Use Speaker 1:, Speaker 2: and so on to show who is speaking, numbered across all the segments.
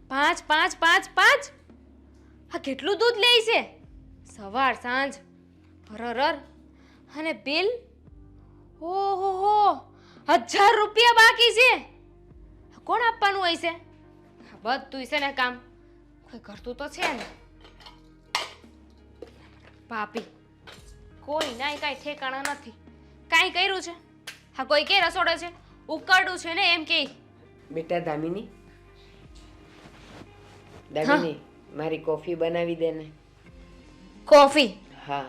Speaker 1: પાંચ પાંચ પાંચ પાંચ આ કેટલું દૂધ લે છે સવાર સાંજ હરર અને બિલ ઓહો 1000 રૂપિયા બાકી છે કોણ આપવાનું હોય છે બધું છે ને કામ કોઈ કરતું તો છે ને ભાભી કોઈ નાય કાંઈ ઠેકાણા નથી કાંઈ કર્યું છે હા કોઈ કે રસોડે છે ઉકળડું છે ને એમ કે
Speaker 2: બેટા દામિની દામિની મારી કોફી બનાવી દે ને
Speaker 1: કોફી
Speaker 2: હા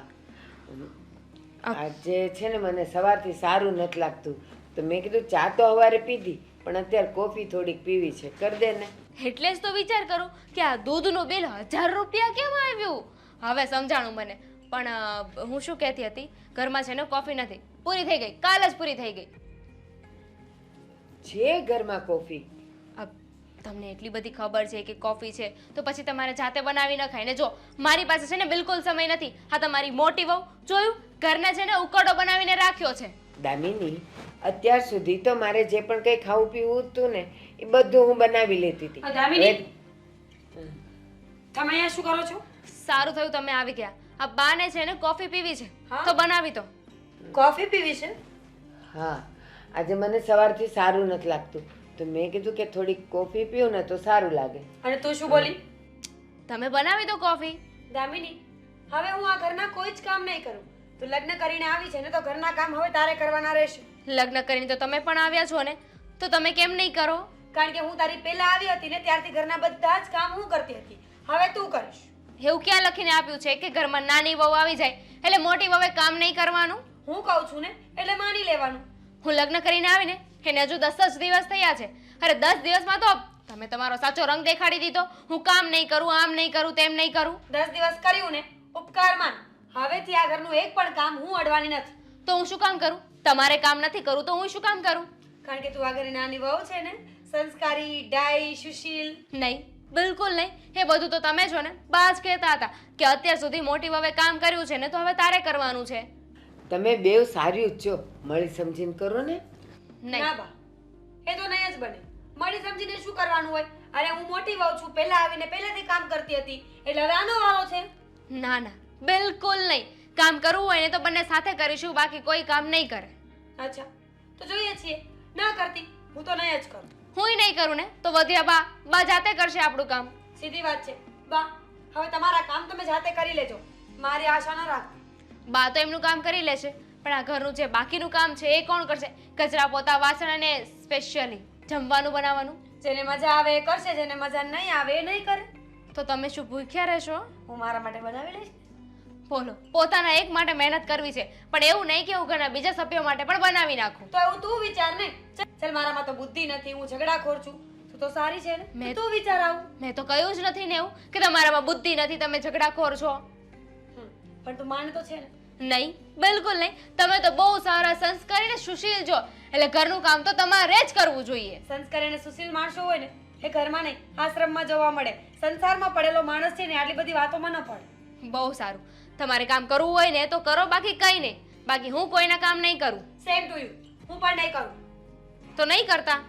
Speaker 2: આજે છે ને મને સવારથી સારું નથી લાગતું તો મેં કીધું ચા તો સવારે પીધી પણ અત્યારે કોફી થોડીક પીવી છે કરી દે ને
Speaker 1: એટલે જ તો વિચાર કરું કે આ દૂધનું બિલ 1000 રૂપિયા કેમ આવ્યું હવે સમજાણું મને પણ હું શું કહેતી હતી ઘરમાં છે ને કોફી નથી પૂરી થઈ ગઈ કાલ જ પૂરી થઈ ગઈ
Speaker 2: છે ઘરમાં કોફી
Speaker 1: તમને એટલી બધી ખબર છે કે કોફી છે તો પછી તમારે જાતે બનાવી ન ખાય ને જો મારી પાસે છે ને બિલકુલ સમય નથી હા તમારી મોટી વહુ જોયું ઘરને છે ને ઉકળો બનાવીને રાખ્યો છે
Speaker 2: દામિની અત્યાર સુધી તો મારે જે પણ કંઈ ખાવું પીવું હતું ને એ બધું હું બનાવી લેતી હતી
Speaker 3: દામિની તમે અહીંયા શું કરો છો
Speaker 1: સારું થયું તમે આવી ગયા આ બાને છે ને કોફી પીવી છે તો બનાવી તો
Speaker 3: કોફી પીવી છે
Speaker 2: હા આજે મને સવારથી સારું નથી લાગતું તો મેં કીધું કે થોડીક કોફી પીવું ને તો સારું લાગે
Speaker 3: અને તું શું બોલી
Speaker 1: તમે બનાવી દો કોફી
Speaker 3: દામિની હવે હું આ ઘરના કોઈ જ કામ નહીં કરું તું લગ્ન કરીને આવી છે ને તો ઘરના કામ હવે તારે કરવાના રહેશે
Speaker 1: લગ્ન કરીને તો તમે પણ આવ્યા છો ને તો તમે કેમ નહીં કરો
Speaker 3: કારણ કે હું તારી પહેલા આવી હતી ને ત્યારથી ઘરના બધા જ કામ હું કરતી હતી હવે તું કરીશ
Speaker 1: એવું ક્યાં લખીને આપ્યું છે કે ઘરમાં નાની વહુ આવી જાય એટલે મોટી વહુએ કામ નહીં કરવાનું
Speaker 3: હું કહું છું ને એટલે માની લેવાનું
Speaker 1: હું લગ્ન કરીને આવીને એને હજુ 10 જ દિવસ થયા છે અરે 10 દિવસમાં તો તમે તમારો સાચો રંગ દેખાડી દીધો હું કામ નહીં કરું આમ નહીં કરું તેમ નહીં કરું
Speaker 3: 10 દિવસ કર્યું ને ઉપકાર માન હવેથી આ ઘરનું એક પણ કામ હું અડવાની નથી
Speaker 1: તો હું શું કામ કરું તમારે કામ નથી કરું તો હું શું કામ કરું
Speaker 3: કારણ કે તું આ ઘરે નાની વહુ છે ને સંસ્કારી ડાઈ સુશીલ
Speaker 1: નહીં બિલકુલ નહીં એ બધું તો તમે છો ને બા જ કહેતા હતા કે અત્યાર સુધી મોટી વહુએ કામ કર્યું છે ને તો હવે તારે કરવાનું છે
Speaker 2: તમે બેવ સારી જ છો મળી સમજીને કરો ને
Speaker 1: નહીં
Speaker 3: ના બા એ તો નહીં જ બને મળી સમજીને શું કરવાનું હોય અરે હું મોટી વહુ છું પહેલા આવીને પહેલેથી કામ કરતી હતી એટલે હવે આનો વારો છે
Speaker 1: ના ના બિલકુલ નહીં કામ કરવું હોય ને તો બંને સાથે કરીશું બાકી કોઈ કામ નહીં કરે
Speaker 3: અચ્છા તો જોઈએ છીએ ના કરતી હું તો નહીં જ કરું
Speaker 1: હુંય નહીં કરું ને તો વધ્યા બા જાતે કરશે આપણું કામ
Speaker 3: સીધી વાત છે બા હવે તમારા કામ તમે જાતે કરી લેજો મારી આશા ન રાખતી
Speaker 1: બા તો એમનું કામ કરી લેશે પણ આ ઘરનું જે બાકીનું કામ છે એ કોણ કરશે કચરા પોતા વાસણ અને સ્પેશિયલી જમવાનું બનાવવાનું
Speaker 3: જેને મજા આવે એ કરશે જેને મજા નહીં આવે એ નહીં કરે
Speaker 1: તો તમે શું ભૂખ્યા રહેશો
Speaker 3: હું મારા માટે બનાવી લઈશ
Speaker 1: બોલો પોતાના એક માટે મહેનત કરવી છે પણ એવું નહીં કે હું ઘરના બીજા સભ્યો માટે પણ બનાવી નાખું
Speaker 3: તો એવું તું વિચાર ને ચાલ મારામાં તો બુદ્ધિ નથી હું ઝઘડાખોર છું તું તો સારી છે ને તું વિચાર આવું
Speaker 1: મેં તો કહ્યું જ નથી ને એવું કે તમારામાં બુદ્ધિ નથી તમે ઝઘડાખોર છો
Speaker 3: પણ તું માને તો છે ને
Speaker 1: નહીં બિલકુલ નહીં તમે તો બહુ સારા સંસ્કારી ને સુશીલ છો એટલે ઘરનું કામ તો તમારે જ કરવું જોઈએ
Speaker 3: સંસ્કારી અને સુશીલ માણસો હોય ને એ ઘરમાં નહીં આશ્રમમાં જોવા મળે સંસારમાં પડેલો માણસ છે ને આટલી બધી વાતોમાં ન પડે
Speaker 1: બહુ સારું તમારે કામ કરવું હોય ને તો કરો બાકી કંઈ નહીં બાકી હું કોઈના કામ નહીં કરું
Speaker 3: સેમ ટુ યુ હું પણ નહીં કરું
Speaker 1: તો નહીં કરતા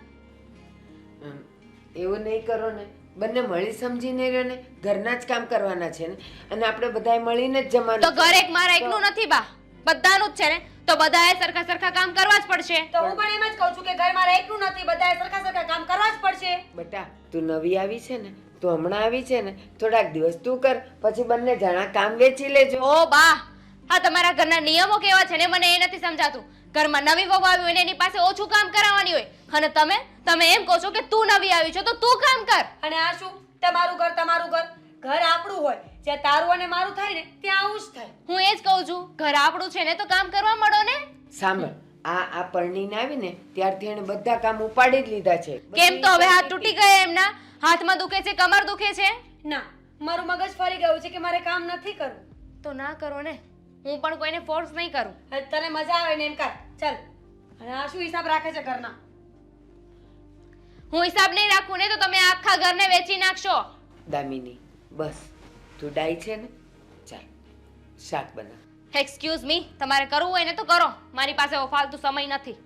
Speaker 2: એવું નહીં કરો ને બંને મળી સમજીને રહ્યો ને ઘરના જ કામ કરવાના છે ને અને આપણે બધાએ મળીને જ જમવાનું
Speaker 1: તો ઘર એક મારા એકનું નથી બા બધાનું જ છે ને તો બધાએ સરખા સરખા કામ કરવા જ પડશે
Speaker 3: તો હું પણ એમ જ કહું છું કે ઘર મારે એકલું નથી બધાએ સરખા સરખા કામ કરવા જ પડશે
Speaker 2: બેટા તું નવી આવી છે ને તું હમણાં આવી છે ને થોડાક દિવસ તું કર પછી બંને જણા કામ વેચી લેજો
Speaker 1: ઓ બા આ તમારા ઘરના નિયમો કેવા છે ને મને એ નથી સમજાતું ઘરમાં નવી વહુ આવી હોય ને એની પાસે ઓછું કામ કરાવવાની હોય અને તમે એમ કહો છો કે તું નવી આવી છો તો તું કામ કર
Speaker 3: અને આ શું તમારું ઘર ઘર આપણું હોય જ્યાં તારું અને મારું થાય ને ત્યાં આવું જ થાય
Speaker 1: હું એ જ કહું છું ઘર આપણું છે ને તો કામ કરવા મળો ને
Speaker 2: સાંભળ આ પરણીને આવીને ત્યારથી એને બધા કામ ઉપાડી જ લીધા છે
Speaker 1: કેમ તો હવે હાથ તૂટી ગયા એમના હાથમાં દુખે છે કમર દુખે છે
Speaker 3: ના મારું મગજ ફરી ગયું છે કે મારે કામ નથી કરવું
Speaker 1: તો ના કરો ને હું પણ કોઈને ફોર્સ નહીં કરું
Speaker 3: હવે તને મજા આવે ને એમ કર ચાલ અને આ શું હિસાબ રાખે છે ઘરના
Speaker 1: હું હિસાબ નહીં રાખું ને તો તમે આખા ઘરને વેચી નાખશો
Speaker 2: દામિની બસ તું ડાઈ છે ને ચાલ શાક બના
Speaker 1: એક્સક્યુઝ મી તમારે કરવું હોય ને તો કરો મારી પાસે ફાલતુ સમય નથી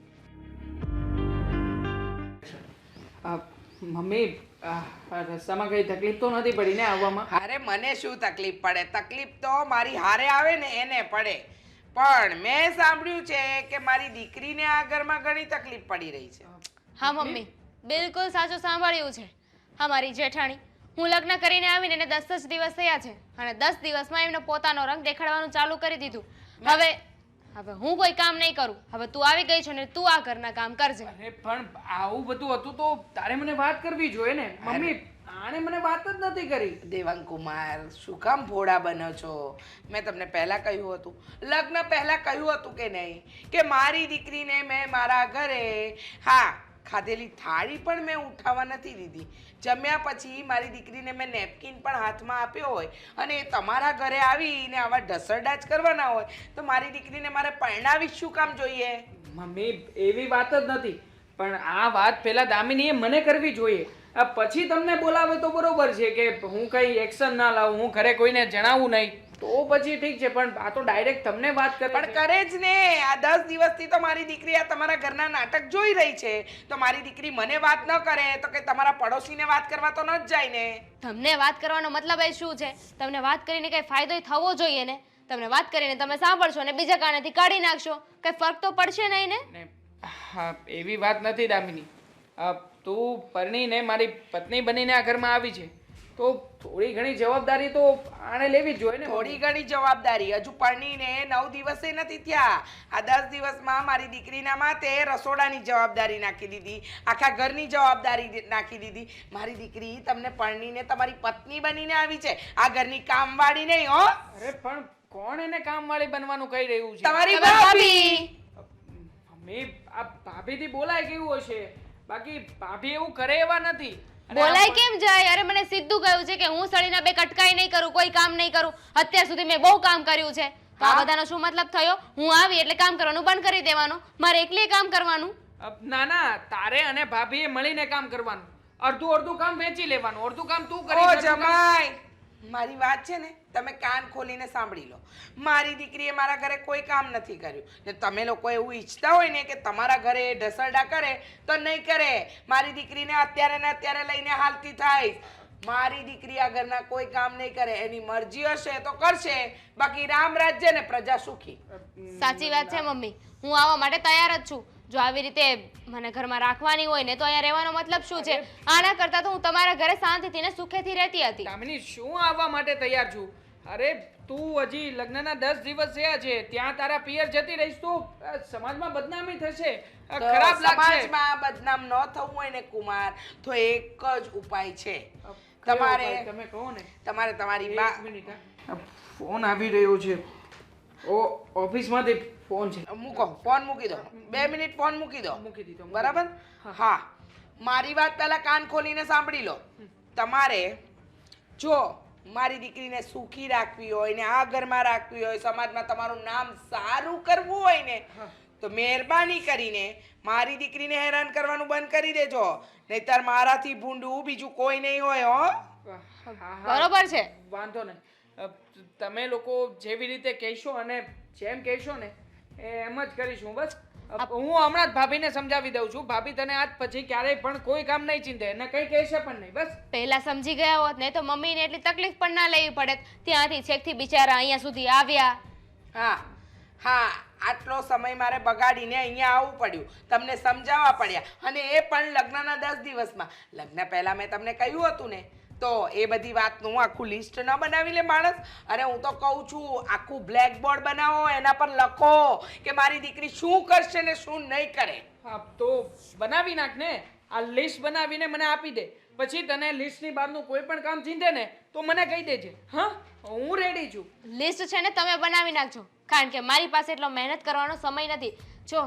Speaker 4: મમ્મી રસ્તામાં કઈ તકલીફ તો નથી પડી ને આવવામાં?
Speaker 5: અરે મને શું તકલીફ પડે? તકલીફ તો મારી હારે આવે ને એને પડે. પણ મેં સાંભળ્યું છે કે મારી દીકરીને આ ઘરમાં ઘણી તકલીફ પડી રહી છે.
Speaker 1: હા મમ્મી, બિલકુલ સાચું સાંભળ્યું છે. હા મારી જેઠાણી, હું લગ્ન કરીને આવીને એને 10 જ દિવસ થયા છે અને 10 દિવસમાં એમનો પોતાનો રંગ દેખાડવાનું ચાલુ કરી દીધું. હવે હું કોઈ કામ નહીં કરું. હવે તું આવી ગઈ છો ને તું આ ઘરના કામ કરજે.
Speaker 4: અરે પણ આવું બધું હતું તો તારે મને વાત કરવી જોઈએ ને. મમ્મી આણે મને વાત જ નથી કરી.
Speaker 5: દેવાંગ કુમાર, શું કામ ભોળા બનો છો? મેં તમને પહેલા કહ્યું હતું, લગ્ન પહેલા કહ્યું હતું કે નહીં કે મારી દીકરીને મેં મારા ઘરે ખાધેલી થાળી પણ મેં ઉઠાવવા નથી દીધી. જમ્યા પછી મારી દીકરીને મેં નેપકિન પણ હાથમાં આપ્યો હોય અને એ તમારા ઘરે આવીને આવા ઢસરડા જ કરવાના હોય તો મારી દીકરીને મારે પરણાવી શું કામ જોઈએ?
Speaker 4: મમ્મી એવી વાત જ નથી, પણ આ વાત પહેલા દામિનીએ મને કરવી જોઈએ. આ પછી તમને બોલાવે તો બરોબર છે કે હું કઈ એક્શન ના લાવું, હું ઘરે કોઈને જણાવું નહીં તો પછી ઠીક છે, પણ આ તો ડાયરેક્ટ તમને વાત કરે.
Speaker 5: પણ કરે જ ને. આ 10 દિવસથી તો મારી દીકરી આ તમારા ઘરના નાટક જોઈ રહી છે તો મારી દીકરી મને વાત ન કરે તો કે તમારા પડોશીને વાત કરવા તો ન જ જાય ને.
Speaker 1: તમને વાત કરવાનો મતલબ એ શું છે? તમને વાત કરીને કઈ ફાયદો થવો જોઈએ ને. તમને વાત કરીને તમે સાંભળશો અને બીજા કાનેથી કાઢી નાખશો, કઈ ફરક તો પડશે નહીં ને.
Speaker 4: હા એવી વાત નથી દામિની. તું પરણીને મારી પત્ની બનીને આ ઘરમાં આવી છે તો થોડી ઘણી જવાબદારી તો આણે લેવી જ જોઈએ ને.
Speaker 5: થોડી ઘણી જવાબદારી હજુ પરણીને 9 દિવસે નથી થયા. આ 10 દિવસમાં મારી દીકરીના માથે રસોડાની જવાબદારી નાખી દીધી, આખા ઘરની જવાબદારી નાખી દીધી. મારી દીકરી તમને પરણીને તમારી પત્ની બનીને આવી છે, આ ઘરની કામવાળી નહીં હો.
Speaker 4: અરે પણ કોણ એને કામવાળી બનવાનું કહી રહ્યું છે?
Speaker 5: તમારી ભાભી.
Speaker 4: મમ્મી આ ભાભીથી બોલાય કેવું હશે? બાકી ભાભી એવું કરે એવા નથી.
Speaker 1: બોલાય કેમ જાય? અરે મને સીધું કહ્યું છે કે હું સળીના બે કટકાઈ નહીં કરું, કોઈ કામ નહીં કરું. અત્યાર સુધી મેં બહુ કામ કર્યું છે. તો આ બધાનો શું મતલબ થયો? હું આવી એટલે કામ કરવાનું બંધ કરી દેવાનું, મારે એકલી કામ કરવાનું?
Speaker 4: ના ના, તારે અને ભાભીએ મળીને કામ કરવાનું. અડધું કામ વેચી લેવાનું, અડધું કામ તું કરી.
Speaker 5: ઓ જમાઈ, મારી વાત છે ને તમે કાન ખોલીને સાંભળી લો. મારી દીકરીએ મારા ઘરે કોઈ કામ નથી કર્યું ને તમે લોકો એવું ઈચ્છતા હોય ને કે તમારા ઘરે ઢસરડા કરે તો નહીં કરે. મારી દીકરીને અત્યારે ને અત્યારે લઈને હાલતી થાય. મારી દીકરી આ ઘરના કોઈ કામ નહીં કરે. એની મરજી હશે તો કરશે, બાકી રામ રાજ્ય ને પ્રજા સુખી.
Speaker 1: સાચી વાત છે મમ્મી, હું આવવા માટે તૈયાર જ છું. જો આવી રીતે મને ઘરમાં રાખવાની હોય ને તો અહીંયા રહેવાનો મતલબ શું છે? આના કરતા તો હું તમારા ઘરે શાંતિથી ને સુખેથી રહેતી હતી.
Speaker 4: દામિની શું આવવા માટે તૈયાર છું? અરે તું હજી લગ્નના 10 દિવસ થયા છે, ત્યાં તારા પિયર જતી રહીશ તો સમાજમાં બદનામી થશે, ખરાબ લાગશે.
Speaker 5: સમાજમાં બદનામ ન થવું હોય ને કુમાર તો એક જ ઉપાય છે. તમારે
Speaker 4: તમે કહો ને.
Speaker 5: તમારે તમારી
Speaker 4: એક મિનિટ, ફોન આવી રહ્યો છે. ઓફિસમાંથી ફોન છે.
Speaker 5: મૂકો ફોન, મૂકી દો. 2 મિનિટ ફોન મૂકી દો.
Speaker 4: મૂકી દીધો.
Speaker 5: બરાબર? હા, મારી વાત પહેલા કાન ખોલીને સાંભળી લો. તમારે જો મારી દીકરીને સુખી રાખવી હોય ને આ ઘરમાં રાખવી હોય, સમાજમાં તમારું નામ સારું કરવું હોય ને તો મહેરબાની કરીને મારી દીકરીને હેરાન કરવાનું બંધ કરી દેજો, નહીતર મારાથી ભૂંડું બીજું કોઈ નહીં હોય હો.
Speaker 1: બરોબર છે,
Speaker 4: વાંધો નહીં. તમે લોકો જેવી રીતે કહેશો અને જેમ કહેશો ને એમ જ કરીશું. બસ હું હમણાં જ ભાભીને સમજાવી દઉં છું. ભાભી તને આજ પછી ક્યારેય પણ કોઈ કામ નહીં ચિંતે અને કઈ કહેશે પણ નહીં. બસ
Speaker 1: પહેલા સમજી ગયા હોત ને તો મમ્મીને એટલી તકલીફ પણ ના લેવી પડે. ત્યાંથી છેકથી બિચારા અહીંયા સુધી આવ્યા.
Speaker 5: હા, આટલો સમય મારે બગાડીને અહીંયા આવવું પડ્યું, તમને સમજાવવા પડ્યા, અને એ પણ લગ્નના 10 દિવસમાં. લગ્ન પહેલા મેં તમને કહ્યું હતું ને તો એ બધી વાતનું આખું લિસ્ટ ન બનાવી લે માણસ. અરે હું તો કહું છું આખું બ્લેક બોર્ડ બનાવો, એના પર લખો કે મારી દીકરી શું કરશે ને શું નહીં કરે.
Speaker 4: હા તો બનાવી નાખ ને. આ લિસ્ટ બનાવીને મને આપી દે, પછી તને લિસ્ટની બહારનું કોઈ પણ કામ ચીંધે ને તો મને કહી દેજે. હા, હું રેડી છું.
Speaker 1: લિસ્ટ છે ને તમે બનાવી નાખજો, કારણ કે મારી પાસે એટલો મહેનત કરવાનો સમય નથી. જો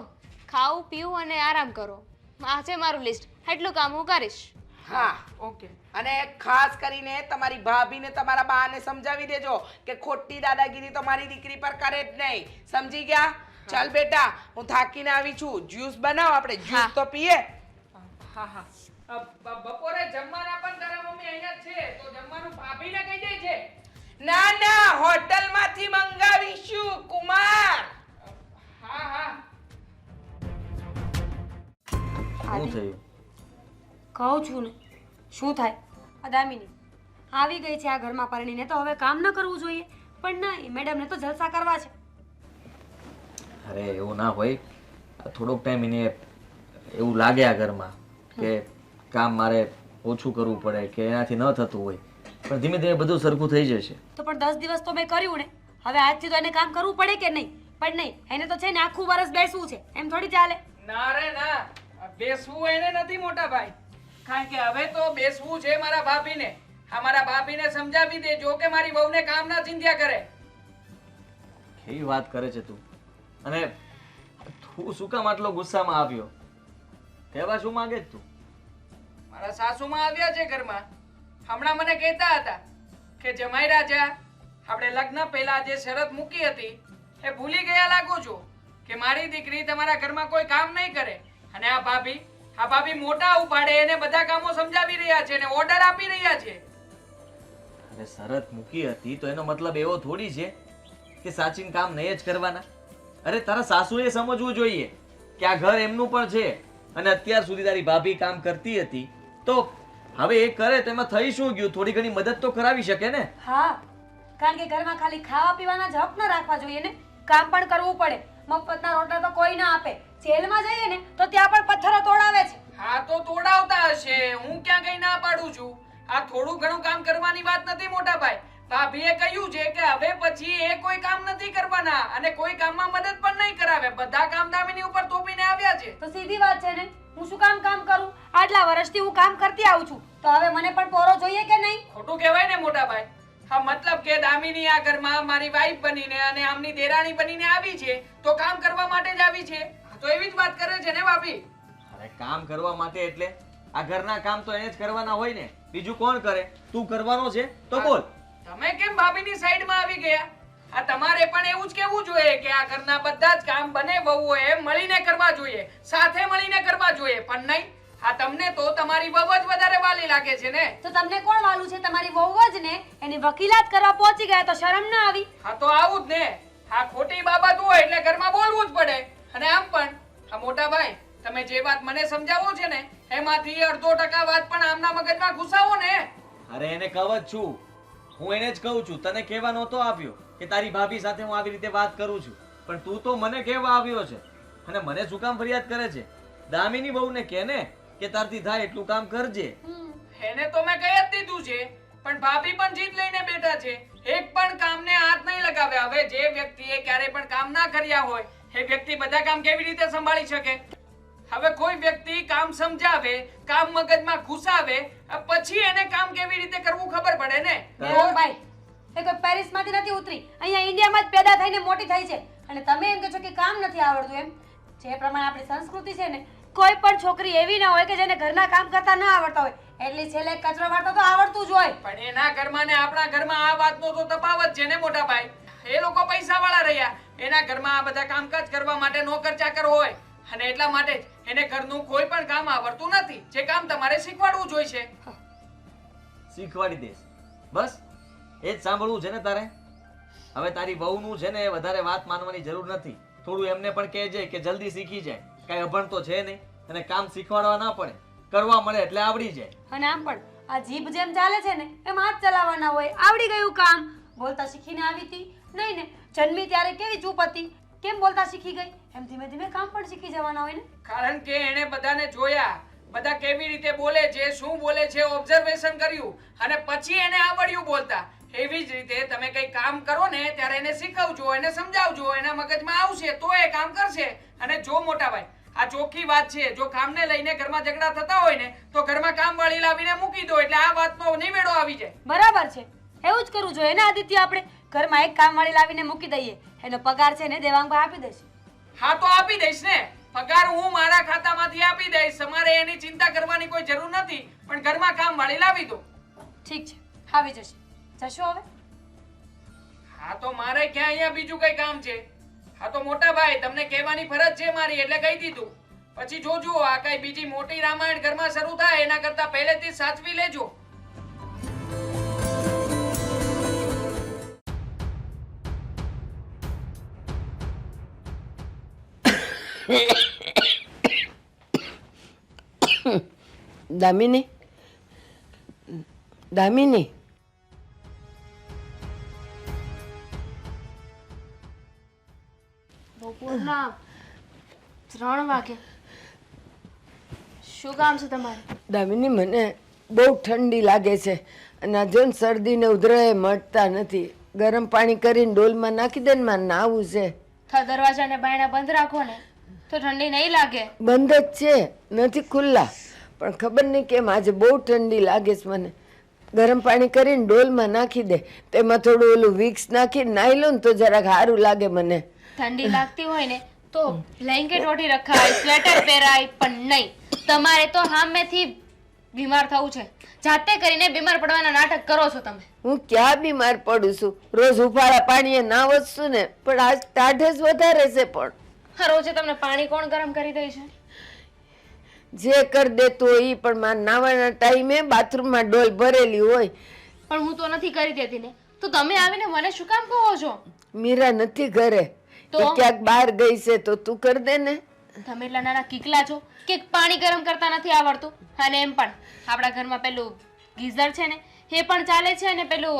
Speaker 1: ખાવું પીવું અને આરામ કરો, આ છે મારું લિસ્ટ. એટલું કામ હું કરીશ.
Speaker 5: હા,
Speaker 4: ઓકે.
Speaker 5: અને ખાસ કરીને તમારી ભાભીને તમારા બાને સમજાવી દેજો કે ખોટી દાદાગીરી તો મારી દીકરી પર કરે જ નહીં. સમજી ગયા? ચાલ બેટા, હું થાકીને આવી છું. જ્યુસ બનાવ, આપણે જ્યુસ તો પીએ.
Speaker 4: હા. બપોરે જમવાના પણ તારા મમ્મી અહીંયા જ છે તો જમવાનું ભાભીને કહી દે છે.
Speaker 5: ના, હોટલમાંથી મંગાવીશું કુમાર.
Speaker 4: હા.
Speaker 3: કહું છું ને, શું થાય આ દામિની આવી ગઈ છે આ ઘરમાં પરણીને તો હવે કામ ન કરવું જોઈએ પણ નહીં મેડમને તો જલસા કરવા છે.
Speaker 6: અરે એવું ના હોય. થોડોક ટાઈમ એને એવું લાગે આ ઘરમાં કે કામ મારે ઓછું કરવું પડે કે એનાથી ન થતું હોય, પણ ધીમે ધીમે બધું સરખું થઈ જશે.
Speaker 3: તો પણ 10 દિવસ તો મેં કર્યું ને, હવે આજથી તો એને કામ કરવું પડે કે નહીં? પણ નહીં, એને તો છે ને આખું વર્ષ બેસવું છે, એમ થોડી ચાલે.
Speaker 4: ના રે ના, બેસવું એને નથી મોટા ભાઈ, કારણ કે હવે તો બેસવું છે મારા ભાભીને. મારા ભાભીને સમજાવી દેજો કે મારી વહુને કામ ના ચિંત્યા કરે.
Speaker 6: કેવી વાત કરે છે તું? અને તું શું કામ આટલો ગુસ્સામાં આવ્યો? કહેવા શું માંગે છે તું?
Speaker 4: મારા સાસુમાં આવ્યા છે ઘરમાં, હમણાં મને કહેતા હતા કે જમાઈ રાજા, આપણે લગ્ન પહેલા જે શરત મૂકી હતી એ ભૂલી ગયા લાગો છો કે મારી દીકરી તમારા ઘરમાં કોઈ કામ નહીં કરે. અને આ ભાભી મોટા ઉપાડે એને બધા કામો સમજાવી રહ્યા છે અને ઓર્ડર આપી રહ્યા છે.
Speaker 6: અરે શરત મૂકી હતી તો એનો મતલબ એવો થોડી છે કે સાચીન કામ નહીં જ કરવાના. અરે તારા સાસુએ સમજવું જોઈએ કે આ ઘર એમનું પણ છે અને અત્યાર સુધી તારી ભાભી કામ કરતી હતી તો હવે એ કરે તો એમાં થઈ શું ગયું? થોડી ઘણી મદદ તો કરાવી શકે ને.
Speaker 3: હા, કારણ કે ઘરમાં ખાલી ખાવા પીવાના જ હક ન રાખવા જોઈએ ને, કામ પણ કરવું પડે. મફતના રોટલા તો કોઈ ના આપે. જેલમાં જઈએ ને તો ત્યાં પણ પથ્થરો તોડાવે છે.
Speaker 4: હા તો તોડાવતા હશે, હું ક્યાં કઈ ના પાડું છું. આ થોડું ઘણું કામ કરવાની વાત નથી મોટા ભાઈ. ભાભીએ કહ્યું છે કે હવે પછી એ કોઈ કામ નથી કરવાના અને કોઈ કામમાં મદદ પણ નહીં કરાવે. બધા કામ દામિની ઉપર થોપીને આવ્યા છે.
Speaker 3: તો સીધી વાત છે ને, હું શું કામ કરું? આટલા વર્ષથી હું કામ કરતી આવું છું, તો હવે મને પણ પોરો જોઈએ કે નહીં?
Speaker 4: ખોટું કહેવાય ને મોટા ભાઈ. હા, મતલબ કે દામિની આ ઘરમાં મારી વાઈફ બનીને અને આમની દેરાણી બનીને આવી છે તો કામ કરવા માટે જ આવી છે. તો એવી જ વાત કરે છે ને ભાભી?
Speaker 6: અરે કામ કરવા માટે એટલે આ ઘરના કામ તો એને જ કરવાના હોય ને, બીજું કોણ કરે? તું કરવાનો છે તો બોલ.
Speaker 4: તમે કેમ ભાભીની સાઈડમાં આવી ગયા? આ તમારે પણ એવું જ કહેવું જોઈએ કે આ ઘરના બધા જ કામ બને વહુઓએ મળીને કરવા જોઈએ, સાથે મળીને કરવા જોઈએ. પણ નહીં, આ તમને તો તમારી વહુ જ વધારે વાલી લાગે છે ને.
Speaker 3: તો તમને કોણ વાલું છે? તમારી વહુ જ ને. એની વકીલાત કરવા પહોંચી ગયા તો શરમ ના આવી?
Speaker 4: હા તો આવું જ ને. આ ખોટી બાબત હોય એટલે ઘરમાં બોલવું જ પડે. અને આમ પણ આ મોટા ભાઈ, તમે જે વાત મને સમજાવો છે ને એમાંથી 1/2% વાત પણ આમના મગજમાં ઘુસાવો ને.
Speaker 6: અરે એને કહું જ છું, હું એને જ કહું છું. તને કહેવા નહોતો આવ્યો કે તારી ભાભી સાથે હું આવી રીતે વાત કરું છું, પણ તું તો મને કહેવા આવ્યો છે. અને મને શું કામ ફરિયાદ કરે છે? દામિની બહુને કહે ને કે તારથી થાય એટલું કામ કરજે.
Speaker 4: એને તો મેં કહી જ દીધું છે, પણ ભાભી પણ જીત લઈને બેઠા છે. એક પણ કામને હાથ નહીં લગાવે. હવે જે વ્યક્તિએ ક્યારે પણ કામ ના કર્યા હોય એ વ્યક્તિ બધા કામ કેવી રીતે સંભાળી શકે? હવે કોઈ વ્યક્તિ કામ સમજાવે, કામ મગજમાં ઘુસાવે, પછી એને કામ કેવી રીતે કરવું ખબર પડે ને.
Speaker 3: ભાઈ, એ કોઈ પેરિસમાંથી નથી ઉતરી, અહીંયા ઇન્ડિયામાં જ પેદા થઈને મોટી થઈ છે અને તમે એમ કહો છો કે કામ નથી આવડતું. એમ જે પ્રમાણે આપણી સંસ્કૃતિ છે ને, કોઈ પણ છોકરી એવી ના હોય કે જેને ઘરના કામ કરતા ના આવડતા હોય. એટલી છેલ્લે કચરો વાળતા તો આવડતું જ હોય.
Speaker 4: પણ એના ઘરમાં ને આપણા ઘરમાં આ વાતનો તો તફાવત છે ને મોટા ભાઈ. એ લોકો પૈસા વાળા રહ્યા, એના ઘરમાં આ બધા કામકાજ કરવા માટે નોકર ચાકર હોય અને એટલા માટે જ એને ઘરનું કોઈ પણ કામ આવડતું નથી. જે કામ તમારે શીખવાડવું જોઈશે.
Speaker 6: શીખવાડી દઈશ, બસ એ જ સાંભળવું છે ને તારે? હવે તારી વહુનું છે ને વધારે વાત માનવાની જરૂર નથી. થોડું એમને પણ કહેજે કે જલ્દી શીખી જાય. કઈ અભણ તો છે નહીં અને કામ શીખવાડવા ના પડે, કરવા મળે એટલે આવડી જાય.
Speaker 3: અને આમ પણ આ જીભ જેમ ચાલે છે ને એમ હાથ ચલાવવાના હોય. આવડી ગયું કામ. બોલતા શીખીને આવી હતી નહીં ને? જન્મી ત્યારે કેવી ચૂપ હતી, કેમ બોલતા શીખી ગઈ? એમ ધીમે ધીમે કામ પણ શીખી જવાના હોય ને.
Speaker 4: કારણ કે એને બધાને જોયા, બધા કેવી રીતે બોલે છે, શું બોલે છે, ઓબ્ઝર્વેશન કર્યું અને પછી એને આવડ્યું બોલતા. એવી જ રીતે તમે કઈ કામ કરો ને ત્યારે એને શીખવજો, એને સમજાવજો, એના મગજમાં આવશે તો એ કામ કરશે. અને જો મોટા ભાઈ, આ ચોખ્ખી વાત છે, જો કામને લઈને ઘરમાં ઝઘડા થતા હોય ને તો ઘરમાં કામવાળી લાવીને મૂકી દો એટલે આ વાતનો નિવેડો આવી જાય.
Speaker 3: બરાબર છે, એવું જ કરવું જોઈએ ને આદિત્ય. આપણે ઘરમાં એક કામવાળી લાવીને મૂકી દઈએ, એનો પગાર છે ને દેવાંગભાઈ આપી દેશે.
Speaker 4: હા તો આપી દઈશ ને. પગાર હું મારા ખાતામાંથી આપી દઈશ. તમારે એની ચિંતા કરવાની કોઈ જરૂર નથી. પણ ઘરમાં કામવાળી લાવી દો.
Speaker 3: ઠીક છે, આવી જશે. જશો હવે?
Speaker 4: હા તો મારે ક્યાં અહીંયા બીજું કઈ કામ છે? હા તો મોટા ભાઈ, તમને કહેવાની ફરજ છે મારી એટલે કહી દીધું. પછી જોજો આ કઈ બીજી મોટી રામાયણ ઘરમાં શરૂ થાય એના કરતા પહેલેથી જ સાચવી લેજો.
Speaker 2: દામિની, દામિની,
Speaker 1: બપોરના 3 વાગે. શું કામ છે તમારે?
Speaker 2: દામિની, મને બહુ ઠંડી લાગે છે અને આ જો ને શરદી ને ઉધરાએ મટતા નથી. ગરમ પાણી કરીને ડોલમાં નાખી દે ને, મારે નાવું છે.
Speaker 1: દરવાજા ને બાયણા બંધ રાખો ને તો ઠંડી નહીં લાગે.
Speaker 2: બંધ જ છે, નથી ખુલ્લા, પણ ખબર નહીં કેમ આજે બહુ ઠંડી લાગે છે મને. ગરમ પાણી કરીને ડોલમાં નાખી દે, તેમાં થોડું ઓલું વિક્સ નાખીને નાહી લો ને તો જરાક સારું લાગે મને.
Speaker 1: ઠંડી લાગતી હોય ને તો બ્લેન્કેટ ઓઢી રખાય, સ્વેટર પહેરાય, પણ નહીં. તમારે તો સામેથી બીમાર થવું છે. જાતે કરીને બીમાર પડવાના નાટક કરો છો તમે.
Speaker 2: હું ક્યાં બીમાર પડું છું? રોજ ઉફાળા પાણીએ ના વસશું ને, પણ આજ ટાઢસ વધારે છે. પણ
Speaker 1: રોજે તમને પાણી કોણ ગરમ કરી દે છે?
Speaker 2: જે કર દેતું હોય ઈ, પણ મારા નાવાના ટાઈમે બાથરૂમમાં ડોલ ભરેલી હોય.
Speaker 1: પણ હું તો નથી કરી દેતી ને, તો તમે આવીને મને શું કામ કહો છો?
Speaker 2: મીરા નથી ઘરે,
Speaker 1: તો?
Speaker 2: એ ક્યાંક બહાર ગઈ છે, તો તું કર દે ને.
Speaker 1: તમે એટલા નાના કીકલા છો કે પાણી ગરમ કરતા નથી આવડતું. અને એમ પણ આપણા ઘરમાં પેલું ગીઝર છે ને એ પણ ચાલે છે, અને પેલું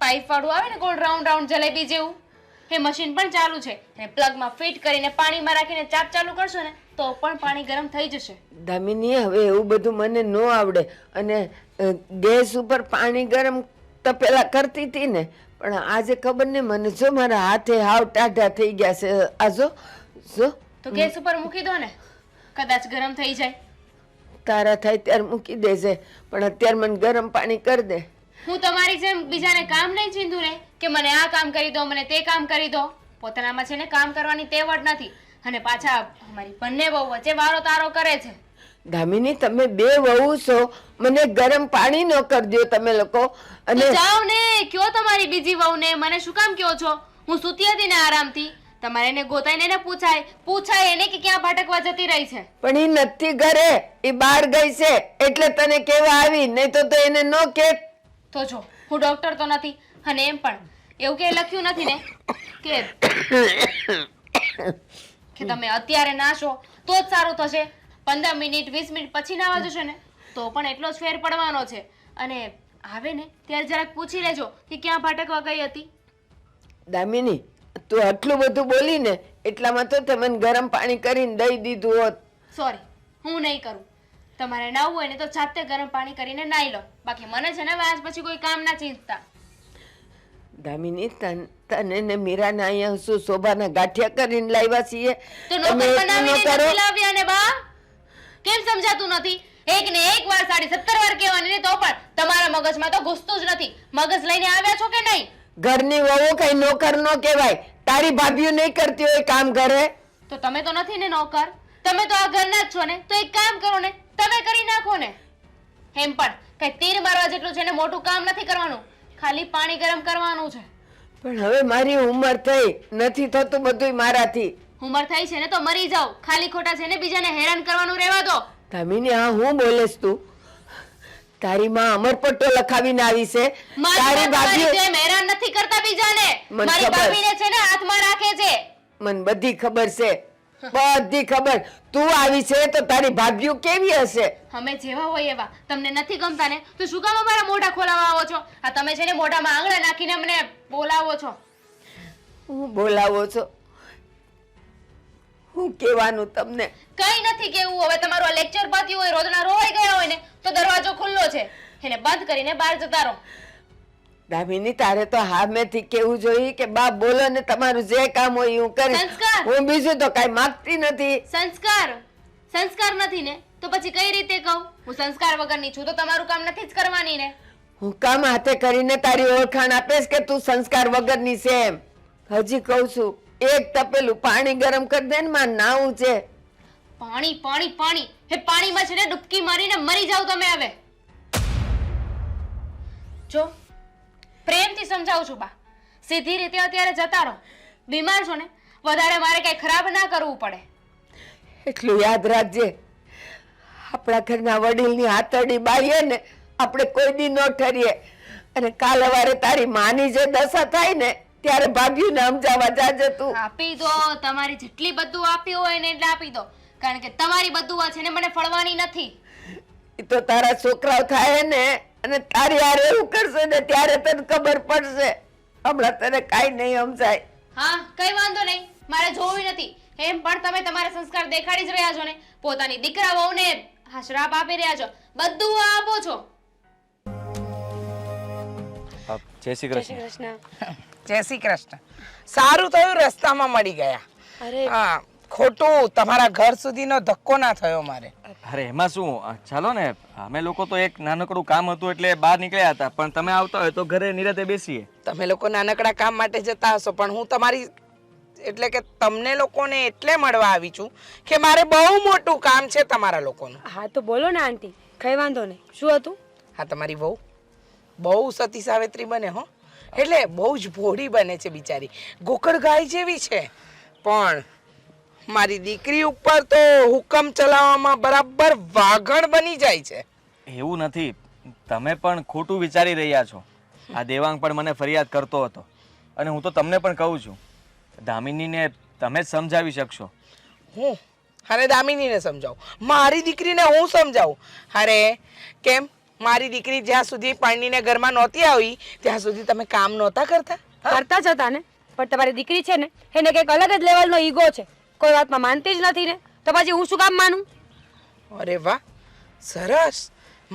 Speaker 1: પાઇપ વાળું આવે ને ગોળ રાઉન્ડ રાઉન્ડ જલેબી જેવું, એ મશીન પણ ચાલુ છે. અને પ્લગમાં ફિટ કરીને પાણીમાં રાખીને ચાપ ચાલુ કરશો ને તો પણ પાણી ગરમ થઈ જશે.
Speaker 2: દામિની, હવે એવું બધું મને ન આવડે. અને ગેસ ઉપર પાણી ગરમ તો પેલા કરતી હતી ને, પણ આજે ખબર ને મને, જો મારા હાથે હાવ ટાઢા થઈ ગયા છે. આ જો
Speaker 1: તો ગેસ ઉપર મૂકી દો ને, કદાચ ગરમ થઈ જાય.
Speaker 2: તારા થાય ત્યારે મૂકી દેજે, પણ અત્યારે મને ગરમ પાણી કરી દે.
Speaker 1: હું તમારી જેમ બીજાને કામ નહીં ચીંધું ને કે મને આ કામ કરી દો, મને તે કામ કરી દો. પોતાનામાં છે ને કામ કરવાની તેવડ નથી, અને પાછા અમારી બંને બહુ વચ્ચે વારો તારો કરે છે.
Speaker 2: દામિની, તમે બે વહુ છો, મને ગરમ પાણી ન કરી દો તમે લોકો.
Speaker 1: તો જાઓ ને, કયો તમારી બીજી વહુને, મને શું કામ કયો છો? હું સૂતી હતી ને આરામથી. તમારે એને ગોતાઈને એને પૂછાય એને કે ક્યાં ભટકવા જતી રહી છે.
Speaker 2: પણ ઈ નથી ઘરે, એ બહાર ગઈ છે એટલે તને કેવા આવી, નહીં તો એને ન કે.
Speaker 1: તો જો, હું ડોક્ટર તો નથી, અને એમ પણ એવું કે લખ્યું નથી ને કે તમે અત્યારે નાશો તો જ સારું થશે. 15 મિનિટ 20 મિનિટ પછી નાવા જશો ને તો પણ એટલો જ ફેર પડવાનો છે. અને આવે ને ત્યારે જરાક પૂછી લેજો કે ક્યાં ભટકવા ગઈ હતી.
Speaker 2: દામિની, તું આટલું બધું બોલી ને એટલામાં તો તે મને ગરમ પાણી કરીને દઈ દીધું હોત.
Speaker 1: સોરી, હું નહીં કરું. તમારે નાવું હોય ને તો જાતે ગરમ પાણી કરીને નાઈ લો. બાકી મને છે ને આજ પછી કોઈ કામ ના ચિંતા.
Speaker 2: દામિની, તને ને મીરાને અહીંયા શું શોભાના ગાંઠિયા કરીને લાવ્યા છીએ?
Speaker 1: તો
Speaker 2: તમે
Speaker 1: નોકર
Speaker 2: એટલું ન
Speaker 1: બનાવીને
Speaker 2: કરો.
Speaker 1: નથી લાવ્યા ને બા? કેમ સમજાતું નથી? એક ને એક વાર 17 વાર કહેવાની ને તો પણ તમારા મગજમાં તો ઘૂસતું જ નથી. મગજ લઈને આવ્યા છો કે નહીં?
Speaker 2: ઘરની વહુ કઈ નોકર ન કહેવાય. તારી ભાભીઓ નહીં કરતી હોય કામ ઘરે?
Speaker 1: તો તમે તો નથી ને નોકર, તમે તો આ ઘરના જ છો ને, તો એક કામ કરો ને, તમે કરી નાખો ને. એમ પણ કઈ તીર મારવા જેટલું છે ને મોટું કામ નથી કરવાનું, ખાલી પાણી ગરમ કરવાનું છે.
Speaker 2: પણ હવે મારી ઉંમર થઈ, નથી થતું બધુંય મારાથી.
Speaker 1: ઉંમર થઈ છે ને તો મરી જાઓ. ખાલી ખોટા છે ને બીજાને હેરાન કરવાનું રહેવા દો.
Speaker 2: દામિની, હા હું બોલેસ તું? તારી માં અમરપટ્ટો લખાવીને આવી છે. તારી ભાભીઓ
Speaker 1: જેમ હેરાન નથી કરતા બીજાને.
Speaker 2: મને
Speaker 1: મારી
Speaker 2: ખબર.
Speaker 1: ભાભીને છે ને હાથમાં રાખે છે.
Speaker 2: મને બધી ખબર છે, બધી ખબર. તું આવી છે તો તારી ભાભીઓ કેવી હશે?
Speaker 1: અમે જેવા હોય એવા. તમને નથી ગમતા ને તો શું કામ અમારા મોઢા ખોલાવા આવો છો? આ તમે છે ને મોઢામાં આંગળા નાખીને અમને બોલાવો છો.
Speaker 2: હું બોલાવો છો? હું કહેવાનું તમને?
Speaker 1: કઈ નથી કેવું. હવે તમારું આ લેક્ચર પત્યું હોય, રોજના રોવાઈ ગયા હોય ને તો દરવાજો ખુલ્લો છે, એને બંધ કરીને બહાર જતા રહો.
Speaker 2: દામિની, તારે તો હામેથી કેવું જોઈએ કે બા બોલો ને, તમારું જે કામ હોય એ હું કરીશ.
Speaker 1: સંસ્કાર.
Speaker 2: હું બીજું તો કઈ માંગતી નથી.
Speaker 1: સંસ્કાર નથી ને તો પછી કઈ રીતે કહું? હું સંસ્કાર વગરની છું તો તમારું કામ નથી જ કરવાની ને.
Speaker 2: હું કામ હાથે કરીને તારી ઓળખાણ આપીશ કે તું સંસ્કાર વગરની છે એમ? હજી કહું છું, એક તપેલું પાણી ગરમ કરી દે ને, મારે નાવું છે.
Speaker 1: પાણી પાણી પાણી, હે પાણીમાં છે ને ડૂબકી મારીને મરી જાવ તમે. હવે જો પ્રેમથી સમજાવું છું બા, સીધી રીતે અત્યારે જતા રહો. બીમાર છો ને, વધારે મારે કઈ ખરાબ ના કરવું પડે.
Speaker 2: એટલું યાદ રાખજે, આપણા ઘરના વડીલની હાથડી બાળીએ ને આપણે કોઈ દી ન ઠરીએ. અને કાલ સવારે તારી માની જે દશા થાય ને ત્યારે ભાભીને સમજાવવા જાજે તું.
Speaker 1: આપી દો, તમારી જેટલી બધું આપી હોય ને એટલે આપી દો, કારણ કે તમારી બધું છે ને મને ફળવાની નથી.
Speaker 2: એ તો તારા છોકરાઓ થાય ને અને તારી હારે એવું કરશે ને ત્યારે તને ખબર પડશે. હમણાં તને કાંઈ નહીં સમજાય.
Speaker 1: હા કઈ વાંધો નહીં, મારે જોવું નથી. એમ પણ તમે તમારા સંસ્કાર દેખાડી જ રહ્યા છો ને. પોતાની દીકરા વહુને હા શ્રાપ આપી રહ્યા છો, બધું આપો છો.
Speaker 6: જય શ્રી કૃષ્ણ.
Speaker 5: જય શ્રી કૃષ્ણ. સારું થયું રસ્તામાં મળી ગયા.
Speaker 3: અરે
Speaker 5: હા, ખોટું તમારા ઘર સુધીનો ધક્કો ના થયો મારે.
Speaker 6: અરે એમાં શું, ચાલો ને, અમે લોકો તો એક નાનકડું કામ હતું એટલે બહાર નીકળ્યા હતા, પણ તમે આવતા હોય તો ઘરે નિરાતે બેસીએ.
Speaker 5: તમે લોકો નાનકડા કામ માટે જતા હશો, પણ હું તમારી એટલે કે તમને લોકોને એટલે મળવા આવી છું કે મારે બહુ મોટું કામ છે તમારા લોકોનું.
Speaker 3: હા તો બોલો ને આંટી, કઈ વાંધો નહીં. શું હતું?
Speaker 5: હા, તમારી વહુ બહુ સતી સાવિત્રી બને હો, એટલે બહુ જ ભોળી બને છે બિચારી, ગોકળ ગાય જેવી છે. પણ મારી દીકરી ઉપર તો હુકમ ચલાવવામાં બરાબર વાઘણ બની જાય છે.
Speaker 6: એવું નથી, તમે પણ ખોટું વિચારી રહ્યા છો. આ દેવાંગ પણ મને ફરિયાદ કરતો હતો, અને હું તો તમને પણ કહું છું, દામિનીને તમે જ સમજાવી શકશો.
Speaker 5: હું અરે દામિનીને સમજાવું? મારી દીકરીને હું સમજાવું? અરે કેમ, મારી દીકરી જ્યાં સુધી પરણીને ઘરમાં નહોતી આવી ત્યાં સુધી તમે કામ નહોતા કરતા?
Speaker 3: કરતા જ હતા ને, પણ તમારી દીકરી છે ને એને કંઈક અલગ જ લેવલનો ઈગો છે. કોઈ વાતમાં માનતી જ નથી ને, તો પછી હું શું કામ માનું?
Speaker 5: અરે વાહ, સરસ.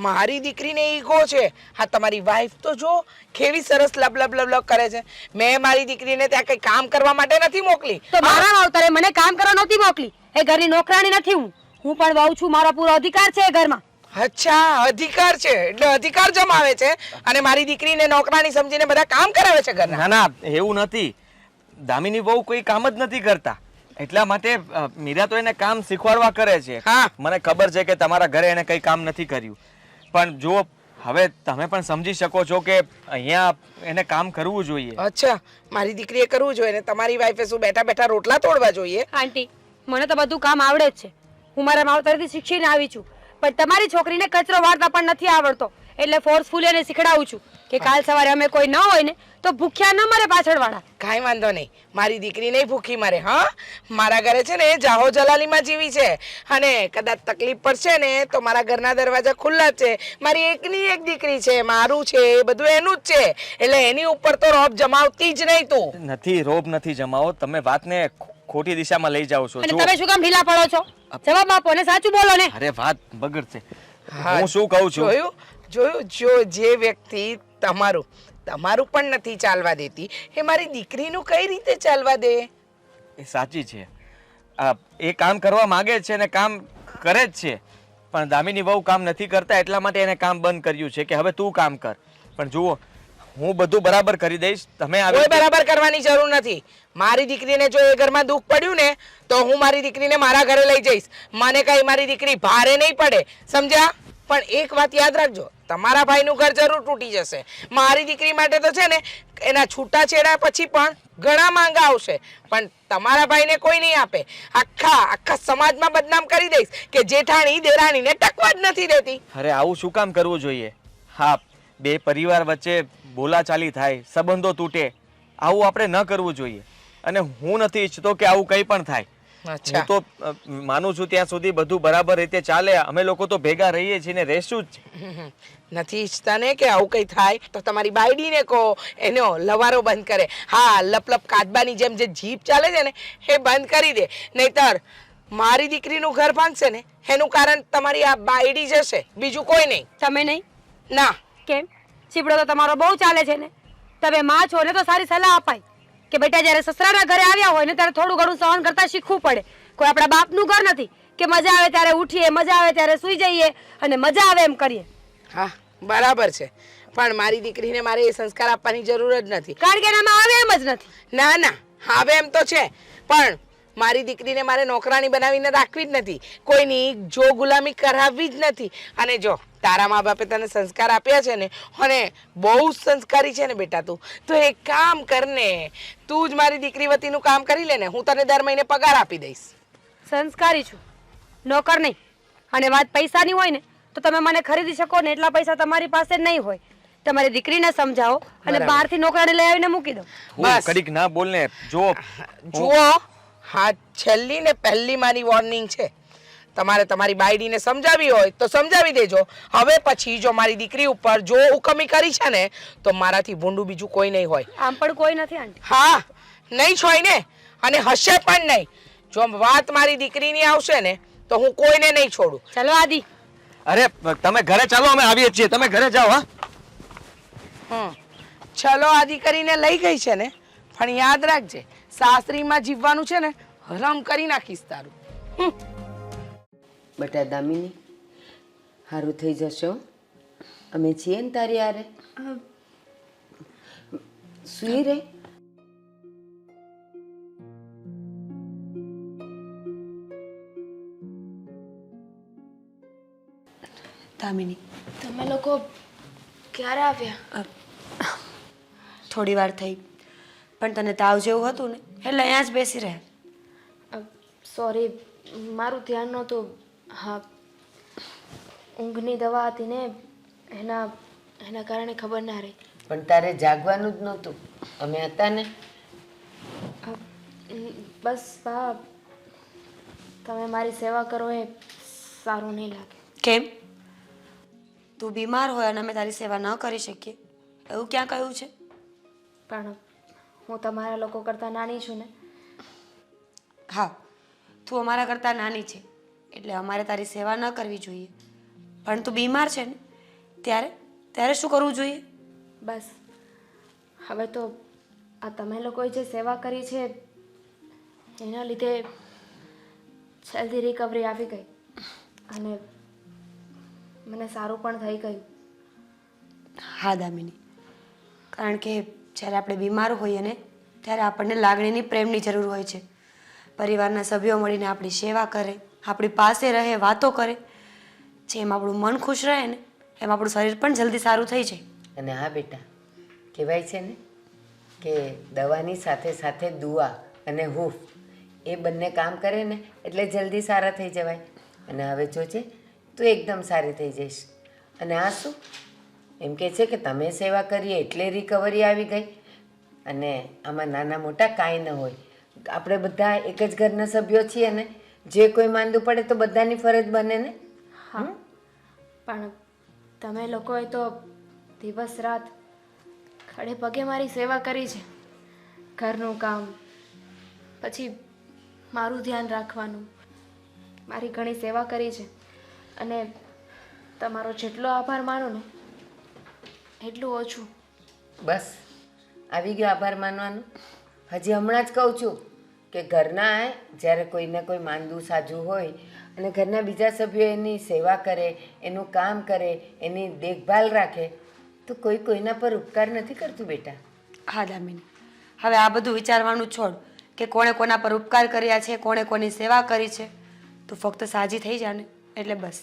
Speaker 5: મારી દીકરીને ઈગો છે. હા, તમારી વાઈફ તો જો કેવી સરસ લબ લબ લબ લબ કરે છે. મેં મારી દીકરીને ત્યાં કઈ કામ કરવા માટે નથી મોકલી.
Speaker 3: તો મારા માવતરે મને કામ કરવા નહોતી મોકલી. એ ઘરની નોકરાણી નથી હું. હું પણ વહુ છું, મારો પૂરો અધિકાર છે એ ઘરમાં.
Speaker 5: અચ્છા, અધિકાર છે એટલે અધિકાર જમાવે છે અને મારી દીકરીને નોકરાણી સમજીને બધા કામ કરાવે છે ઘરના.
Speaker 6: ના ના, એવું નથી. દામિની બહુ કોઈ કામ જ નથી કરતા, એટલા માટે મીરા તો એને કામ શીખવાડવા કરે છે.
Speaker 5: હા.
Speaker 6: મને ખબર છે કે તમારા ઘરે એને કઈ કામ નથી કર્યું, પણ જો હવે તમે પણ સમજી શકો છો કે અહીંયા એને કામ કરવું જોઈએ.
Speaker 5: અચ્છા, મારી દીકરીએ કરવું જોઈએ ને તમારી વાઈફે શું બેઠા બેઠા રોટલા તોડવા જોઈએ?
Speaker 3: આંટી, મને તો બધું કામ આવડે જ છે. હું મારા માવતરેથી શીખીને આવી છું, પણ તમારી છોકરીને કચરો વાળતા પણ નથી આવડતો. એટલે ફોર્સફુલ એને શીખડાવું છું કે કાલ સવારે અમે કોઈ ન હોય ને તો ભૂખ્યા ન મરે પાછળવાળા.
Speaker 5: કાંઈ વાંધો નહીં, મારી દીકરી નહીં ભૂખી મરે. હા, મારા ઘરે છે ને જાહો જલાલીમાં જીવી છે, અને કદાચ તકલીફ પડશે ને તો મારા ઘરના દરવાજા ખુલ્લા જ છે. મારી એકની એક દીકરી છે, મારું છે, એ બધું એનું જ છે, એટલે એની ઉપર તો રોબ જમાવતી જ નહીં તું.
Speaker 6: નથી, રોબ નથી જમાવો. તમે વાતને ખોટી દિશામાં લઈ જાઓ છો.
Speaker 3: અને
Speaker 6: જુઓ,
Speaker 3: તમે શું કામ ઢીલા પડો છો? જવાબ આપો ને સાચું બોલો ને.
Speaker 6: અરે વાત બગડશે.
Speaker 5: હા,
Speaker 6: હું શું કહું છું,
Speaker 5: જોયું જોયું, જો જે વ્યક્તિ તમારું તમારું પણ નથી ચાલવા દેતી એ મારી દીકરીનું કઈ રીતે ચાલવા દે?
Speaker 6: એ સાચી છે. એ કામ કરવા માંગે છે ને કામ કરે જ છે, પણ દામિની બહુ કામ નથી કરતા, એટલા માટે એને કામ બંધ કર્યું છે કે હવે તું કામ કર. પણ જુઓ, હું બધું બરાબર કરી દઈશ. તમે આવી
Speaker 5: કોઈ બરાબર કરવાની જરૂર નથી. મારી દીકરીને જો એ ઘરમાં દુઃખ પડ્યું ને તો હું મારી દીકરીને મારા ઘરે લઈ જઈશ. મને કઈ મારી દીકરી ભારે નહીં પડે, સમજ્યા? પણ એક વાત યાદ રાખજો, તમારા ભાઈનું ઘર જરૂર તૂટી જશે. મારી દીકરી માટે તો છે ને એના છૂટાછેડા પછી પણ ઘણા માંગા આવશે, પણ તમારા ભાઈને કોઈ નહીં આપે. આખા સમાજમાં બદનામ કરી દઈશ કે જેઠાણી દેરાણીને ટકવા જ નથી દેતી.
Speaker 6: અરે આવું શું કામ કરવું જોઈએ? હા, બે પરિવાર વચ્ચે બોલાચાલી થાય, સંબંધો તૂટે, આવું આપણે ન કરવું જોઈએ. અને હું નથી ઈચ્છતો કે આવું કંઈ પણ થાય. હું તો માનું છું ત્યાં સુધી બધું બરાબર રીતે ચાલે. અમે લોકો તો ભેગા રહીએ છીએ ને રહેશું જ.
Speaker 5: નથી ઈચ્છતા ને કે આવું કઈ થાય તો તમારી બાયડીને કહો એનો લવારો બંધ કરે. હા, લપલપ કાચબાની જેમ જે જીભ ચાલે છે ને એ બંધ કરી દે, નહીતર મારી દીકરીનું ઘર ભાંગશે ને એનું કારણ તમારી આ બાયડી જશે, બીજું કોઈ નહીં.
Speaker 3: તમે નહીં?
Speaker 5: ના.
Speaker 3: કેમ? ચીપડો તો તમારો બહુ ચાલે છે ને. તમે માં છો ને તો સારી સલાહ અપાય કે બેટા જ્યારે સસરાના ઘરે આવ્યા હોય ને ત્યારે થોડું ઘણું સહન કરતા શીખવું પડે. કોઈ આપણા બાપનું ઘર નથી કે મજા આવે ત્યારે ઉઠીએ, મજા આવે ત્યારે સૂઈ જઈએ અને મજા આવે એમ કરીએ.
Speaker 5: હા, બરાબર છે, પણ મારી દીકરીને મારે એ સંસ્કાર આપવાની જરૂર જ નથી.
Speaker 3: કારણ કે એનામાં આવે એમ જ નથી.
Speaker 5: ના ના, હવે એમ તો છે, પણ મારી દીકરીને મારે નોકરાણી બનાવીને રાખવી જ નથી, કોઈની જો ગુલામી કરાવવી જ નથી. અને જો તારા મા બાપે તને સંસ્કાર આપ્યા છે ને, અને બહુ સંસ્કારી છે ને બેટા તું, તો એક કામ કરને, તું જ મારી દીકરી વતીનું કામ કરી લે ને, હું તને દર મહિને પગાર આપી દઈશ.
Speaker 3: સંસ્કારી છું, નોકર નહીં. અને વાત પૈસાની હોય ને તો તમે મને ખરીદી શકો ને એટલા પૈસા તમારી પાસે નહીં હોય. તમારી દીકરીને સમજાવો અને બહારથી નોકરાણી લઈ આવીને મૂકી દો.
Speaker 5: બસ.
Speaker 6: કડીક ના બોલને. જો
Speaker 5: જુઓ, હા, છેલ્લી ને પહેલી મારી વોર્નિંગ છે. તમારે તમારી બાયડીને સમજાવી હોય તો સમજાવી દેજો. હવે પછી જો મારી દીકરી ઉપર જો હુકમી કરી છે ને તો મારાથી ભૂંડું બીજું કોઈ નહીં હોય.
Speaker 3: આમ પણ કોઈ નથી આંટી.
Speaker 5: હા, નહીં જ હોય ને, અને હશે પણ નહીં. જો વાત મારી દીકરીની આવશે ને તો હું કોઈને નહીં છોડું.
Speaker 3: ચલો આદિ.
Speaker 6: અરે તમે ઘરે ચાલો, અમે આવીએ છીએ, તમે ઘરે જાઓ. હા
Speaker 5: ચલો આદિ કરીને લઈ ગઈ છે ને, પણ યાદ રાખજે સાસરીમાં જીવવાનું છે ને હરામ કરી નાખીશ તારું.
Speaker 2: બટા દામિની, સારું થઈ જશે હો. અમે છીએ ને તારી હારે. સુઈ રે.
Speaker 3: દામિની,
Speaker 1: તમે લોકો ક્યારે આવ્યા?
Speaker 3: થોડી વાર થઈ, પણ તને તાવ જેવું હતું ને એટલે અહીંયા જ બેસી રહે.
Speaker 1: સોરી, મારું ધ્યાન નહોતું. હા, ઊંઘની દવા હતી ને એના કારણે ખબર ના રહી.
Speaker 2: પણ તારે જાગવાનું જ નહોતું, અમે હતા ને.
Speaker 1: બસ બા, તમે મારી સેવા કરો એ સારું નહીં લાગે.
Speaker 3: કેમ? તું બીમાર હોય અને અમે તારી સેવા ન કરી શકીએ એવું ક્યાં કહ્યું છે?
Speaker 1: પણ હું તમારા લોકો કરતાં નાની છું ને.
Speaker 3: હા, તું અમારા કરતાં નાની છે એટલે અમારે તારી સેવા ન કરવી જોઈએ. પણ તું બીમાર છે ને ત્યારે શું કરવું જોઈએ?
Speaker 1: બસ હવે તો આ તમે લોકોએ જે સેવા કરી છે એના લીધે જલ્દી રિકવરી આવી ગઈ અને મને સારું પણ થઈ ગયું.
Speaker 3: હા દામિની, કારણ કે જ્યારે આપણે બીમાર હોઈએ ને ત્યારે આપણને લાગણીની પ્રેમની જરૂર હોય છે. પરિવારના સભ્યો મળીને આપણી સેવા કરે, આપણી પાસે રહે, વાતો કરે, જેમ આપણું મન ખુશ રહે ને એમ આપણું શરીર પણ જલ્દી સારું થઈ જાય.
Speaker 2: અને હા બેટા, કહેવાય છે ને કે દવાની સાથે સાથે દુઆ અને હૂફ એ બંને કામ કરે ને એટલે જલ્દી સારા થઈ જવાય. અને હવે જોજે તું એકદમ સારી થઈ જઈશ. અને આ શું એમ કહે છે કે તમે સેવા કરીએ એટલે રિકવરી આવી ગઈ. અને આમાં નાના મોટા કાંઈ ન હોય, આપણે બધા એક જ ઘરના સભ્યો છીએ ને, જે કોઈ માંદું પડે તો બધાની ફરજ બને ને.
Speaker 1: હા, પણ તમે લોકોએ તો દિવસ રાત ખડે પગે મારી સેવા કરી છે. ઘરનું કામ, પછી મારું ધ્યાન રાખવાનું, મારી ઘણી સેવા કરી છે. અને તમારો જેટલો આભાર માનો ને એટલું ઓછું.
Speaker 2: બસ આવી ગયો આભાર માનવાનું. હજી હમણાં જ કહું છું કે ઘરના જ્યારે કોઈને કોઈ માંદું સાજું હોય અને ઘરના બીજા સભ્યો એની સેવા કરે, એનું કામ કરે, એની દેખભાલ રાખે તો કોઈ કોઈના પર ઉપકાર નથી કરતું બેટા.
Speaker 3: હા દામિની, હવે આ બધું વિચારવાનું છોડ કે કોણે કોના પર ઉપકાર કર્યા છે, કોણે કોની સેવા કરી છે. તું ફક્ત સાજી થઈ જા ને એટલે બસ.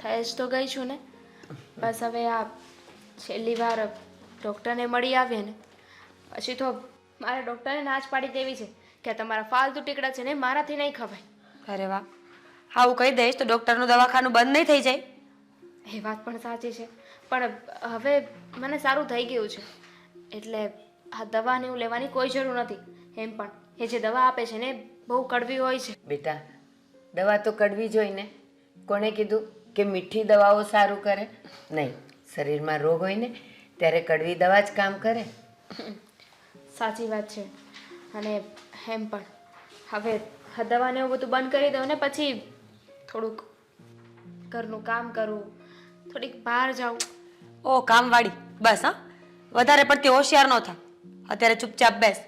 Speaker 1: થઈ જ તો ગઈ છું ને. બસ હવે આ છેલ્લી વાર ડૉક્ટરને મળી આવ્યા ને પછી તો મારે ડૉક્ટરને ના જ પાડી દેવી છે કે તમારા ફાલતુ ટીકડા છે ને મારાથી નહીં ખવાય.
Speaker 3: અરે વાહ, આવું કહી દઈશ તો ડૉક્ટરનું દવાખાનું બંધ નહીં થઈ જાય.
Speaker 1: એ વાત પણ સાચી છે, પણ હવે મને સારું થઈ ગયું છે એટલે આ દવાને એવું લેવાની કોઈ જરૂર નથી. એમ પણ એ જે દવા આપે છે ને બહુ કડવી હોય છે.
Speaker 2: બેટા દવા તો કડવી જ હોય ને. કોણે કીધું કે મીઠી દવાઓ સારું કરે? નહીં, શરીરમાં રોગ હોય ને ત્યારે કડવી દવા જ કામ કરે.
Speaker 1: સાચી વાત છે. અને એમ પણ હવે આ દવાને એવું બધું બંધ કરી દઉં ને પછી થોડુંક ઘરનું કામ કરું, થોડીક બહાર જાઉં.
Speaker 3: ઓ કામવાળી, બસ હા, વધારે પડતી હોશિયાર ન થા. અત્યારે ચૂપચાપ બેસ.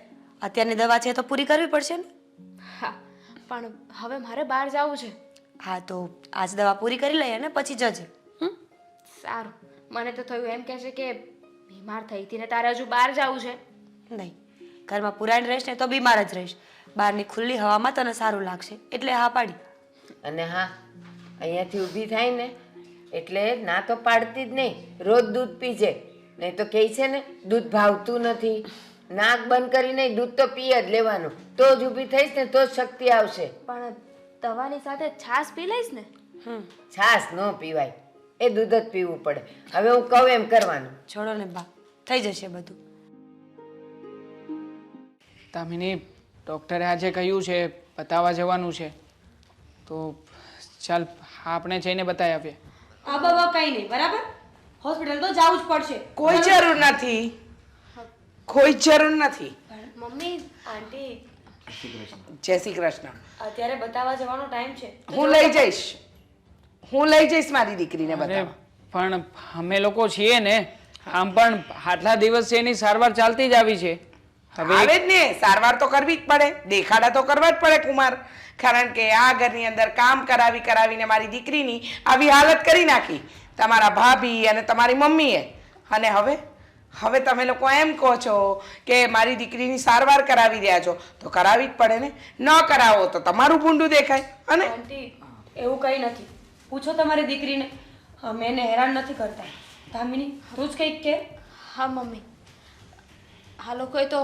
Speaker 3: અત્યારની દવા છે તો પૂરી કરવી પડશે ને.
Speaker 1: હા, પણ હવે મારે બહાર જવું છે.
Speaker 3: હા તો આજ દવા પૂરી કરી લઈએ ને પછી જજે.
Speaker 1: સારું, મને તો થયું એમ કહેશે કે બીમાર થઈ હતી ને તારે હજુ બહાર જવું છે.
Speaker 3: નહીં, ઘરમાં પુરાણ રહીશ ને તો બીમાર જ રહીશ. બહારની ખુલ્લી હવામાં તને સારું લાગશે એટલે હા પાડી.
Speaker 2: અને હા, અહીંયાથી ઊભી થાય ને એટલે ના તો પાડતી જ નહીં, રોજ દૂધ પીજે. નહીં તો કહે છે ને દૂધ ભાવતું નથી. નાક બંધ કરી નહીં, દૂધ તો પી જ લેવાનું. તો જ ઊભી થઈશ ને તો જ શક્તિ આવશે.
Speaker 1: પણ દવાની સાથે છાશ પી લઈશ ને.
Speaker 2: છાશ ન પીવાય, એ દૂધ જ પીવું પડે. હવે હું કહું એમ કરવાનું.
Speaker 3: છોડો ને બા, થઈ જશે બધું.
Speaker 4: દામિની, ડૉક્ટરે આજે કહ્યું છે બતાવવા જવાનું છે તો ચાલ આપણે જઈને બતાવી આવીએ.
Speaker 3: આ બાબા કંઈ નહીં બરાબર હોસ્પિટલ તો જવું જ પડશે.
Speaker 5: કોઈ જરૂર નથી, કોઈ જરૂર નથી.
Speaker 1: મમ્મી
Speaker 3: આંટી
Speaker 5: જય શ્રી કૃષ્ણ.
Speaker 3: અત્યારે બતાવવા જવાનો ટાઈમ છે.
Speaker 5: હું લઈ જઈશ, હું લઈ જઈશ મારી દીકરીને
Speaker 4: અરે
Speaker 5: બતાવવા.
Speaker 4: પણ અમે લોકો છીએ ને, આમ પણ આટલા દિવસથી એની સારવાર ચાલતી જ આવી છે. હવે
Speaker 5: આવે જ ને, સારવાર તો કરવી જ પડે, દેખાડા તો કરવા જ પડે કુમાર. કારણ કે આ ઘરની અંદર કામ કરાવીને મારી દીકરીની આવી હાલત કરી નાખી તમારા ભાભી અને તમારી મમ્મીએ. અને હવે તમે લોકો એમ કહો છો કે મારી દીકરીની સારવાર કરાવી રહ્યા છો, તો કરાવી જ પડે ને. ન કરાવો તો તમારું ભૂંડું દેખાય. અને
Speaker 3: આંટી એવું કંઈ નથી, પૂછો તમારી દીકરીને. અમે એને હેરાન નથી કરતા. ધામિની તું જ કંઈક કે.
Speaker 1: હા મમ્મી, આ લોકોએ તો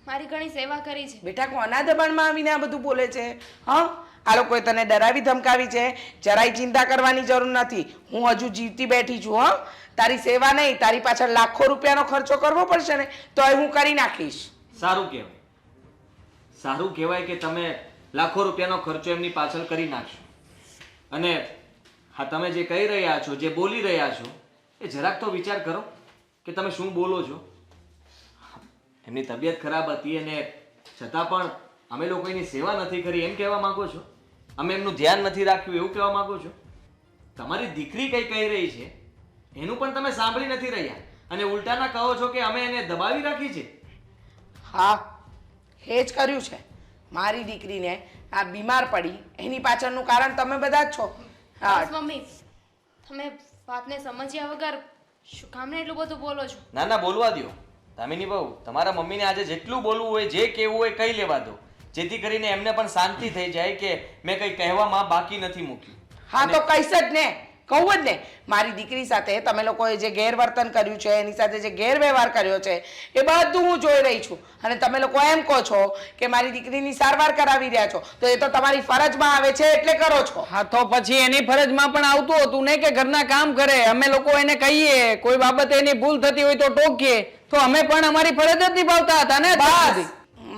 Speaker 1: મારી ઘણી સેવા કરી છે.
Speaker 5: બેટા કોના દબાણમાં આવીને આ બધું બોલે છે? હા, આ લોકોએ તને ડરાવી ધમકાવી છે. જરાય ચિંતા કરવાની જરૂર નથી. હું હજુ જીવતી બેઠી છું. હા, તારી સેવા નહીં, તારી પાછળ લાખો રૂપિયાનો ખર્ચો કરવો પડશે ને, તો હું કરી નાખીશ.
Speaker 6: સારું કહેવાય, સારું કહેવાય કે તમે લાખો રૂપિયાનો ખર્ચો એમની પાછળ કરી નાખશો. અને હા, તમે જે કહી રહ્યા છો, જે બોલી રહ્યા છો, એ જરાક તો વિચાર કરો કે તમે શું બોલો છો. એમની તબિયત ખરાબ હતી અને છતાં પણ અમે લોકો એની સેવા નથી કરી એમ કહેવા માંગો છો? અમે એમનું ધ્યાન નથી રાખ્યું એવું કહેવા માંગો છો? તમારી દીકરી કઈ કહી રહી છે એનું પણ તમે સાંભળી નથી રહ્યા અને ઉલટાના કહો છો કે અમે એને દબાવી રાખી છે.
Speaker 5: હા, એ જ કર્યું છે. મારી દીકરીને આ બીમાર પડી એની પાછળનું કારણ તમે બધા જ છો. હા,
Speaker 1: બસ મમ્મી, તમે વાતને સમજ્યા વગર શું કામને એટલું બધું બોલો છો?
Speaker 6: ના ના, બોલવા દો દામિની બહુ. તમારા મમ્મીને આજે જેટલું બોલવું હોય, જે કહેવું હોય કહી લેવા દો, જેથી કરીને એમને પણ શાંતિ થઈ જાય કે મેં કંઈ કહેવામાં બાકી નથી મૂક્યું.
Speaker 5: હા તો કહીશ જ ને, કહું જ ને. મારી દીકરી સાથે તમે લોકોએ જે ગેરવર્તન કર્યું છે, એની સાથે જે ગેરવ્યવહાર કર્યો છે, એ બધું હું જોઈ રહી છું. અને તમે લોકો એમ કહો છો કે મારી દીકરીની સારવાર કરાવી રહ્યા છો, તો એ તો તમારી ફરજમાં આવે છે એટલે કરો છો.
Speaker 4: હા, તો પછી એની ફરજમાં પણ આવતું હતું ને કે ઘરના કામ કરે. અમે લોકો એને કહીએ, કોઈ બાબતે એની ભૂલ થતી હોય તો ટોકીએ, તો અમે પણ અમારી ફરજ જ નિભાવતા હતા ને.
Speaker 5: બસ,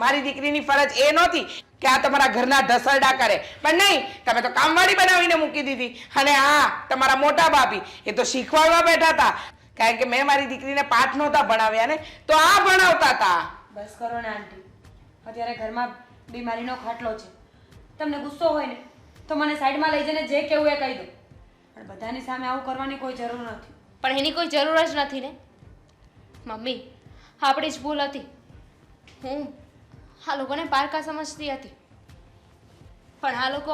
Speaker 5: મારી દીકરીની ફરજ એ નહોતી કે આ તમારા ઘરના ઢસરડા કરે. પણ નહીં, તમે તો કામવાળી બનાવીને મૂકી દીધી. અને હા, તમારા મોટા ભાભી એ તો શીખવાડવા બેઠા હતા. કારણ કે મેં મારી દીકરીને પાઠ નહોતા ભણાવ્યા ને, તો આ ભણાવતા હતા.
Speaker 3: બસ કરો ને આંટી, અત્યારે ઘરમાં બીમારીનો ખાટલો છે. તમને ગુસ્સો હોય ને તો મને સાઈડમાં લઈ જઈને જે કહેવું એ કહી દો, પણ બધાની સામે આવું કરવાની કોઈ જરૂર નથી.
Speaker 1: પણ એની કોઈ જરૂર જ નથી ને મમ્મી. આપણી જ ભૂલ હતી. હું આ લોકોને પારકા સમજતી હતી, પણ આ લોકો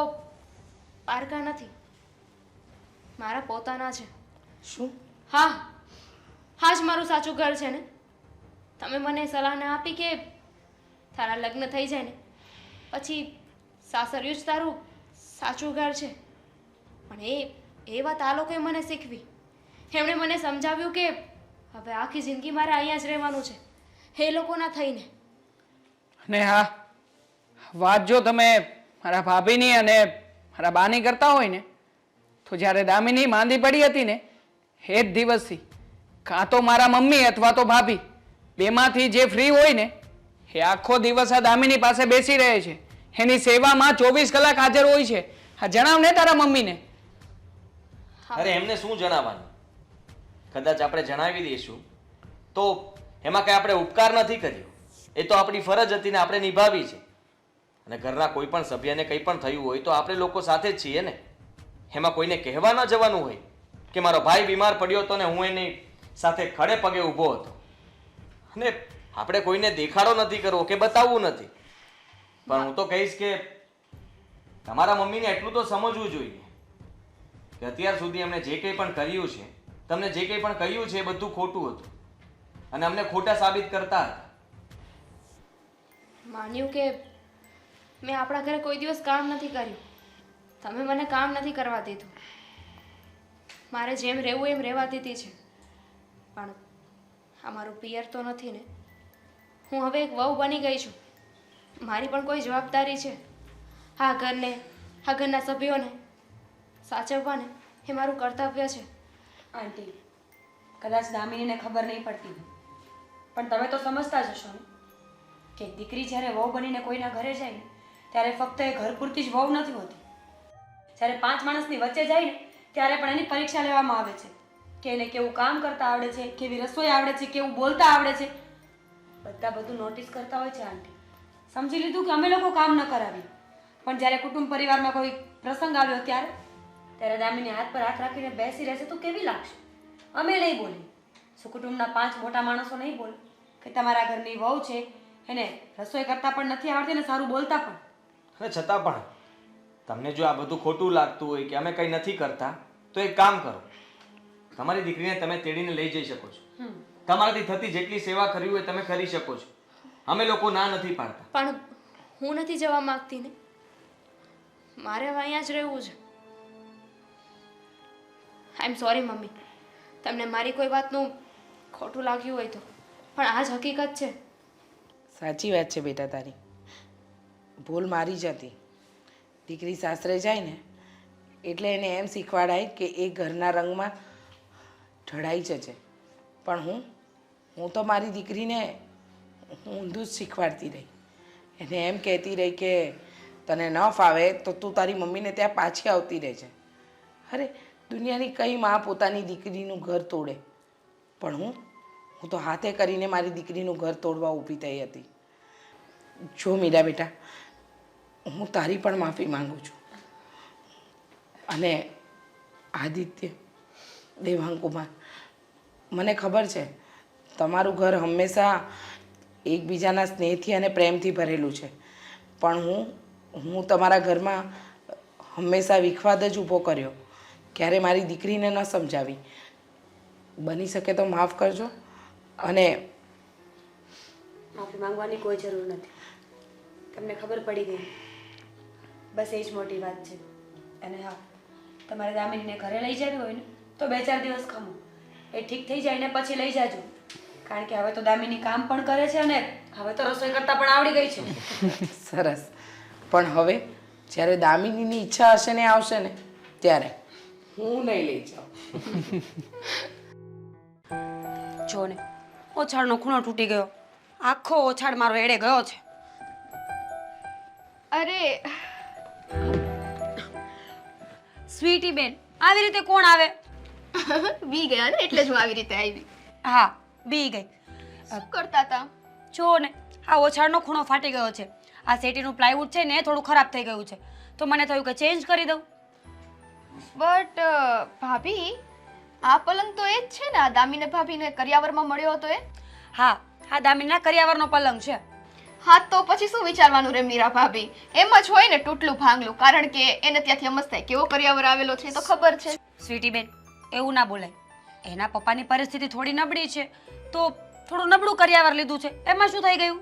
Speaker 1: પારકા નથી, મારા પોતાના છે.
Speaker 5: શું?
Speaker 1: હા, હા જ મારું સાચું ઘર છે ને. તમે મને સલાહ ના આપી કે તારા લગ્ન થઈ જાય ને પછી સાસરિયું જ તારું સાચું ઘર છે, પણ એ વાત આ લોકોએ મને શીખવી. એમણે મને સમજાવ્યું કે હવે આખી જિંદગી મારે અહીંયા જ રહેવાનું છે, એ લોકોના થઈને.
Speaker 4: અને હા, વાત જો તમે મારા ભાભીની અને મારા બાની કરતા હોય ને, તો જ્યારે દામિની માંદી પડી હતી ને એ જ દિવસથી કાં તો મારા મમ્મી અથવા તો ભાભી બેમાંથી જે ફ્રી હોય ને એ આખો દિવસ આ દામિની પાસે બેસી રહે છે, એની સેવામાં 24 કલાક હાજર હોય છે. હા, જણાવ ને તારા મમ્મીને.
Speaker 6: અરે એમને શું જણાવવાનું? કદાચ આપણે જણાવી દઈશું તો એમાં કઈ આપણે ઉપકાર નથી કર્યો. એ તો આપણી ફરજ હતી ને આપણે નિભાવી છે. અને ઘરના કોઈ પણ સભ્યને કંઈ પણ થયું હોય તો આપણે લોકો સાથે જ છીએ ને. એમાં કોઈને કહેવા ન જવાનું હોય કે મારો ભાઈ બીમાર પડ્યો હતો ને હું એની સાથે ખડે પગે ઊભો હતો. અને આપણે કોઈને દેખાડો નથી કરવો કે બતાવવું નથી. પણ હું તો કહીશ કે તમારા મમ્મીને એટલું તો સમજવું જોઈએ કે અત્યાર સુધી એમણે જે કંઈ પણ કર્યું છે, તમને જે કંઈ પણ કહ્યું છે એ બધું ખોટું હતું અને અમને ખોટા સાબિત કરતા હતા.
Speaker 1: માન્યું કે મેં આપણા ઘરે કોઈ દિવસ કામ નથી કર્યું, તમે મને કામ નથી કરવા દીધું, મારે જેમ રહેવું એમ રહેવા દીધી છે. પણ આ મારું પિયર તો નથી ને. હું હવે એક વહુ બની ગઈ છું, મારી પણ કોઈ જવાબદારી છે. આ ઘરને, આ ઘરના સભ્યોને સાચવવાને એ મારું કર્તવ્ય છે.
Speaker 3: આંટી, કદાચ દામિનીને ખબર નહીં પડતી હોય, પણ તમે તો સમજતા જ હશો ને કે દીકરી જ્યારે વહુ બનીને કોઈના ઘરે જાય ને ત્યારે ફક્ત એ ઘર પૂરતી જ વહુ નથી હોતી. જ્યારે 5 માણસની વચ્ચે જાય ને ત્યારે પણ એની પરીક્ષા લેવામાં આવે છે કે એને કેવું કામ કરતા આવડે છે, કેવી રસોઈ આવડે છે, કેવું બોલતા આવડે છે. બધા બધું નોટિસ કરતા હોય છે આંટી. સમજી લીધું કે અમે લોકો કામ ન કરાવીએ, પણ જ્યારે કુટુંબ પરિવારમાં કોઈ પ્રસંગ આવ્યો ત્યારે દામિની હાથ પર હાથ રાખીને બેસી રહેશે તો કેવી લાગશે? અમે નહીં બોલીએ. શું કુટુંબના 5 મોટા માણસો નહીં બોલે કે તમારા ઘરની વહુ છે એને રસોઈ કરતા પણ નથી આવડતી ને સારું બોલતા પણ?
Speaker 6: અને છતાં પણ તમને જો આ બધું ખોટું લાગતું હોય કે અમે કંઈ નથી કરતા, તો એક કામ કરો, તમારી દીકરીને તમે તેડીને લઈ જઈ શકો છો. તમારાથી થતી જેટલી સેવા કરવી હોય તમે કરી શકો છો. અમે લોકો ના નથી પાડતા.
Speaker 1: પણ હું નથી જવા માંગતી ને, મારે હવે અહીંયા જ રહેવું છે. આઈ એમ સોરી મમ્મી, તમને મારી કોઈ વાતનું ખોટું લાગ્યું હોય તો, પણ આ જ હકીકત છે.
Speaker 5: સાચી વાત છે બેટા તારી. ભૂલ મારી જ હતી. દીકરી સાસરે જાય ને એટલે એને એમ શીખવાડાય કે એ ઘરના રંગમાં ઢળાઈ જશે. પણ હું તો મારી દીકરીને ઊંધું જ શીખવાડતી રહી. એને એમ કહેતી રહી કે તને ન ફાવે તો તું તારી મમ્મીને ત્યાં પાછી આવતી રહેજે. અરે દુનિયાની કઈ માં પોતાની દીકરીનું ઘર તોડે, પણ હું તો હાથે કરીને મારી દીકરીનું ઘર તોડવા ઊભી થઈ હતી. જો મીરા બેટા, હું તારી પણ માફી માંગુ છું. અને આદિત્ય, દેવાંગકુમાર, મને ખબર છે તમારું ઘર હંમેશા એકબીજાના સ્નેહથી અને પ્રેમથી ભરેલું છે, પણ હું તમારા ઘરમાં હંમેશા વિખવાદ જ ઊભો કર્યો, ક્યારે મારી દીકરીને ન સમજાવી. બની શકે તો માફ કરજો. અને
Speaker 3: માફી માંગવાની કોઈ જરૂર નથી. તમને ખબર પડી ગઈ, બસ એ જ મોટી વાત છે. અને હા, તમારે દામિનીને ઘરે લઈ જવી હોય ને તો 2-4 દિવસ ખમો, એ ઠીક થઈ જાય ને પછી લઈ જાજો. કારણ કે હવે તો દામિની કામ પણ કરે છે અને હવે તો રસોઈ કરતા પણ આવડી ગઈ છે.
Speaker 5: સરસ. પણ હવે જ્યારે દામિનીની ઈચ્છા હશે ને આવશે ને ત્યારે હું નહીં લઈ જાઉં.
Speaker 3: જો ને, ઓછાળનો ખૂણો તૂટી ગયો. આખો ઓછાળ મારો એડે ગયો છે.
Speaker 1: અરે
Speaker 3: સ્વીટી બેન, આવી રીતે કોણ આવે?
Speaker 1: બી ગયા ને એટલે જ હું આવી રીતે આવી.
Speaker 3: હા, બી ગઈ.
Speaker 1: શું કરતા હતા?
Speaker 3: જો ને, આ ઓછાળનો ખૂણો ફાટી ગયો છે. આ સેટીનું પ્લાયવુડ છે ને થોડું ખરાબ થઈ ગયું છે, તો મને થયું કે ચેન્જ કરી દઉં.
Speaker 1: બટ ભાભી, આ પલંગ તો એ જ છે ને, આ દામિની ભાભીને કરિયાવરમાં મળ્યો હતો એ?
Speaker 3: હા, આ દામિનીના કરિયાવરનો પલંગ છે.
Speaker 1: હા, તો પછી શું વિચારવાનું રે મીરા ભાભી, એમ જ હોય ને તૂટલું ભાંગલું, કારણ કે એને ત્યાંથી એમ જ થાય કેવો કરિયાવર આવેલો છે તો ખબર છે.
Speaker 3: સ્વીટી બેન, એવું ના બોલાય. એના પપ્પાની પરિસ્થિતિ થોડી નબળી છે તો થોડું નબળું કરિયાવર લીધું છે, એમાં શું થઈ ગયું?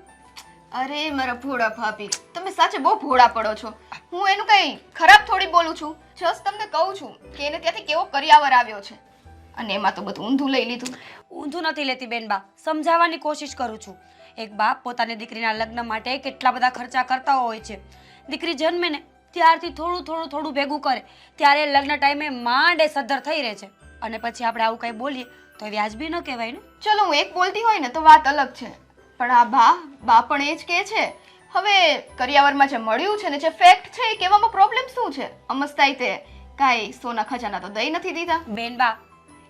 Speaker 1: અરે મારા ભોળા ભાભી, તમે સાચે બહુ ભોળા પડો છો. હું એનું કઈ ખરાબ થોડી બોલું છું, જસ્ટ તમને કહું છું કે એને ત્યાંથી કેવો કરિયાવર આવ્યો છે, અને એમાં તો બધું ઊંધું લઈ લીધું.
Speaker 3: ઊંધું નથી લેતી બેન બા, સમજાવવાની કોશિશ કરું છું. એક બાપ પોતાની દીકરીના લગ્ન માટે કેટલા બધા ખર્ચા કરતા હોય છે. દીકરી જન્મે ને ત્યારથી થોડું ભેગું કરે, ત્યારે લગ્ન ટાઈમે માંડે સદ્ધર થઈ રહે છે, અને પછી આપણે આવું કંઈ બોલીએ તો એ વ્યાજબી ન કહેવાય ને.
Speaker 1: ચલો હું એક બોલતી હોય ને તો વાત અલગ છે, પણ આ બા પણ એ જ કહે છે. હવે કરિયાવરમાં જે મળ્યું છે ને જે ફેક્ટ છે એ કહેવામાં પ્રોબ્લેમ શું છે? અમસ્તાઈ તે કાંઈ સોના ખજાના તો દઈ નથી દીધા.
Speaker 3: બેન બા,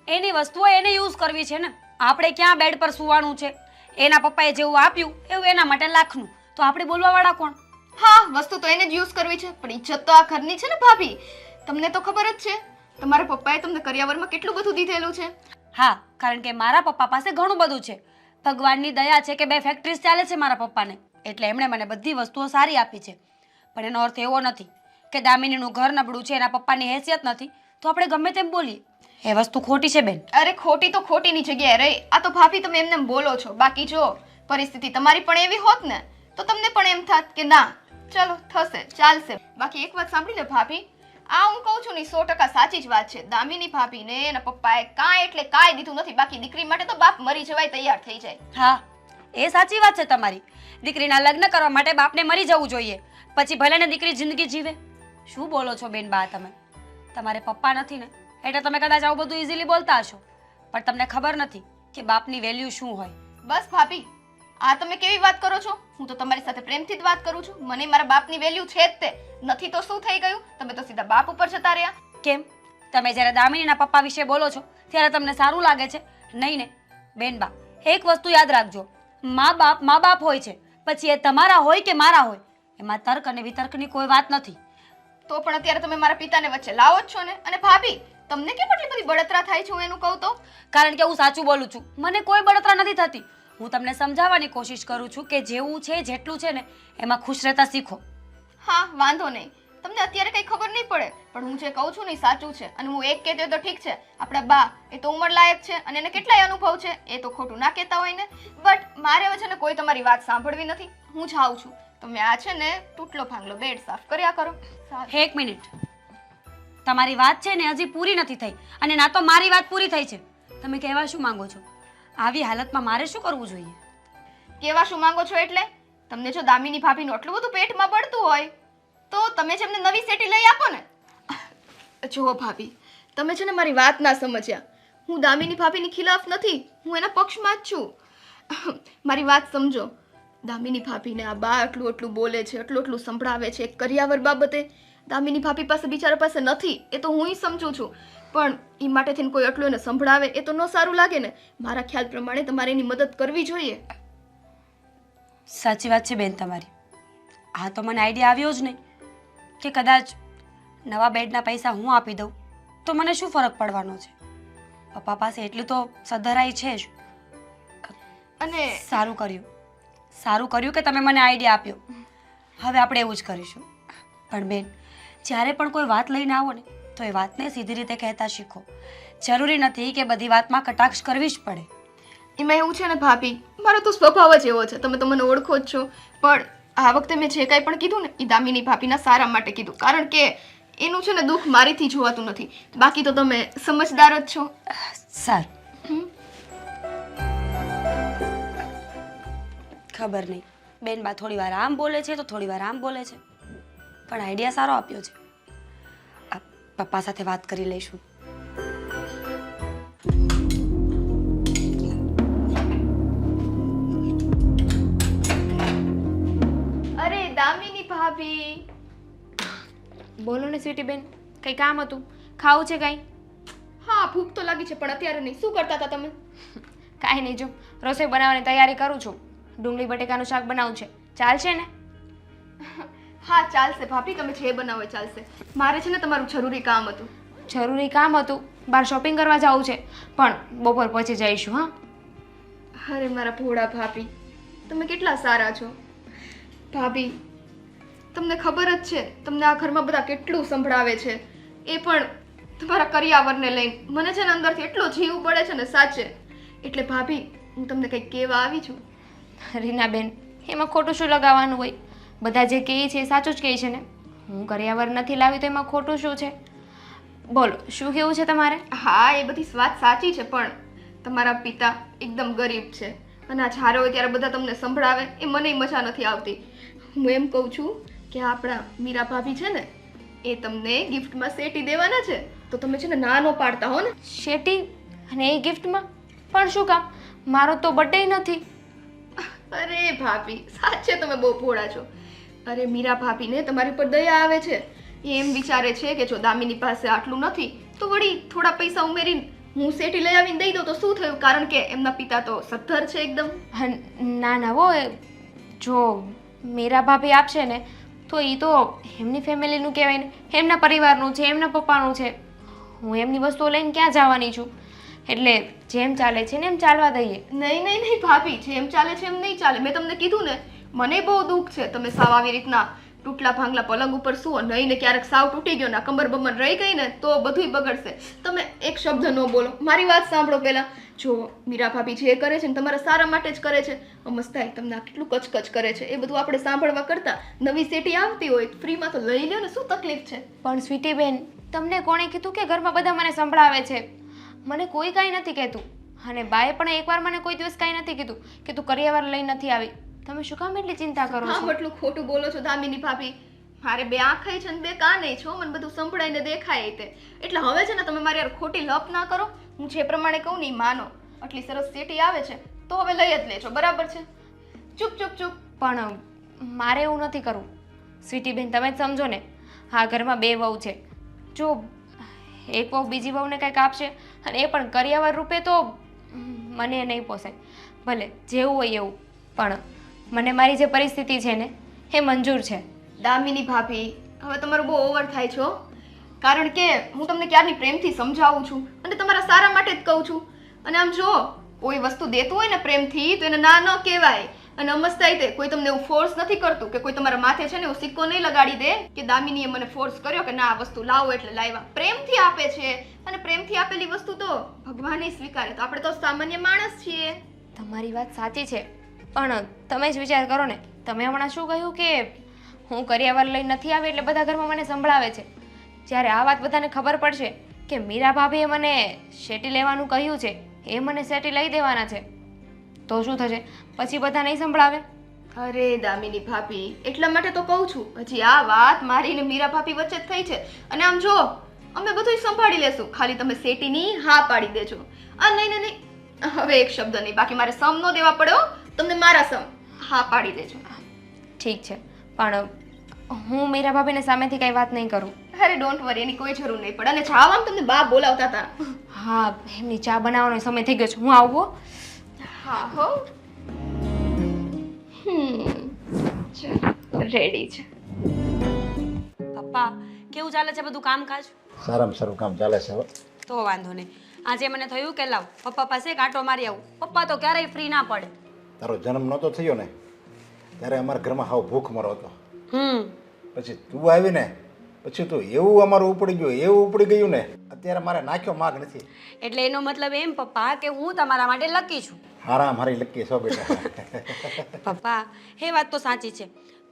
Speaker 3: એની વસ્તુઓ એને યુઝ કરવી છે ને, આપણે ક્યાં બેડ પર સુવાનું છે? એના પપ્પાએ જેવું આપ્યું એવું એના માટે લાખનું, તો આપણે બોલવાવાળા કોણ?
Speaker 1: હા, વસ્તુ તો એને જ યુઝ કરવી છે, પણ ઇજ્જત તો આ ઘરની છે ને ભાભી. તમને તો ખબર જ છે તમારા પપ્પાએ તમને કરિયાવરમાં કેટલું બધું દીધેલું છે.
Speaker 3: હા, કારણ કે મારા પપ્પા પાસે ઘણું બધું છે. ભગવાનની દયા છે કે 2 ફેક્ટરીઝ ચાલે છે મારા પપ્પાને, એટલે એમણે મને બધી વસ્તુઓ સારી આપી છે. પણ એનો અર્થ એવો નથી કે દામિનીનું ઘર નબળું છે, એના પપ્પાની હેસિયત નથી તો આપણે ગમે તેમ બોલીએ. એ વસ્તુ ખોટી છે બેન.
Speaker 1: અરે ખોટી તો ખોટીની જગ્યાએ રહી. આ તો ભાભી તમે એમને બોલો છો, બાકી જો પરિસ્થિતિ તમારી પણ એવી હોત ને તો તમને પણ એમ થાત કે ના ચલો થશે ચાલશે. બાકી એક વાત સાંભળી લે ભાભી, આ હું કહું છું ને 100% સાચી જ વાત છે. દામિની ભાભીને એના પપ્પાએ કાંઈ એટલે કાંઈ દીધું નથી, બાકી દીકરી માટે તો બાપ મરી જવાય તૈયાર થઈ જાય.
Speaker 3: હા, એ સાચી વાત છે તમારી. દીકરીના લગ્ન કરવા માટે બાપને મરી જવું જોઈએ, પછી ભલે ને દીકરી જિંદગી જીવે. શું બોલો છો બેન બા તમે? તમારે પપ્પા નથી ને એટલે તમે કદાચ આવું બધું ઇઝીલી બોલતા હશો, પણ તમને ખબર નથી કે બાપની વેલ્યુ શું હોય.
Speaker 1: બસ ભાભી,
Speaker 7: આ તમે કેવી વાત કરો છો? હું તો તમારી સાથે પ્રેમથી જ વાત કરું છું. મને મારા બાપની વેલ્યુ છે જ તે. નથી તો શું થઈ ગયું? તમે તો સીધા બાપ ઉપર જતા રહ્યા.
Speaker 3: કેમ તમે જ્યારે દામિનીના પપ્પા વિશે બોલો છો ત્યારે તમને સારું લાગે છે? નહીં ને બેનબા, એક વસ્તુ યાદ રાખજો, મા બાપ હોય છે, પછી એ તમારા હોય કે મારા હોય, એમાં તર્ક અને વિતર્કની કોઈ વાત નથી.
Speaker 7: તો પણ અત્યારે તમે મારા પિતાને વચ્ચે લાવો જ છો ને. અને ભાભી, તમને કેમ એટલી બધી બળતરા થાય છે હું એનું કહું તો?
Speaker 3: કારણ કે હું સાચું બોલું છું, મને કોઈ બળતરા નથી થતી. હું તમને સમજાવવાની કોશિશ કરું છું કે જેવું છે જેટલું છે ને એમાં ખુશ રહેતા શીખો.
Speaker 7: હા, વાંધો નહીં. તમને અત્યારે કઈ ખબર નહીં પડે, પણ હું જે કહું છું ને એ સાચું છે. અને હું એક કહેતી હોય તો ઠીક છે, આપણા બા એ તો ઉંમર લાયક છે અને એને કેટલાય અનુભવ છે, એ તો ખોટું ના કહેતા હોય ને. બટ મારે હવે છે ને કોઈ તમારી વાત સાંભળવી નથી. હું જાઉં છું. તમે આ છે ને તૂટલો ભાંગલો બેડ સાફ કર્યા કરો.
Speaker 3: એક મિનિટ, તમારી વાત છે ને હજી પૂરી નથી થઈ, અને ના તો મારી વાત પૂરી થઈ છે. તમે કહેવા શું માંગો છો? આવી હાલતમાં મારે શું કરવું જોઈએ?
Speaker 7: કેવા શું માંગો છો એટલે? તમને જો દામિની ભાભીનું આટલું બધું પેટમાં બળતું હોય તો તમે જ એમને નવી સેટી લઈ આપો ને. જુઓ ભાભી, તમે છે ને મારી વાત ના સમજ્યા. હું દામિની ભાભીની ખિલાફ નથી, હું એના પક્ષમાં જ છું. મારી વાત સમજો. દામિની ભાભીને આ બા આટલું બોલે છે, આટલું સંભળાવે છે, કરિયાવર બાબતે દામિની ભાભી પાસે બિચારા પાસે નથી, એ તો હું સમજું છું. પણ એ માટે થઈને કોઈ આટલું એને સંભળાવે એ તો ન સારું લાગે ને. મારા ખ્યાલ પ્રમાણે તમારે એની મદદ કરવી જોઈએ.
Speaker 3: સાચી વાત છે બેન તમારી. આ તો મને આઈડિયા આવ્યો જ નહીં કે કદાચ નવા બેડના પૈસા હું આપી દઉં તો મને શું ફરક પડવાનો છે. પપ્પા પાસે એટલું તો સદ્ધરાઈ છે જ.
Speaker 7: અને
Speaker 3: સારું કર્યું કે તમે મને આઈડિયા આપ્યો. હવે આપણે એવું જ કરીશું. પણ બેન, જ્યારે પણ કોઈ વાત લઈને આવો ને તો એ વાતને સીધી રીતે કહેતા શીખો. જરૂરી નથી કે બધી વાતમાં કટાક્ષ કરવી જ પડે.
Speaker 7: એમાં એવું છે ને ભાભી, મારો તો સ્વભાવ જ એવો છે, તમે તો મને ઓળખો જ છો. પણ આ વખતે મેં જે કાંઈ પણ કીધું ને એ દામિની ભાભીના સારા માટે કીધું, કારણ કે એનું છે ને દુઃખ મારીથી જોવાતું નથી. બાકી તો તમે સમજદાર જ છો.
Speaker 3: સારું, ખબર નહીં બેન બા થોડી વાર આમ બોલે છે તો થોડી વાર આમ બોલે છે, પણ આઈડિયા સારો આપ્યો છે. આ પપ્પા સાથે વાત કરી લઈશું.
Speaker 7: અરે દામિની ભાભી,
Speaker 1: બોલો ને સ્વીટી બેન, કંઈ કામ હતું? ખાવું છે કાંઈ?
Speaker 7: હા ભૂખ તો લાગી છે પણ અત્યારે નહીં. શું કરતા હતા તમે?
Speaker 1: કાંઈ નહીં, જો રસોઈ બનાવવાની તૈયારી કરું છું. ડુંગળી બટેકાનું શાક બનાવું છે, ચાલશે ને?
Speaker 7: હા ચાલશે ભાભી, તમે જે બનાવો એ ચાલશે. મારે છે ને તમારું જરૂરી કામ હતું.
Speaker 1: જરૂરી કામ હતું? બહાર શોપિંગ કરવા જવું છે, પણ બપોર પછી જઈશું. હા.
Speaker 7: અરે મારા ભોળા ભાભી, તમે કેટલા સારા છો. ભાભી, તમને ખબર જ છે તમને આ ઘરમાં બધા કેટલું સંભળાવે છે, એ પણ તમારા કરિયાવરને લઈને. મને છે ને અંદરથી એટલો જીવ બળે છે ને સાચે. એટલે ભાભી, હું તમને કંઈક કહેવા આવી છું.
Speaker 1: રીનાબેન, એમાં ખોટું શું લગાવવાનું હોય? બધા જે કહે છે એ સાચું જ કહે છે ને. હું કરિયાવર નથી લાવી તો એમાં ખોટું શું છે? બોલો, શું કેવું છે તમારે?
Speaker 7: હા, એ બધી વાત સાચી છે, પણ તમારા પિતા એકદમ ગરીબ છે અને આ જ્યારે હોય ત્યારે બધા તમને સંભળાવે એ મને મજા નથી આવતી. હું એમ કહું છું કે આપણા મીરા ભાભી છે ને એ તમને ગિફ્ટમાં સેટી દેવાના છે, તો તમે છે ને ના નો પાડતા હો ને.
Speaker 1: શેટી? અને એ ગિફ્ટમાં પણ શું કામ? મારો તો બર્થડે નથી.
Speaker 7: અરે ભાભી, સાચે તમે બહુ ભોળા છો. અરે મીરા ભાભીને તમારી પર દયા આવે છે. એ એમ વિચારે છે કે જો દામિની પાસે આટલું નથી તો વળી થોડા પૈસા ઉમેરીને હું સેટી લઈ આવીને દઈ દઉં તો શું થયું? કારણ કે એમના પિતા તો સદ્ધર છે એકદમ.
Speaker 1: ના ના હો, જો મીરા ભાભી આપશે ને તો એ તો એમની ફેમિલીનું કહેવાય ને, એમના પરિવારનું છે, એમના પપ્પાનું છે. હું એમની વસ્તુઓ લઈને ક્યાં જવાની છું? એટલે જેમ ચાલે છે ને એમ ચાલવા દઈએ.
Speaker 7: નહીં નહીં નહીં ભાભી, જેમ ચાલે છે એમ નહીં ચાલે. મેં તમને કીધું ને, મને બહુ દુઃખ છે તમે સાવ આવી રીતના તૂટલા ભાંગલા પલંગ ઉપર સુવો નહીં ને ક્યારેક સાવ તૂટી ગયો ને કમર બમર રહી ગઈ ને તો બધુંય બગડશે. તમે એક શબ્દ ન બોલો, મારી વાત સાંભળો પહેલા. જો મીરા ભાભી જે કરે છે ને તમારા સારા માટે જ કરે છે. અમસ્તાઈ તમને આ કેટલું કચકચ કરે છે એ બધું આપણે સાંભળવા કરતા નવી સેટી આવતી હોય ફ્રીમાં તો લઈ લ્યો ને, શું તકલીફ છે?
Speaker 1: પણ સ્વીટી બેન, તમને કોણે કીધું કે ઘરમાં બધા મને સંભળાવે છે? મને કોઈ કાંઈ નથી કહેતું, અને બાએ પણ એકવાર મને કોઈ દિવસ કાંઈ નથી કીધું કે તું કરિયાવર લઈ નથી આવી. તમે શું કામ એટલી ચિંતા કરો છો?
Speaker 7: હા, એટલું ખોટું બોલો છો દામિની ભાભી. મારે બે આંખે છે ને બે કાને છો, મને બધું સંભળાઈને દેખાય તે. એટલે હવે છે ને તમે મારી યાર ખોટી લપ ના કરો. હું જે પ્રમાણે કહું ને એ માનો. આટલી સરસ સેટી આવે છે તો હવે લઈ જ લેજો, બરાબર છે? ચૂપ ચૂપ ચૂપ.
Speaker 1: પણ મારે એવું નથી કરવું. સ્વીટી બેન, તમે જ સમજો ને, આ ઘરમાં 2 વહુ છે. જો એક વહુ બીજી વહુને કંઈક આપશે અને એ પણ કરિયાવર રૂપે, તો મને નહીં પોસાય. ભલે જેવું હોય એવું, પણ મને મારી જે પરિસ્થિતિ છે ને એ મંજૂર છે.
Speaker 7: દામિની ભાભી, હવે તમારું બહુ ઓવર થાય છે હો. કારણ કે હું તમને ક્યારની પ્રેમથી સમજાવું છું અને તમારા સારા માટે જ કહું છું. અને આમ જો કોઈ વસ્તુ દેતું હોય ને પ્રેમથી તો એને ના ન કહેવાય. અને અમસ્તાઈ તે કોઈ તમને એવું ફોર્સ નથી કરતું કે કોઈ તમારા માથે છે ને એવું સિક્કો નહીં લગાડી દે કે દામિનીએ મને ફોર્સ કર્યો કે ના આ વસ્તુ લાવો એટલે લાવ્યા. પ્રેમથી આપે છે અને પ્રેમથી આપેલી વસ્તુ તો ભગવાને સ્વીકારે. તો આપણે તો સામાન્ય માણસ છીએ.
Speaker 1: તમારી વાત સાચી છે, પણ તમે જ વિચાર કરો ને. તમે હમણાં શું કહ્યું કે હું કરિયાવર લઈ નથી આવી એટલે બધા ઘરમાં મને સંભળાવે છે. જ્યારે આ વાત બધાને ખબર પડશે કે મીરા ભાભીએ મને શેટી લેવાનું કહ્યું છે, એ મને શેટી લઈ દેવાના છે, તો શું થશે? પછી બધા નહીં સંભળાવે?
Speaker 7: અરે દામિની ભાભી, એટલા માટે તો કહું છું, હજી આ વાત મારી ને મીરા ભાભી વચ્ચે જ થઈ છે. અને આમ જો અમે બધું સંભાળી લેશું, ખાલી તમે શેટીની હા પાડી દેજો. આ નહીં નહીં નહીં, હવે એક શબ્દ નહીં, બાકી મારે સમ ન દેવા પડ્યો. તમને મારા સમ હા પાડી દેજો.
Speaker 1: ઠીક છે, પણ હું મીરા ભાભીને સામેથી કઈ વાત નહીં કરું.
Speaker 7: અરે ડોન્ટ વરી, એની કોઈ જરૂર નહીં પડે. અને જાવ, આમ તમને બા બોલાવતા હતા.
Speaker 1: હા, એમની ચા બનાવવાનો સમય થઈ ગયો છે, હું આવું હો.
Speaker 7: હા હો. ચાલો, રેડી છે.
Speaker 3: પપ્પા કેવું ચાલે છે બધું કામકાજ?
Speaker 8: સારામાં સારું કામ ચાલે છે હવે.
Speaker 3: તો વાંધો નહીં. આજે મને થયું કે લાવ પપ્પા પાસે કાંટો મારી આવું. પપ્પા તો ક્યારેય ફ્રી ના પડે.
Speaker 8: તારો જન્મ નહોતો થયો ને ત્યારે અમારા ઘરમાં હાવ ભૂખ મરો હતો. પછી તું આવીને પછી તો એવું અમારું ઉપડી ગયું, એવું ઉપડી ગયું ને અત્યારે મારે નાખ્યો માગ નથી.
Speaker 3: એટલે એનો મતલબ એમ પપ્પા કે હું તમારા માટે લકી છું.
Speaker 8: હારા મારી લકી છો બેટા.
Speaker 3: પપ્પા એ વાત તો સાચી છે,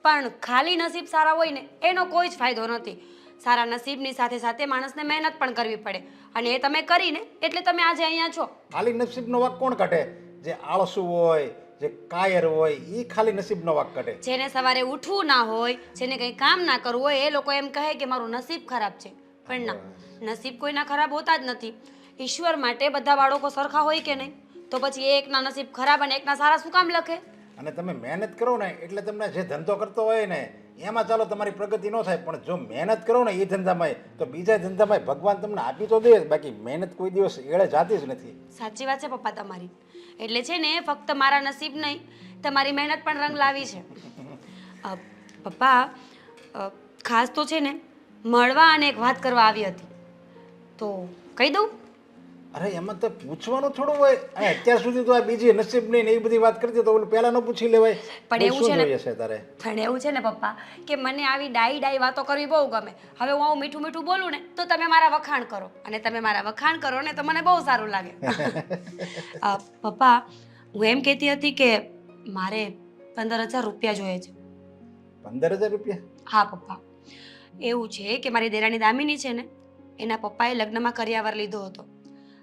Speaker 3: પણ ખાલી નસીબ સારા હોય ને એનો કોઈ જ ફાયદો નથી. સારા નસીબની સાથે સાથે માણસને મહેનત પણ કરવી પડે, અને એ તમે કરીને એટલે તમે આજે અહીંયા છો.
Speaker 8: ખાલી નસીબનો વાક કોણ કાઢે? જે આળસુ હોય, જે કાયર હોય, એ ખાલી નસીબનો વાક કાઢે.
Speaker 3: જેને સવારે ઉઠવું ના હોય, જેને કંઈ કામ ના કરવું હોય, એ લોકો એમ કહે કે મારું નસીબ ખરાબ છે. પણ ના, નસીબ કોઈના ખરાબ હોતા જ નથી. ઈશ્વર માટે બધા બાળકો સરખા હોય કે નહીં? તો પછી એ એકના નસીબ ખરાબ અને એકના સારા શું કામ લખે?
Speaker 8: અને તમે મહેનત કરો ને એટલે તમને જે ધંધો કરતો હોય ને એમાં ચાલો તમારી પ્રગતિ ન થાય, પણ જો મહેનત કરો ને એ ધંધામાં તો બીજા ધંધામાં ભગવાન તમને આપી તો દે, બાકી મહેનત કોઈ દિવસ એળે જાતી જ નથી.
Speaker 3: સાચી વાત છે પપ્પા તમારી. એટલે છે ને ફક્ત મારા નસીબ નહીં, તમારી મહેનત પણ રંગ લાવી છે. પપ્પા ખાસ તો છે ને મળવા અને એક વાત કરવા આવી હતી, તો કહી દઉં?
Speaker 8: અરે એમાં તો પૂછવાનું થોડું હોય. અને અત્યાર સુધી તો આ બીજી નસીબની ને એ બધી વાત કરતી તો ઓલું પહેલા ન પૂછી લેવાય.
Speaker 3: પણ એવું છે ને
Speaker 8: તારે
Speaker 3: પણ એવું છે ને પપ્પા કે મને આવી ડાઈ વાતો કરવી બહુ ગમે. હવે હું આવું મીઠું મીઠું બોલું ને તો તમે મારા વખાણ કરો, અને તમે મારા વખાણ કરો ને તો મને બહુ સારું લાગે. પપ્પા હું એમ કહેતી હતી કે મારે 15,000 રૂપિયા જોઈએ છે.
Speaker 8: 15,000 રૂપિયા?
Speaker 3: હા પપ્પા, એવું છે કે મારી દેરાણી દામિની છે ને, એના પપ્પાએ લગ્નમાં કરિયાવર લીધો હતો.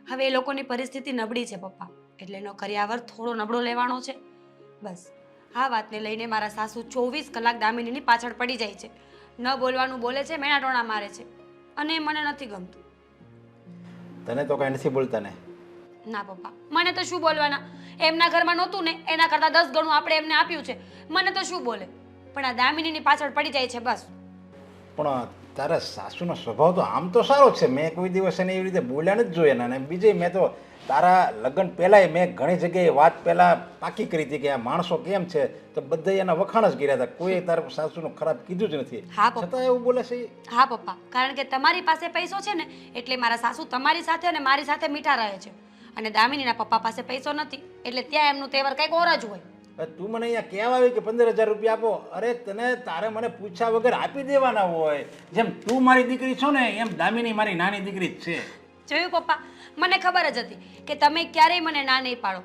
Speaker 3: હવે એ લોકોની પરિસ્થિતિ નબળી છે પપ્પા, એટલે એનો કરિયાવર થોડો નબળો લેવાનો છે. બસ આ વાતને લઈને મારા સાસુ 24 કલાક દામિનીની પાછળ પડી જાય છે. ન બોલવાનું બોલે છે, મેણા ટોણા મારે છે, અને મને નથી ગમતું.
Speaker 8: તને તો કાંઈ નથી બોલતા ને?
Speaker 3: ના પપ્પા, મને તો શું બોલવાના? એમના ઘરમાં નહોતું ને એના કરતાં 10 ગણું આપણે એમને આપ્યું છે, મને તો શું બોલે? પણ આ દામિનીની પાછળ પડી જાય છે બસ.
Speaker 8: પણ તારા સાસુનો સ્વભાવ તો આમ તો સારો છે. મેં કોઈ દિવસ એને એવી રીતે બોલ્યા નથી જોયા. અને બીજે મેં તો તારા લગ્ન પહેલાંય મેં ઘણી જગ્યાએ વાત પહેલાં પાકી કરી હતી કે આ માણસો કેમ છે, તો બધાય એના વખાણ જ કર્યા હતા. કોઈ તારા સાસુનું ખરાબ કીધું જ નથી.
Speaker 3: હા પપ્પા.
Speaker 8: છતાં એવું બોલે છે?
Speaker 3: હા પપ્પા, કારણ કે તમારી પાસે પૈસો છે ને એટલે મારા સાસુ તમારી સાથે અને મારી સાથે મીઠા રહે છે, અને દામિનીના પપ્પા પાસે પૈસો નથી એટલે ત્યાં એમનું તહેવાર કંઈક ઓર જ હોય.
Speaker 8: તું મને અહીંયા કહેવા આવી કે 15,000 રૂપિયા આપો? અરે તને તારે મને પૂછ્યા વગર આપી દેવાના હોય. જેમ તું મારી દીકરી છો ને એમ દામિની મારી નાની દીકરી જ છે.
Speaker 3: જોયું પપ્પા, મને ખબર જ હતી કે તમે ક્યારેય મને ના નહીં પાડો,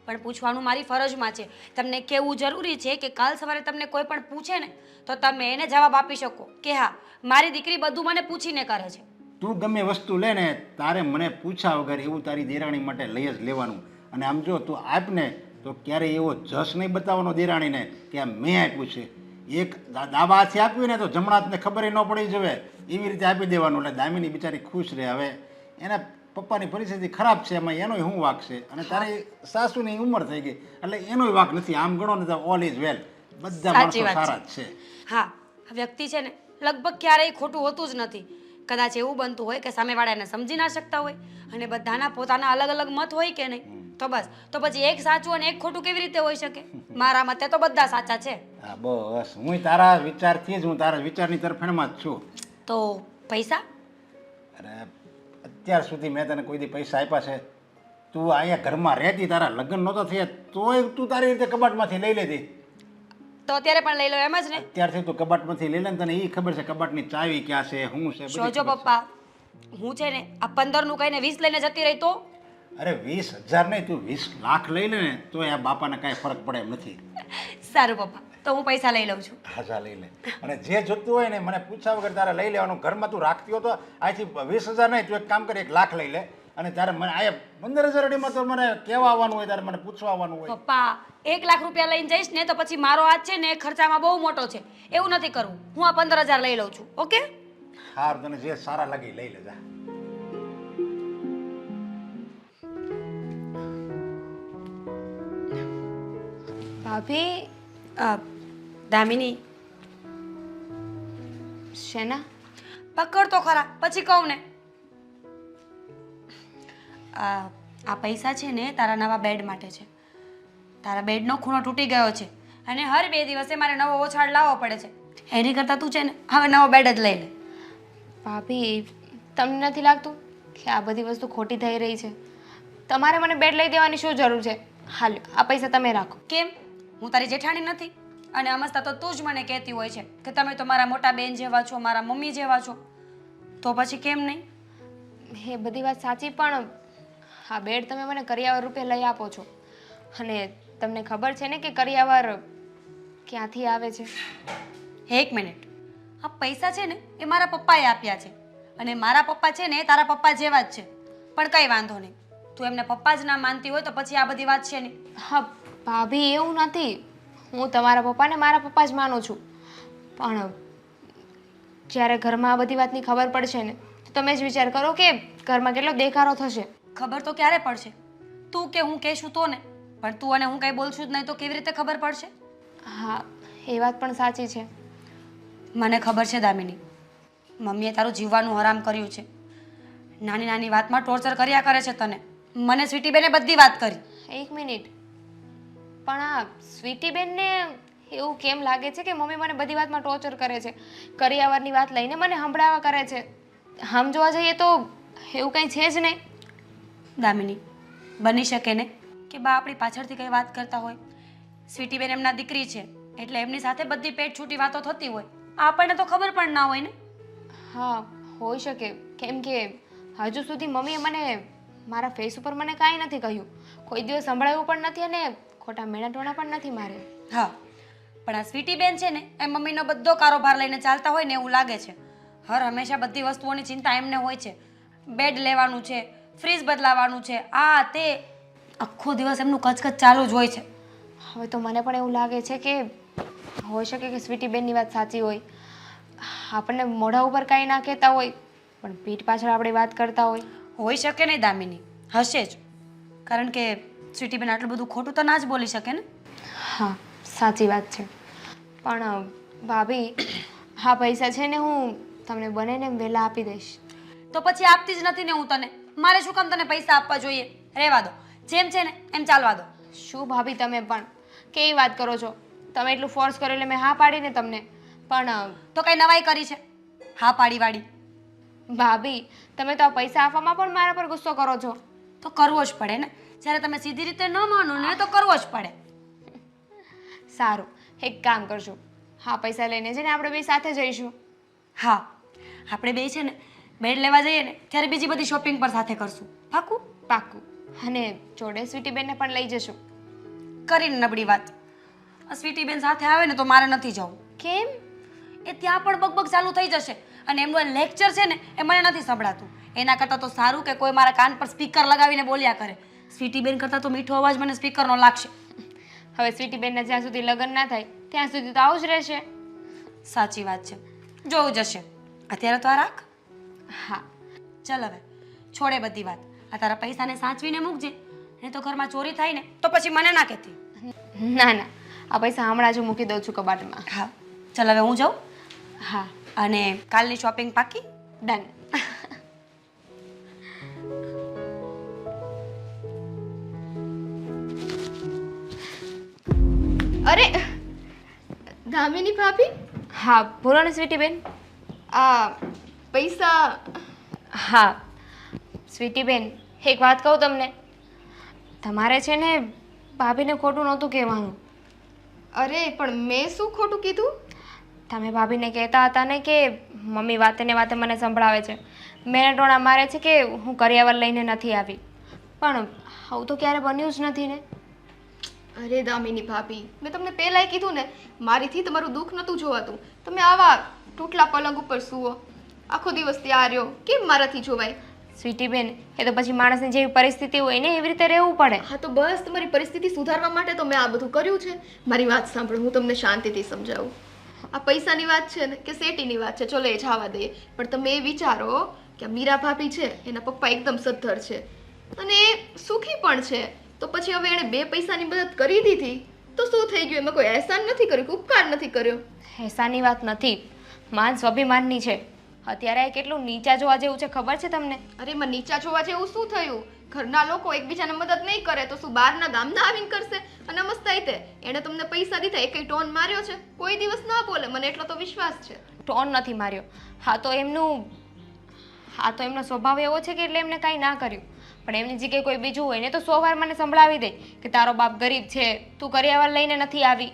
Speaker 3: પણ પૂછવાનું મારી ફરજમાં છે. તમને કહેવું જરૂરી છે કે કાલ સવારે તમને કોઈ પણ પૂછે ને તો તમે એને જવાબ આપી શકો કે હા મારી દીકરી બધું મને પૂછીને કરે છે.
Speaker 8: તું ગમે વસ્તુ લે ને તારે મને પૂછ્યા વગર એવું તારી દેરાણી માટે લઈ જ લેવાનું. અને આમ જો તું આપને તો ક્યારેય એવો જશ નહીં બતાવવાનો દેરાણીને કે આ મેં આપ્યું છે. એક દાવા હાથે આપ્યું ને તો જમણા હાથને ખબર ન પડી જવે એવી રીતે આપી દેવાનું, એટલે દામિની બિચારી ખુશ રહે. હવે એના પપ્પાની પરિસ્થિતિ ખરાબ છે, એમાં એનોય શું વાંક છે? અને તારી સાસુની ઉંમર થઈ ગઈ એટલે એનોય વાંક નથી. આમ ગણો ને તો ઓલ ઇઝ વેલ, બધા માણસો
Speaker 3: સાચી વાત
Speaker 8: સારા જ છે.
Speaker 3: હા, વ્યક્તિ છે ને લગભગ ક્યારેય ખોટું હોતું જ નથી. કદાચ એવું બનતું હોય કે સામેવાળાને સમજી ના શકતા હોય અને બધાના પોતાના અલગ અલગ મત હોય કે નહીં, તો બસ, તો પછી એક સાચું અને એક ખોટું કેવી રીતે હોઈ શકે? મારા મતે તો બધા સાચા છે.
Speaker 8: હા બસ, હું તારા વિચારથી જ, હું તારા વિચારની તરફેણમાં જ છું.
Speaker 3: તો પૈસા?
Speaker 8: અરે અત્યાર સુધી મેં તને કોઈ દી પૈસા આપ્યા છે? તું અહીંયા ઘરમાં રહેતી, તારા લગ્ન નહોતો થયા તોય તું તારી રીતે કબાટમાંથી લઈ લેતી.
Speaker 3: તો અત્યારે પણ લઈ લો એમ જ ને?
Speaker 8: અત્યારથી તું કબાટમાંથી લઈ લે ને તને એ ખબર છે કબાટની ચાવી ક્યાં છે, શું છે, બધી
Speaker 3: જોજો
Speaker 8: ખબર છે.
Speaker 3: પપ્પા, હું છે ને આ 15 નું કહીને 20 લઈને જતી રહી તો?
Speaker 8: અરે 20,000 નહીં, તું 20 લાખ લઈ લે ને તો આ બાપાને કાંઈ ફરક પડે એમ નથી.
Speaker 3: સારું પપ્પા, તો હું પૈસા લઈ લઉં છું.
Speaker 8: હાજા લઈ લે. અને જે જોતું હોય ને મને પૂછ્યા વગર તારે લઈ લેવાનું. ઘરમાં તું રાખતી હો તો અહીંથી 20,000 નહીં, તું એક કામ કરી 1 લાખ લઈ લે. અને તારે મને આ 15,000 અડીમાં તો મને કહેવા આવવાનું હોય, તારે મને પૂછવા આવવાનું હોય.
Speaker 3: પપ્પા 1 લાખ રૂપિયા લઈને જઈશ ને તો પછી મારો હાથ છે ને ખર્ચામાં બહુ મોટો છે, એવું નથી કરવું. હું આ 15,000 લઈ લઉં છું. ઓકે?
Speaker 8: હાર, તને જે સારા લાગે લઈ લે જા.
Speaker 1: ભાભી
Speaker 3: દામિની,
Speaker 1: શેના?
Speaker 3: પકડ તો ખરા, પછી કહું ને. આ પૈસા છે ને તારા નવા બેડ માટે છે. તારા બેડનો ખૂણો તૂટી ગયો છે અને હર 2 દિવસે મારે નવો ઓછાડ લાવવો પડે છે. એની કરતાં તું છે ને હવે નવો બેડ જ લઈ લે.
Speaker 1: ભાભી, તમને નથી લાગતું કે આ બધી વસ્તુ ખોટી થઈ રહી છે? તમારે મને બેડ લઈ દેવાની શું જરૂર છે? હાલ, આ પૈસા તમે રાખો.
Speaker 3: કેમ? હું તારી જેઠાણી નથી? અને અમસ્તા તો તું જ મને કહેતી હોય છે કે તમે તો મારા મોટા બેન જેવા છો, મારા મમ્મી જેવા છો. તો પછી કેમ નહીં?
Speaker 1: એ બધી વાત સાચી, પણ આ બેડ તમે મને કરિયાવર રૂપે લઈ આપો છો અને તમને ખબર છે ને કે કરિયાવર ક્યાંથી આવે છે?
Speaker 3: 1 મિનિટ, આ પૈસા છે ને એ મારા પપ્પાએ આપ્યા છે અને મારા પપ્પા છે ને તારા પપ્પા જેવા જ છે. પણ કંઈ વાંધો નહીં, તું એમને પપ્પા જ ના માનતી હોય તો પછી આ બધી વાત છે નહીં.
Speaker 1: હા ભાભી, એવું નથી. હું તમારા પપ્પાને મારા પપ્પા જ માનું છું, પણ જ્યારે ઘરમાં આ બધી વાતની ખબર પડશે ને તો તમે જ વિચાર કરો કે ઘરમાં કેટલો દેખારો થશે.
Speaker 3: ખબર તો ક્યારે પડશે? તું કે હું કહેશું તો ને, પણ તું અને હું કંઈ બોલશું જ નહીં તો કેવી રીતે ખબર પડશે?
Speaker 1: હા, એ વાત પણ સાચી છે.
Speaker 3: મને ખબર છે દામિની, મમ્મીએ તારું જીવવાનું હરામ કર્યું છે. નાની નાની વાતમાં ટોર્ચર કર્યા કરે છે તને. મને સ્વીટીબેને બધી વાત કરી.
Speaker 1: 1 મિનિટ, પણ આ સ્વીટીબેનને એવું કેમ લાગે છે કે મમ્મી મને બધી વાતમાં ટોર્ચર કરે છે? કરિયાવરની વાત લઈને મને સંભળાવા કરે છે. આમ જોવા જઈએ તો એવું કંઈ છે જ નહીં.
Speaker 3: દામિની, બની શકે ને કે બા આપણી પાછળથી કંઈ વાત કરતા હોય. સ્વીટીબેન એમના દીકરી છે એટલે એમની સાથે બધી પેટ છૂટી વાતો થતી હોય, આપણને તો ખબર પણ ના હોય ને.
Speaker 1: હા, હોઈ શકે. કેમ કે હજુ સુધી મમ્મીએ મને મારા ફેસ ઉપર મને કાંઈ નથી કહ્યું, કોઈ દિવસ સંભળાવ્યું પણ નથી અને ખોટા મેણાટોણા પણ નથી મારે.
Speaker 3: હા, પણ આ સ્વીટીબેન છે ને એ મમ્મીનો બધો કારોબાર લઈને ચાલતા હોય ને એવું લાગે છે. હર હંમેશા બધી વસ્તુઓની ચિંતા એમને હોય છે. બેડ લેવાનું છે, ફ્રીજ બદલાવાનું છે, આ તે આખો દિવસ એમનું કચકચ ચાલુ જ હોય છે.
Speaker 1: હવે તો મને પણ એવું લાગે છે કે હોઈ શકે કે સ્વીટીબેનની વાત સાચી હોય. આપણને મોઢા ઉપર કાંઈ ના કહેતા હોય પણ પીઠ પાછળ આપણે વાત કરતા હોય.
Speaker 3: હોઈ શકે નહીં દામિની, હશે જ. કારણ કે સ્વીટીબેન આટલું બધું ખોટું તો ના જ બોલી શકે ને.
Speaker 1: હા, સાચી વાત છે. પણ ભાભી, હા પૈસા છે ને હું તમને બને ને વહેલા આપી દઈશ.
Speaker 3: તો પછી આપતી જ નથી ને હું તને. મારે શું કામ તને પૈસા આપવા જોઈએ? રહેવા દો, જેમ છે ને એમ ચાલવા દો.
Speaker 1: શું ભાભી, તમે પણ કેવી વાત કરો છો? તમે એટલું ફોર્સ કર્યો એટલે મેં હા પાડીને તમને. પણ
Speaker 3: તો કઈ નવાઈ કરી છે હા પાડી વાળી?
Speaker 1: ભાભી, તમે તો આ પૈસા આપવામાં પણ મારા પર ગુસ્સો કરો છો.
Speaker 3: તો કરવો જ પડે ને, જ્યારે તમે સીધી રીતે ન માનો ને તો કરવો જ પડે.
Speaker 1: સારું, એક કામ કરશું, હા પૈસા લઈને જઈને આપણે બે સાથે જઈશું.
Speaker 3: હા, આપણે બે છે ને બેડ લેવા જઈએ ને ત્યારે બીજી બધી શોપિંગ પર સાથે કરશું. પાકું?
Speaker 1: પાક્કું. અને જોડે સ્વીટીબેનને પણ લઈ જશું.
Speaker 3: કરીને નબળી વાત, આ સ્વીટીબેન સાથે આવે ને તો મારે નથી જવું.
Speaker 1: કેમ?
Speaker 3: એ ત્યાં પણ બકબક ચાલુ થઈ જશે અને એમનું લેક્ચર છે ને એ મને નથી સંભળાતું. એના કરતાં તો સારું કે કોઈ મારા કાન પર સ્પીકર લગાવીને બોલ્યા કરે. સ્વીટીબેન કરતાં તો મીઠો અવાજ મને સ્પીકરનો લાગશે.
Speaker 1: હવે સ્વીટીબેનના જ્યાં સુધી લગ્ન ના થાય ત્યાં સુધી તો આવું જ રહેશે.
Speaker 3: સાચી વાત છે, જોવું જશે. અત્યારે તો આ રાખ.
Speaker 1: હા,
Speaker 3: ચાલ હવે છોડે બધી વાત. આ તારા પૈસાને સાચવીને મૂકજે. નહીં તો ઘરમાં ચોરી થાય ને તો પછી મને ના કહેતી.
Speaker 1: ના ના, આ પૈસા હમણાં જ મૂકી દઉં છું કબાટમાં.
Speaker 3: હા ચાલ હવે હું જાઉં.
Speaker 1: હા,
Speaker 3: અને કાલની શોપિંગ પાકી.
Speaker 1: ડન.
Speaker 7: અરે દામિની ભાભી,
Speaker 1: હા બોલો ને સ્વીટી બેન.
Speaker 7: આ પૈસા
Speaker 1: હા સ્વીટી બેન, એક વાત કહું તમને. તમારે છે ને ભાભીને ખોટું નહોતું કહેવાનું.
Speaker 7: અરે પણ મેં શું ખોટું કીધું?
Speaker 1: તમે ભાભીને કહેતા હતા ને કે મમ્મી વાતે ને વાતે મને સંભળાવે છે, મેને ટોણા મારે છે કે હું કરિયાવર લઈને નથી આવી. પણ આવું તો ક્યારે બન્યું જ નથી ને.
Speaker 7: અરે દામિની ભાભી, મેં તમને પહેલાંય કીધું ને, મારીથી તમારું દુઃખ નહોતું જોવાતું. તમે આવા તૂટલા પલંગ ઉપર સૂવો, આખો દિવસ ત્યાં રહ્યો, કેમ મારાથી જોવાય?
Speaker 1: સ્વીટી બેન, એ તો પછી માણસની જેવી પરિસ્થિતિ હોય ને એવી રીતે રહેવું પડે.
Speaker 7: હા તો બસ તમારી પરિસ્થિતિ સુધારવા માટે તો મેં આ બધું કર્યું છે. મારી વાત સાંભળો, હું તમને શાંતિથી સમજાવું. આ પૈસાની વાત છે ને કે સેટીની વાત છે, ચલો એ જવા દઈએ. પણ તમે એ વિચારો કે આ મીરા ભાભી છે, એના પપ્પા એકદમ સદ્ધર છે અને એ સુખી પણ છે. તો પછી હવે એણે 2 પૈસાની મદદ કરી દીધી તો શું થઈ ગયું? એમાં કોઈ અહેસાન નથી કર્યું, ઉપકાર નથી કર્યો.
Speaker 1: એસાની વાત નથી, માન સ્વાભિમાનની છે. અત્યારે આ કેટલું નીચા જોવા જેવું છે ખબર છે તમને?
Speaker 7: અરે એમાં નીચા જોવા જેવું શું થયું? ઘરના લોકો એકબીજાને મદદ નહીં કરે તો શું બહારના ગામના આવીને કરશે? અને મસ્તાઈ તે એણે તમને પૈસા દીધા, એકય ટોન માર્યો છે? કોઈ દિવસ ના બોલે, મને એટલો તો વિશ્વાસ છે.
Speaker 1: ટોન નથી માર્યો. હા તો એમનો સ્વભાવ એવો છે કે એટલે એમને કાંઈ ના કર્યું. પણ એમની જગ્યાએ કોઈ બીજું હોય ને તો 100 વાર મને સંભળાવી દે કે તારો બાપ ગરીબ છે, તું કરિયાવર લઈને નથી આવી.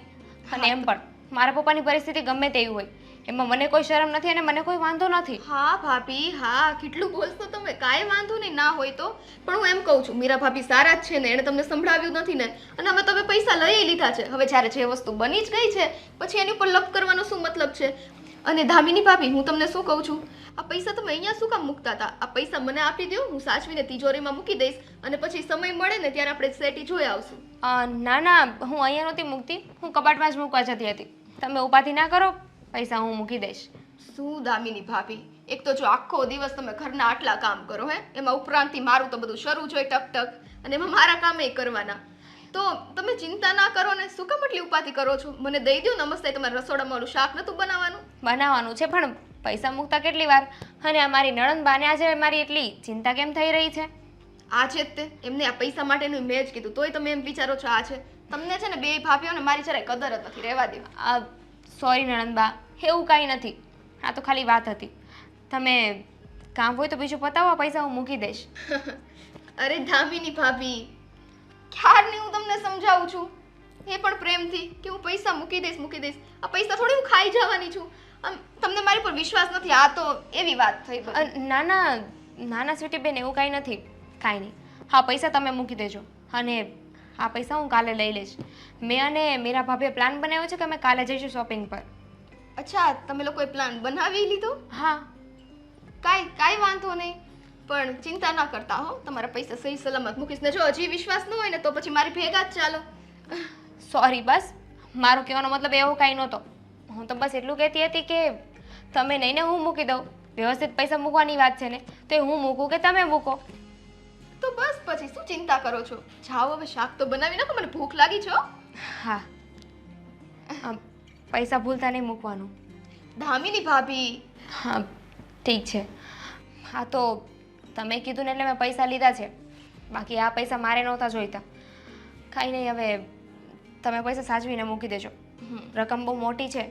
Speaker 1: અને એમ પણ મારા પપ્પાની પરિસ્થિતિ ગમે તેવી હોય, એમાં મને કોઈ શરમ નથી અને મને કોઈ વાંધો નથી.
Speaker 7: હા ભાભી, હા કેટલું બોલશો તમે, કાંઈ વાંધો નહીં ના હોય તો. પણ હું એમ કહું છું, મીરા ભાભી સારા જ છે ને, એણે તમને સંભળાવ્યું નથી ને, અને અમે તમે પૈસા લઈ લીધા છે. હવે જ્યારે જે વસ્તુ બની જ ગઈ છે પછી એની ઉપર લપ કરવાનો શું મતલબ છે? અને દામિની ભાભી, હું તમને શું કહું છું, આ પૈસા તમે અહીંયા શું કામ મૂકતા હતા? આ પૈસા મને આપી દો, હું સાચવીને તિજોરીમાં મૂકી દઈશ અને પછી સમય મળે ને ત્યારે આપણે સેટી જોઈ આવશું.
Speaker 1: ના ના, હું અહીંયા નહોતી મૂકતી, હું કબાટમાં જ મૂકવા જતી હતી. તમે ઉપાધિ ના કરો, પૈસા હું મૂકી દઈશ.
Speaker 7: શું દામિની ભાભી, એક તો જો આખો દિવસ તમે ઘરના આટલા કામ કરો હે, એમાં ઉપરાંતથી મારું તો બધું શરૂ જ હોય ટક ટક, અને એમાં મારા કામે કરવાના. તો તમે ચિંતા ના કરો ને, શું કામ એટલી ઉપાધિ કરો છો? મને દઈ દો નમસ્તે. તમારે રસોડામાં ઓલું શાક નતું
Speaker 1: બનાવવાનું છે, પણ પૈસા મૂકતા કેટલી વાર. અને આ મારી નણંદ બાને આજે મારી એટલી ચિંતા કેમ થઈ રહી છે?
Speaker 7: આજે જ તે એમને આ પૈસા માટેનું મેં જ કીધું, તોય તમે એમ વિચારો છો આ છે. તમને છે ને 2 ભાભીઓને મારી જરાય કદર જ નથી, રહેવા દો.
Speaker 1: સોરી નણંદ બા, એવું કાંઈ નથી, આ તો ખાલી વાત હતી. તમે કામ હોય તો બીજું પતાવો, પૈસા હું મૂકી દઈશ.
Speaker 7: અરે દામિની ભાભી, ક્યારની હું તમને સમજાવું છું, એ પણ પ્રેમથી કે હું પૈસા મૂકી દઈશ. આ પૈસા થોડી હું ખાઈ જવાની છું. તમને મારી પર વિશ્વાસ નથી, આ તો એવી વાત થઈ.
Speaker 1: ના ના સ્વીટી બેન, એવું કાંઈ નથી, કાંઈ નહીં. હા પૈસા તમે મૂકી દેજો, અને આ પૈસા હું કાલે લઈ લઈશ. મેં અને મીરા ભાભીએ પ્લાન બનાવ્યો છે કે અમે કાલે જઈશું શોપિંગ પર.
Speaker 7: અચ્છા, તમે લોકોએ પ્લાન બનાવી લીધો?
Speaker 1: હા.
Speaker 7: કાંઈ વાંધો નહીં, પણ ચિંતા ના કરતા હો, તમારા પૈસા સહી સલામત મૂકીશ ને. જો હજી વિશ્વાસ ન હોય ને તો પછી મારી ભેગા જ ચાલો.
Speaker 1: સોરી, બસ મારો કહેવાનો મતલબ એવો કાંઈ નહોતો. હું તો બસ એટલું કહેતી હતી કે તમે નહીં ને હું મૂકી દઉં. વ્યવસ્થિત પૈસા મૂકવાની વાત છે ને, તો હું મૂકું કે તમે મૂકો?
Speaker 7: તો બસ પછી શું ચિંતા કરો છો? જાઓ હવે શાક તો બનાવી નાખો, મને ભૂખ લાગી છે.
Speaker 1: હા, પૈસા ભૂલતા નહીં મૂકવાનું.
Speaker 7: દામિની ભાભી.
Speaker 1: હા ઠીક છે. હા તો તમે કીધું ને એટલે મેં પૈસા લીધા છે, બાકી આ પૈસા મારે નહોતા જોઈતા. કાંઈ નહીં, હવે તમે પૈસા સાચવીને મૂકી દેજો. રકમ બહુ મોટી છે.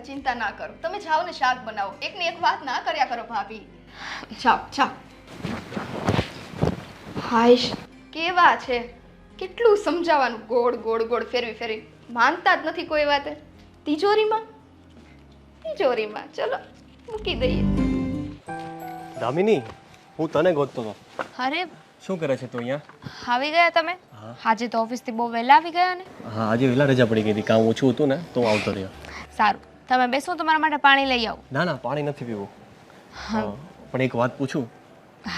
Speaker 7: ચિંતા ના કરો, તમે જાઓ ને શાક બનાવો. એકની એક વાત ના કર્યા કરો ભાભી. જાઓ. હાઈશ, કેવા છે, કેટલું સમજાવવાનું, ગોળ ફેરવી માનતા જ નથી કોઈ વાતે. તિજોરીમાં ચલો મૂકી દઈએ.
Speaker 9: દામિની, હું તને ગોતતો હતો.
Speaker 1: અરે
Speaker 9: શું કરે છે તું અહીંયા?
Speaker 1: આવી ગયા તમે? આજે તો ઓફિસથી બહુ વહેલા આવી ગયા ને?
Speaker 9: હા, આજે વહેલા રજા પડી ગઈ હતી, કામ ઓછું હતું ને તો હું આવતો રહ્યો.
Speaker 1: સારું, તમે બેસો, તમારા માટે પાણી લઈ આવું.
Speaker 9: ના પાણી નથી પીવું. પણ એક વાત પૂછું?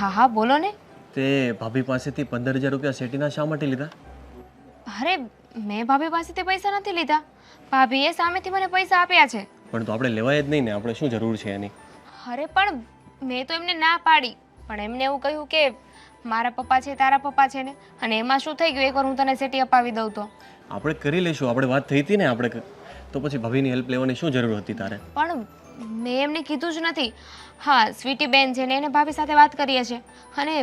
Speaker 1: હા બોલો ને.
Speaker 9: તે ભાભી પાસેથી 15,000 રૂપિયા સેટીના શા માટે લીધા?
Speaker 1: અરે મેં ભાભી પાસેથી પૈસા નથી લીધા, ભાભીએ સામેથી મને પૈસા આપ્યા છે.
Speaker 9: પણ તો આપણે લેવાય જ નહીં ને, આપણે શું જરૂર છે એની?
Speaker 1: અરે પણ મેં તો એમને ના પાડી પણ એમને એવું કહ્યું કે મારા પપ્પા છે તારા પપ્પા છે ને, અને એમાં શું થઈ ગયું એકવાર હું તને સેટી અપાવી દઉં તો.
Speaker 9: આપણે કરી લઈશું, આપણે વાત થઈ હતી ને આપણે, તો પછી ભાભીની હેલ્પ લેવાની શું જરૂર હતી તારે?
Speaker 1: પણ મેં એમને કીધું જ નથી. હા, સ્વીટી બેન છે ને એને ભાભી સાથે વાત કરીએ છે અને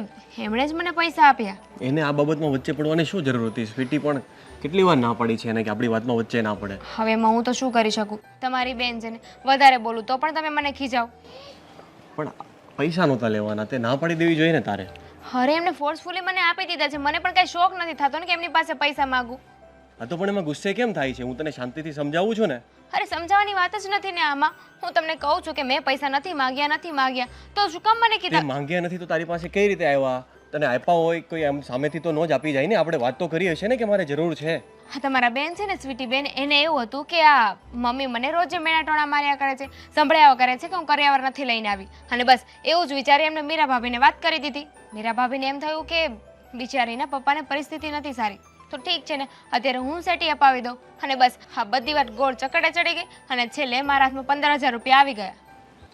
Speaker 1: એમણે જ મને પૈસા આપ્યા.
Speaker 9: એને આ બાબતમાં વચ્ચે પડવાની શું જરૂર હતી? સ્વીટી પણ કેટલી વાર ના પાડી છે એને કે આપણી વાતમાં વચ્ચે ના પડે.
Speaker 1: હવે એમાં હું તો શું કરી શકું? તમારી બેન છે ને, વધારે બોલું તો પણ તમે મને ખીજાવ.
Speaker 9: પણ પૈસા નહોતા લેવાના, તે ના પાડી દેવી જોઈએ ને તારે.
Speaker 1: અરે એમને ફોર્સફુલી મને આપી દીધા છે. મને પણ કઈ શોખ નથી થતો ને કે એમની પાસે પૈસા માંગુ.
Speaker 9: હા તો પણ એમાં ગુસ્સે કેમ થાય છે? હું તને શાંતિથી સમજાવું છું ને.
Speaker 1: અરે સમજાવવાની વાત જ નથી ને આમાં. હું તમને કહું છું કે મેં પૈસા નથી માંગ્યા તો શું કામ મને
Speaker 9: તે
Speaker 1: કીધા?
Speaker 9: માંગ્યા નથી તો તારી પાસે કઈ રીતે આવ્યા? તને આપ્યા હોય કોઈ એમ સામેથી તો ન જ આપી જાય ને. આપણે વાત તો કરી હશે ને કે મારે જરૂર છે.
Speaker 1: હા, તમારા બેન છે ને સ્વીટી બેન, એને એવું હતું કે આ મમ્મી મને રોજ મેણા ટોણા માર્યા કરે છે, સંભળાવ્યા કરે છે કે હું કરિયાવર નથી લઈને આવી, અને બસ એવું જ વિચારી એમને મીરા ભાભીને વાત કરી દીધી. મીરા ભાભીને એમ થયું કે બિચારીના પપ્પાને પરિસ્થિતિ નથી સારી, તો ઠીક છે ને અત્યારે હું સેટી અપાવી દઉં, અને બસ આ બધી વાત ગોળ ચકડે ચડી ગઈ અને છેલ્લે મારા હાથમાં 15,000 રૂપિયા આવી ગયા.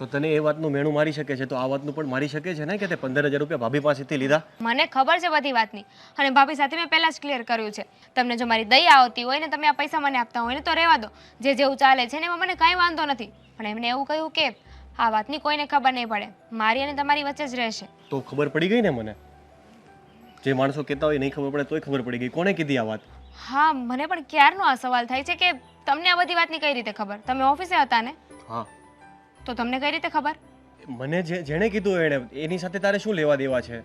Speaker 9: તો તને એ વાતનું મેણું મારી શકે છે તો આ વાતનું પણ મારી શકે છે ને કે તે 15,000 રૂપિયા ભાભી પાસેથી લીધા?
Speaker 1: મને ખબર છે બધી વાતની, અને ભાભી સાથે મેં પહેલા જ ક્લિયર કર્યું છે. તમને જો મારી દયા આવતી હોય ને તમે આ પૈસા મને આપતા હોય ને તો રહેવા દો, જે જેવું ચાલે છે ને એમાં મને કાંઈ વાંધો નથી. પણ એમને એવું કહ્યું કે આ વાતની કોઈને ખબર નહીં પડે, મારી અને તમારી વચ્ચે જ રહેશે.
Speaker 9: તો ખબર પડી ગઈ ને મને? જે માણસો કહેતા હોય નહીં ખબર પડે તોય ખબર પડી ગઈ. કોણે કીધી આ વાત?
Speaker 1: હા, મને પણ ક્યારનો આ સવાલ થાય છે કે તમને આ બધી વાતની કઈ રીતે ખબર? તમે ઓફિસે હતા ને?
Speaker 9: હા.
Speaker 1: તો તમને કઈ રીતે ખબર?
Speaker 9: મને જેણે કીધું એણે, એની સાથે તારે શું લેવા દેવા છે?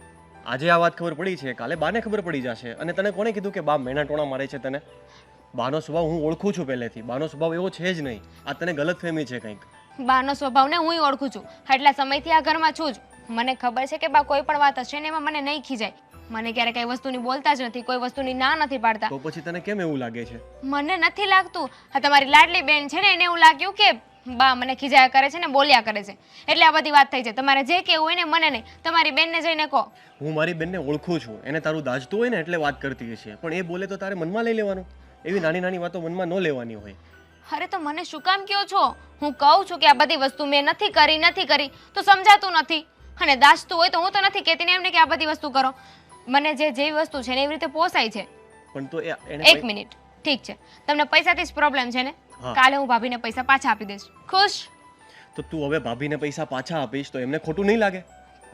Speaker 9: આજે આ વાત ખબર પડી છે, કાલે બાને ખબર પડી જશે. અને તને કોણે કીધું કે બા મેણા ટોણા મારે છે તને? બાનો સ્વભાવ હું ઓળખું છું પહેલેથી. બાનો સ્વભાવ એવો છે જ નહીં. આ તને ગલતફહેમી છે કંઈક.
Speaker 1: બાનો સ્વભાવને હું ઓળખું છું, એટલા સમયથી આ ઘરમાં છું જ. મને ખબર છે કે બા કોઈ પણ વાત હશે ને એમાં મને નહીં ખીજાય. મને ક્યારે કઈ વસ્તુની બોલતા જ નથી, કોઈ વસ્તુની ના નથી પાડતા.
Speaker 9: તો પછી તને કેમ એવું લાગે છે?
Speaker 1: મને નથી લાગતું. આ તમારી લાડલી બેન છે ને એને એવું લાગ્યું કે બા મને ખીજાયા કરે છે ને બોલ્યા કરે છે, એટલે આ બધી વાત થઈ છે. તમારે જે કહેવું હોય ને મને નહીં, તમારી બેનને જઈને કહો.
Speaker 9: હું મારી બેનને ઓળખું છું, એને તારું દાજતું હોય ને એટલે વાત કરતી હશે, પણ એ બોલે તો તારે મનમાં લઈ લેવાનું. એવી નાની નાની વાતો મનમાં ન લેવાની હોય.
Speaker 1: અરે તો મને શું કામ કહો છો? હું કહું છું કે આ બધી વસ્તુ મેં નથી કરી તો સમજાતું નથી, અને દાજતું હોય તો હું તો નથી કહેતી ને એમને કે આ બધી વસ્તુ કરો. મને જે જેવી વસ્તુ છે ને એવી રીતે પોસાય છે.
Speaker 9: પણ તો
Speaker 1: એક મિનિટ, ઠીક છે, તમને પૈસાથી જ પ્રોબ્લેમ છે ને?
Speaker 9: હા.
Speaker 1: કાલે હું ભાભીને પૈસા પાછા આપી દઈશ. ખુશ?
Speaker 9: તો તું હવે ભાભીને પૈસા પાછા આપીશ તો એમને ખોટું નહીં લાગે?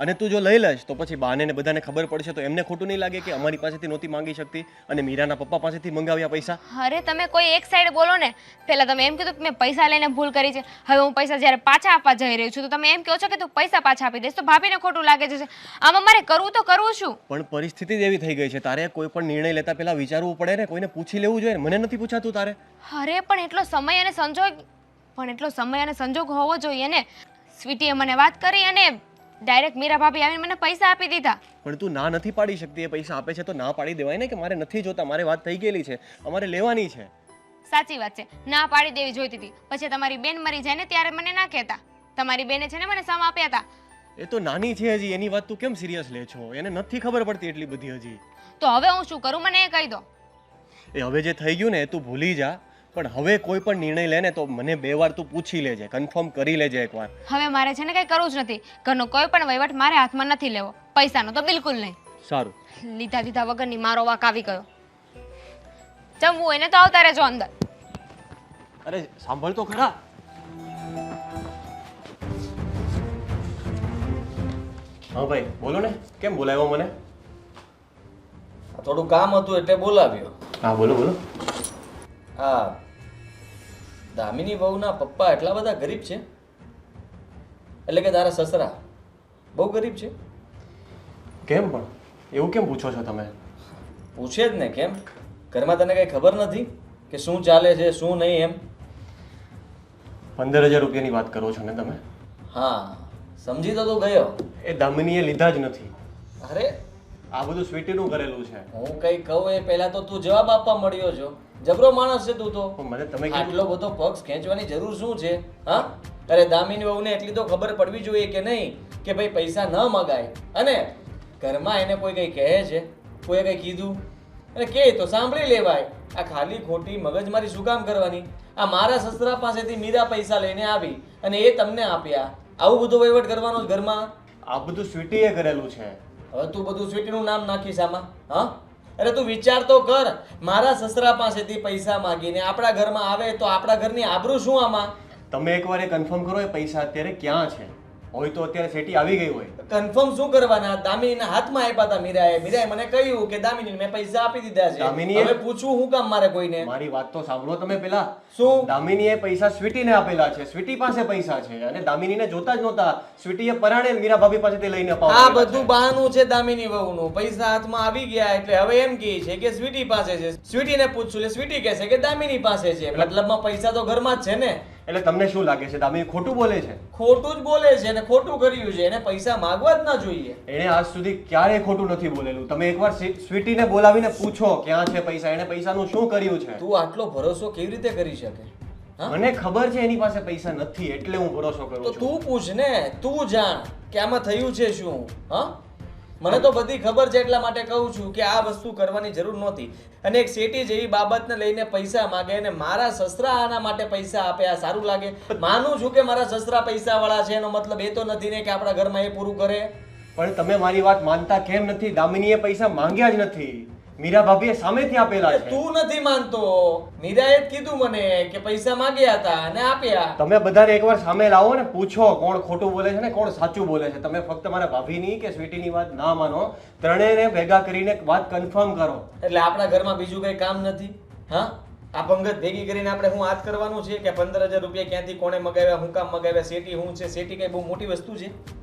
Speaker 9: અને તું જો લઈ લઈશ તો પછી બાને ને બધાને ખબર પડશે તો એમને ખોટું નહીં લાગે કે અમારી પાસેથી નહોતી માંગી શકતી અને મીરાના પપ્પા પાસેથી મંગાવ્યા પૈસા?
Speaker 1: અરે તમે કોઈ એક સાઈડ બોલો ને. પહેલા તમે એમ કીધું કે મેં પૈસા લઈને ભૂલ કરી છે, હવે હું પૈસા જ્યારે પાછા આપવા જઈ રહી છું તો તમે એમ કહો છો કે તું પૈસા પાછા આપી દઈશ, તો ભાભીને ખોટું લાગે છે. આમાં મારે કરવું તો કરવું શું?
Speaker 9: પણ પરિસ્થિતિ જ એવી થઈ ગઈ છે, તારે કોઈ પણ નિર્ણય લેતા પહેલા વિચારવું પડે ને, કોઈને પૂછી લેવું જોઈએ ને. મને નથી પૂછાતું તારે?
Speaker 1: અરે પણ એટલો સમય અને સંજોગ હોવો જોઈએ ને. સ્વીટીએ મને વાત કરી અને ડાયરેક્ટ મીરા ભાભી આવીને મને પૈસા આપી દીધા.
Speaker 9: પણ તું ના નથી પાડી શકતી. એ પૈસા આપે છે તો ના પાડી દેવાય ને કે મારે નથી જોતા, મારે વાત થઈ ગયેલી છે, અમારે લેવાની છે.
Speaker 1: સાચી વાત છે, ના પાડી દેવી જોઈતી હતી. પછી તમારી બેન મરી જાય ને ત્યારે મને ના કહેતા. તમારી બેને છે ને મને સમ આપ્યા હતા.
Speaker 9: એ તો નાની છે હજી, એની વાત તું કેમ સિરિયસ લે છો? એને નથી ખબર પડતી એટલી બધી હજી.
Speaker 1: તો હવે હું શું કરું મને એ કહી દો.
Speaker 9: એ હવે જે થઈ ગયું ને એ તું ભૂલી જા, પણ હવે કોઈ પણ નિર્ણય લે ને તો મને 2 વાર તું પૂછી લેજે, કન્ફર્મ કરી લેજે એકવાર.
Speaker 1: હવે મારે છે ને કંઈ કરવું જ નથી. ઘરનો કોઈ પણ વહીવટ મારે હાથમાં નથી લેવો. પૈસાનો તો બિલકુલ નહીં.
Speaker 9: સારું.
Speaker 1: લીધા દીધા વગરની મારો વાક આવી ગયો. જમવું હોય ને તો આવતા રહેજો અંદર.
Speaker 9: અરે સાંભળ તો ખરા. હા ભાઈ બોલો ને, કેમ બોલાવ્યો મને?
Speaker 6: થોડું કામ હતું એટલે બોલાવ્યો.
Speaker 9: હા બોલો બોલો.
Speaker 6: હા, દામિની વહુના પપ્પા એટલા બધા ગરીબ છે? એટલે કે તારા સસરા બહુ ગરીબ છે?
Speaker 9: કેમ પણ એવું કેમ પૂછો છો તમે?
Speaker 6: પૂછે જ ને, કેમ? ઘરમાં તને કઈ ખબર નથી કે શું ચાલે છે શું નહીં એમ?
Speaker 9: 15,000 રૂપિયાની વાત કરો છો ને તમે?
Speaker 6: હા, સમજી તો તું ગયો.
Speaker 9: એ દામિનીએ લીધા જ નથી.
Speaker 6: અરે
Speaker 9: આ બધું સ્વીટીનું કરેલું છે.
Speaker 6: હું કઈ કહું એ પહેલા તો તું જવાબ આપવા મળ્યો છો. જબરો માણસ છે તું તો.
Speaker 9: પણ મને તમે
Speaker 6: આટલો બધો પક્ષ ખેંચવાની જરૂર શું છે? હા, અરે દામિની વહુને એટલી તો ખબર પડવી જોઈએ કે નહીં કે ભાઈ પૈસા ન મગાય. અને ઘરમાં એને કોઈ કઈ કહે છે, કોઈએ કઈ કીધું અને કે તો સાંભળી લેવાય. આ ખાલી ખોટી મગજમારી શું કામ કરવાની? આ મારા સસરા પાસેથી મીરા પૈસા લઈને આવી અને એ તમને આપ્યા. આવું બધું વહીવટ કરવાનો ઘરમાં?
Speaker 9: આ બધું સ્વીટીએ કરેલું છે.
Speaker 6: હવે તું બધું સ્વીટીનું નામ નાખીશ આમાં? હા, અરે તું વિચાર તો કર, મારા સસરા પાસેથી પૈસા માંગીને આપણા ઘરમાં આવે તો આપણા ઘરની આબરૂ શું આમાં?
Speaker 9: તમે એકવાર એ કન્ફર્મ કરો એ પૈસા અત્યારે ક્યાં છે. હોય તો અત્યારે સેટી આવી ગઈ હોય.
Speaker 6: કન્ફર્મ શું કરવાના? દામિનીના હાથમાં આપ્યા હતા મીરાએ. મીરાએ મને કહ્યું કે દામિનીને મેં પૈસા આપી દીધા છે.
Speaker 9: દામિનીએ-
Speaker 6: હવે પૂછવું હું કામ મારે કોઈને?
Speaker 9: મારી વાત તો સાંભળો તમે પેલા.
Speaker 6: શું?
Speaker 9: દામિનીએ પૈસા સ્વીટીને આપેલા છે. સ્વીટી પાસે પૈસા છે અને દામિનીને જોતા જ નહોતા. સ્વીટીએ પરાણે મીરા ભાભી પાસેથી લઈને
Speaker 6: આ
Speaker 9: અપાવેલા
Speaker 6: બધું
Speaker 9: છે.
Speaker 6: બહાનું છે દામિની વહુનું. પૈસા હાથમાં આવી ગયા એટલે હવે એમ કહે છે કે સ્વીટી પાસે છે. સ્વીટીને પૂછશું એટલે સ્વીટી કહેશે કે દામિની પાસે છે. મતલબમાં પૈસા તો ઘરમાં જ છે ને.
Speaker 9: એટલે તમને શું લાગે છે દામિની ખોટું બોલે છે?
Speaker 6: ખોટું જ બોલે છે અને ખોટું કર્યું છે. એને પૈસા માંગવા જ ના જોઈએ.
Speaker 9: એણે આજ સુધી ક્યારેય ખોટું નથી બોલેલું. તમે એકવાર સ્વીટીને બોલાવીને પૂછો ક્યાં છે પૈસા, એણે પૈસાનું શું કર્યું છે.
Speaker 6: તું આટલો ભરોસો કેવી રીતે કરી શકે? હા?
Speaker 9: મને ખબર છે એની પાસે પૈસા નથી એટલે હું ભરોસો કરું
Speaker 6: તો
Speaker 9: છું.
Speaker 6: તું પૂછ ને, તું જાણ કે આમાં થયું છે શું. હા, મને તો બધી ખબર છે એટલા માટે કહું છું કે આ વસ્તુ કરવાની જરૂર નહોતી. અને એક શેઠી જેવી બાબતને લઈને પૈસા માંગે અને મારા સસરા આના માટે પૈસા આપે, આ સારું લાગે? માનું છું કે મારા સસરા પૈસા વાળા છે, એનો મતલબ એ તો નથી ને કે આપણા ઘરમાં એ પૂરું કરે.
Speaker 9: પણ તમે મારી વાત માનતા કેમ નથી? દામિનીએ પૈસા માંગ્યા જ નથી. મીરા ભાભીએ સામેથી આપેલા છે.
Speaker 6: તું નથી માનતો. મીરાએ જ કીધું મને કે પૈસા માંગ્યા હતા અને આપ્યા.
Speaker 9: તમે બધાને એકવાર સામે લાવો ને પૂછો કોણ ખોટું બોલે છે ને કોણ સાચું બોલે છે. તમે ફક્ત મારા ભાભીની કે સ્વીટીની વાત ના માનો, ત્રણેયને ભેગા કરીને વાત કન્ફર્મ કરો.
Speaker 6: એટલે આપણા ઘરમાં બીજું કઈ કામ નથી? હા, આ પંગત ભેગી કરીને આપણે હું હાથ કરવાનું છે કે 15,000 રૂપિયા ક્યાંથી કોણે મગાવ્યા, હું કામ મગાવ્યા, સેટી હું છે? સેટી કઈ બહુ મોટી વસ્તુ છે?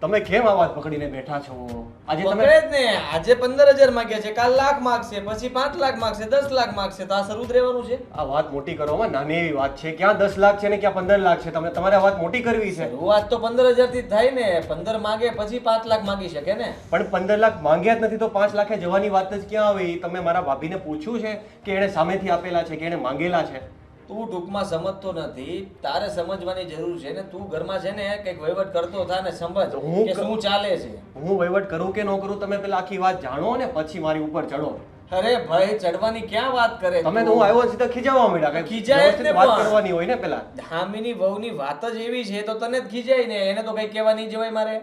Speaker 9: તમે કેમ આ વાત પકડીને બેઠા છો? આજે તમે
Speaker 6: પકડે જ ને. આજે 15,000 માંગ્યા છે, કાલ લાખ માંગશે, પછી 5 લાખ માંગશે, 10 લાખ માંગશે. તો આ શરૂ જ રહેવાનું છે.
Speaker 9: આ વાત મોટી કરવામાં નાની એવી વાત છે. ક્યાં 10 લાખ છે ને ક્યાં 15 લાખ છે? તમારે આ વાત મોટી કરવી છે.
Speaker 6: શરૂઆત તો 15,000 થી જ થાય ને. 15 માંગે પછી 5 લાખ માંગી શકે ને.
Speaker 9: પણ 15 લાખ માંગ્યા જ નથી તો 5 લાખે જવાની વાત જ ક્યાં આવી? તમે મારા ભાભીને પૂછ્યું છે કે એણે સામેથી આપેલા છે કે એણે માંગેલા છે?
Speaker 6: તું ટૂંકમાં સમજતો નથી. તારે સમજવાની જરૂર છે ને. તું ઘરમાં છે ને કંઈક વહીવટ કરતો થા ને સમજ
Speaker 9: તો હું
Speaker 6: કે શું ચાલે છે.
Speaker 9: હું વહીવટ કરું કે ન કરું તમે પેલા આખી વાત જાણો ને પછી મારી ઉપર ચડો.
Speaker 6: અરે ભાઈ, ચડવાની ક્યાં વાત કરે
Speaker 9: તમે તો
Speaker 6: તું?
Speaker 9: હું આવ્યો સીધા ખીજાવા માંડ્યા. કંઈક
Speaker 6: ખીજાય જ ને
Speaker 9: વ્યવસ્થિત વાત
Speaker 6: પણ.
Speaker 9: કરવાની હોય ને પેલા.
Speaker 6: ધામીની વહુની વાત જ એવી છે તો તને જ ખીજાય ને. એને તો કઈ કહેવા નહીં જવાય મારે.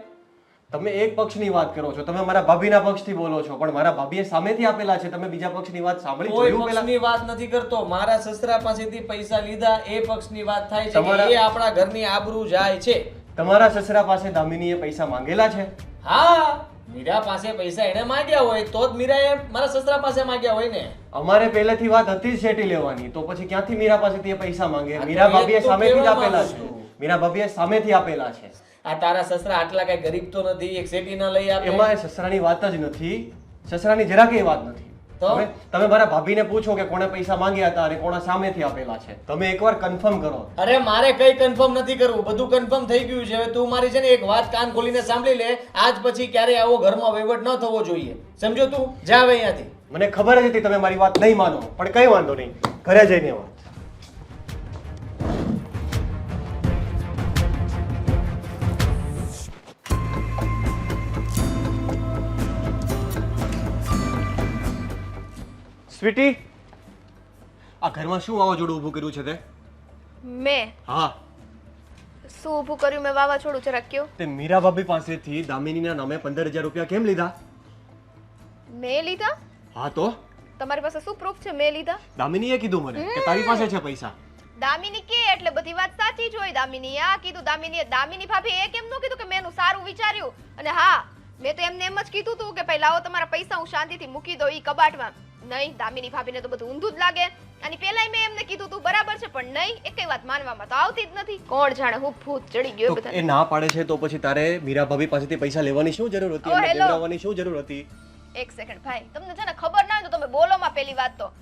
Speaker 9: તમે એક પક્ષની વાત કરો છો. તમે મારા ભાભીના પક્ષથી બોલો છો પણ મારા ભાભીએ સામેથી આપેલા છે. તમે બીજા પક્ષની વાત સાંભળી
Speaker 6: કોઈ
Speaker 9: જોયું પેલા?
Speaker 6: પક્ષની વાત નથી કરતો. મારા સસરા પાસેથી પૈસા લીધા એ પક્ષની વાત થાય છે
Speaker 9: તમારા-
Speaker 6: કે એ આપણા ઘરની આબરૂ જાય છે.
Speaker 9: તમારા સસરા પાસે દામિનીએ પૈસા માંગેલા છે?
Speaker 6: હા, મીરા પાસે પૈસા એને માંગ્યા હોય તો જ મીરાએ મારા સસરા પાસે માંગ્યા હોય ને.
Speaker 9: અમારે પહેલેથી વાત હતી જ શેટી લેવાની તો પછી ક્યાંથી મીરા પાસેથી એ પૈસા માંગે?
Speaker 6: આ તો
Speaker 9: મીરા
Speaker 6: એ
Speaker 9: ભાભીએ
Speaker 6: તો
Speaker 9: સામેથી જ
Speaker 6: કહેવા
Speaker 9: આપેલા
Speaker 6: માંગુ
Speaker 9: છે.
Speaker 6: છું.
Speaker 9: મીરા ભાભીએ સામેથી આપેલા છે.
Speaker 6: આ તારા સસરા આટલા કઈ ગરીબ તો નથી એક શેટી ના લઈ આપે.
Speaker 9: એમાં એ સસરાની વાત જ નથી. સસરાની જરા કઈ વાત નથી.
Speaker 6: તો?
Speaker 9: તમે મારા ભાભીને પૂછો કે કોણે પૈસા માંગ્યા હતા અને કોણે સામેથી આપેલા છે. તમે એકવાર કન્ફર્મ કરો.
Speaker 6: અરે મારે કઈ કન્ફર્મ નથી કરવું. બધું કન્ફર્મ થઈ ગયું છે. હવે તું મારી છે ને એક વાત કાન ખોલીને સાંભળી લે. આજ પછી ક્યારે આવો ઘરમાં વહીવટ ન થવો જોઈએ. સમજો તું? જા હવે અહીંયાથી.
Speaker 9: મને ખબર જ હતી તમે મારી વાત નહીં માનો પણ કઈ વાંધો નહીં. ઘરે જઈને વાત. સ્વીટી, આ ઘરમાં શું વાવાઝોડું ઊભું કર્યું છે તે?
Speaker 7: મેં
Speaker 9: હા,
Speaker 7: શું ઊભું કર્યું? મેં વાવાઝોડું જરાક કયો.
Speaker 9: તે મીરા ભાભી પાસેથી દામિનીના નામે 15,000 રૂપિયા કેમ લીધા?
Speaker 7: મેં લીધા?
Speaker 9: હા તો
Speaker 7: તમારી પાસે શું પ્રૂફ છે મેં લીધા?
Speaker 9: દામિનીએ કીધું મને કે તારી પાસે છે પૈસા.
Speaker 7: દામિની કે એટલે બધી વાત સાચી જ હોય. દામિની આ કીધું, દામિની ભાભી એ કેમ નો કીધું કે મેં એનું સારું વિચાર્યું? અને હા, મેં તો એમને એમ જ કીધું તું કે ભાઈ લાવો તમારા પૈસા હું શાંતિથી મૂકી દઉં ઈ કબાટમાં. નહીં, દામિની ભાભીને તો બધું ઊંધું જ લાગે. અને પેલાય મેં એમને કીધું તું બરાબર છે પણ નહીં, એકેય વાત માનવામાં તો આવતી જ નથી. કોણ જાણે હું ભૂત ચડી ગયો
Speaker 9: તો
Speaker 7: બધા.
Speaker 9: એ ના પાડે છે તો પછી તારે મીરા ભાભી પાસેથી પૈસા લેવાની શું જરૂર હતી?
Speaker 7: ઓ,
Speaker 9: એમને
Speaker 7: હેલો.
Speaker 9: દેવડાવવાની શું જરૂર હતી?
Speaker 7: એક સેકન્ડ ભાઈ, તમને છે ને ખબર ના હોય તો તમે બોલો માં. પેલી વાત તો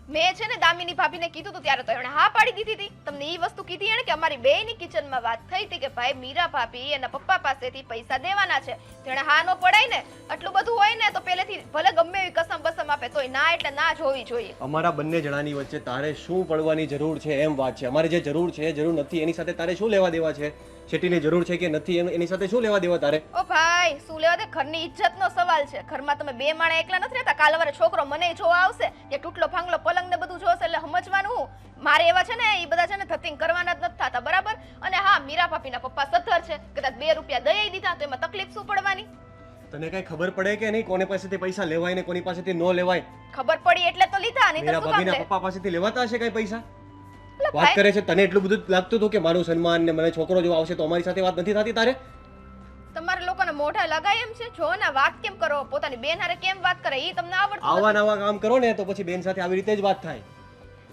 Speaker 7: મેં છે ને દામિની ભાભીને કીધું હતું ત્યારે તો એણે હા પાડી દીધી હતી. તમને ઈ વસ્તુ કીધી એણે કે અમારી બેયની કિચનમાં વાત થઈ હતી કે ભાઈ મીરા ભાભી એના પપ્પા પાસેથી પૈસા દેવાના છે. તેણે હા નો પડાય ને. આટલું બધું હોય ને તો પહેલેથી ભલે ગમે એવી કસમ બસમ આપે તોય ના એટલે ના જ હોવી જોઈએ.
Speaker 9: અમારા બંને જણાની વચ્ચે તારે શું પડવાની જરૂર છે એમ વાત છે. અમારે જે જરૂર છે જરૂર નથી એની સાથે તારે શું લેવા દેવા છે? શેટીની જરૂર છે કે નથી એની સાથે શું લેવા દેવા તારે?
Speaker 7: ઓ ભાઈ, શું લેવા દે? ઘરની ઇજ્જતનો સવાલ છે. ઘરમાં તમે બે માણા એકલા નથી રહેતા. કાલ સવારે છોકરો મને જોવા આવશે કે તૂટલો ફાંગલો પલંગ ને બધું જોશે એટલે સમજવાનું હું. મારે એવા છે ને એ બધા છે ને ધતિંગ કરવાના જ નથી થતા, બરાબર? અને હા, મીરા ભાભીના પપ્પા સદ્ધર છે. કદાચ કદાચ 2 રૂપિયા દઈ દીધા તો એમાં તકલીફ શું પડવાની?
Speaker 9: તને કઈ ખબર પડે કે નહીં કોને પાસેથી પૈસા લેવાય ને કોની પાસેથી ન લેવાય?
Speaker 7: ખબર પડી એટલે તો લીધા, નહીં તો
Speaker 9: મીરા
Speaker 7: શું કામ
Speaker 9: ભાભીના
Speaker 7: લે?
Speaker 9: પપ્પા પાસેથી લેવાતા હશે કઈ પૈસા?
Speaker 7: એટલે
Speaker 9: વાત
Speaker 7: ભાઈ,
Speaker 9: કરે છે તને એટલું બધું લાગતું હતું કે મારું સન્માન ને મને છોકરો જો આવશે તો અમારી સાથે વાત નથી થતી તારે?
Speaker 7: તમારા લોકોને મોઢા લગાય એમ છે? જો ને વાત કેમ કરો, પોતાની બેન હારે કેમ વાત કરે ઈ તમને આવડતું
Speaker 9: આવા
Speaker 7: નથી.
Speaker 9: નવા કામ કરો ને તો પછી બેન સાથે આવી રીતે જ વાત થાય.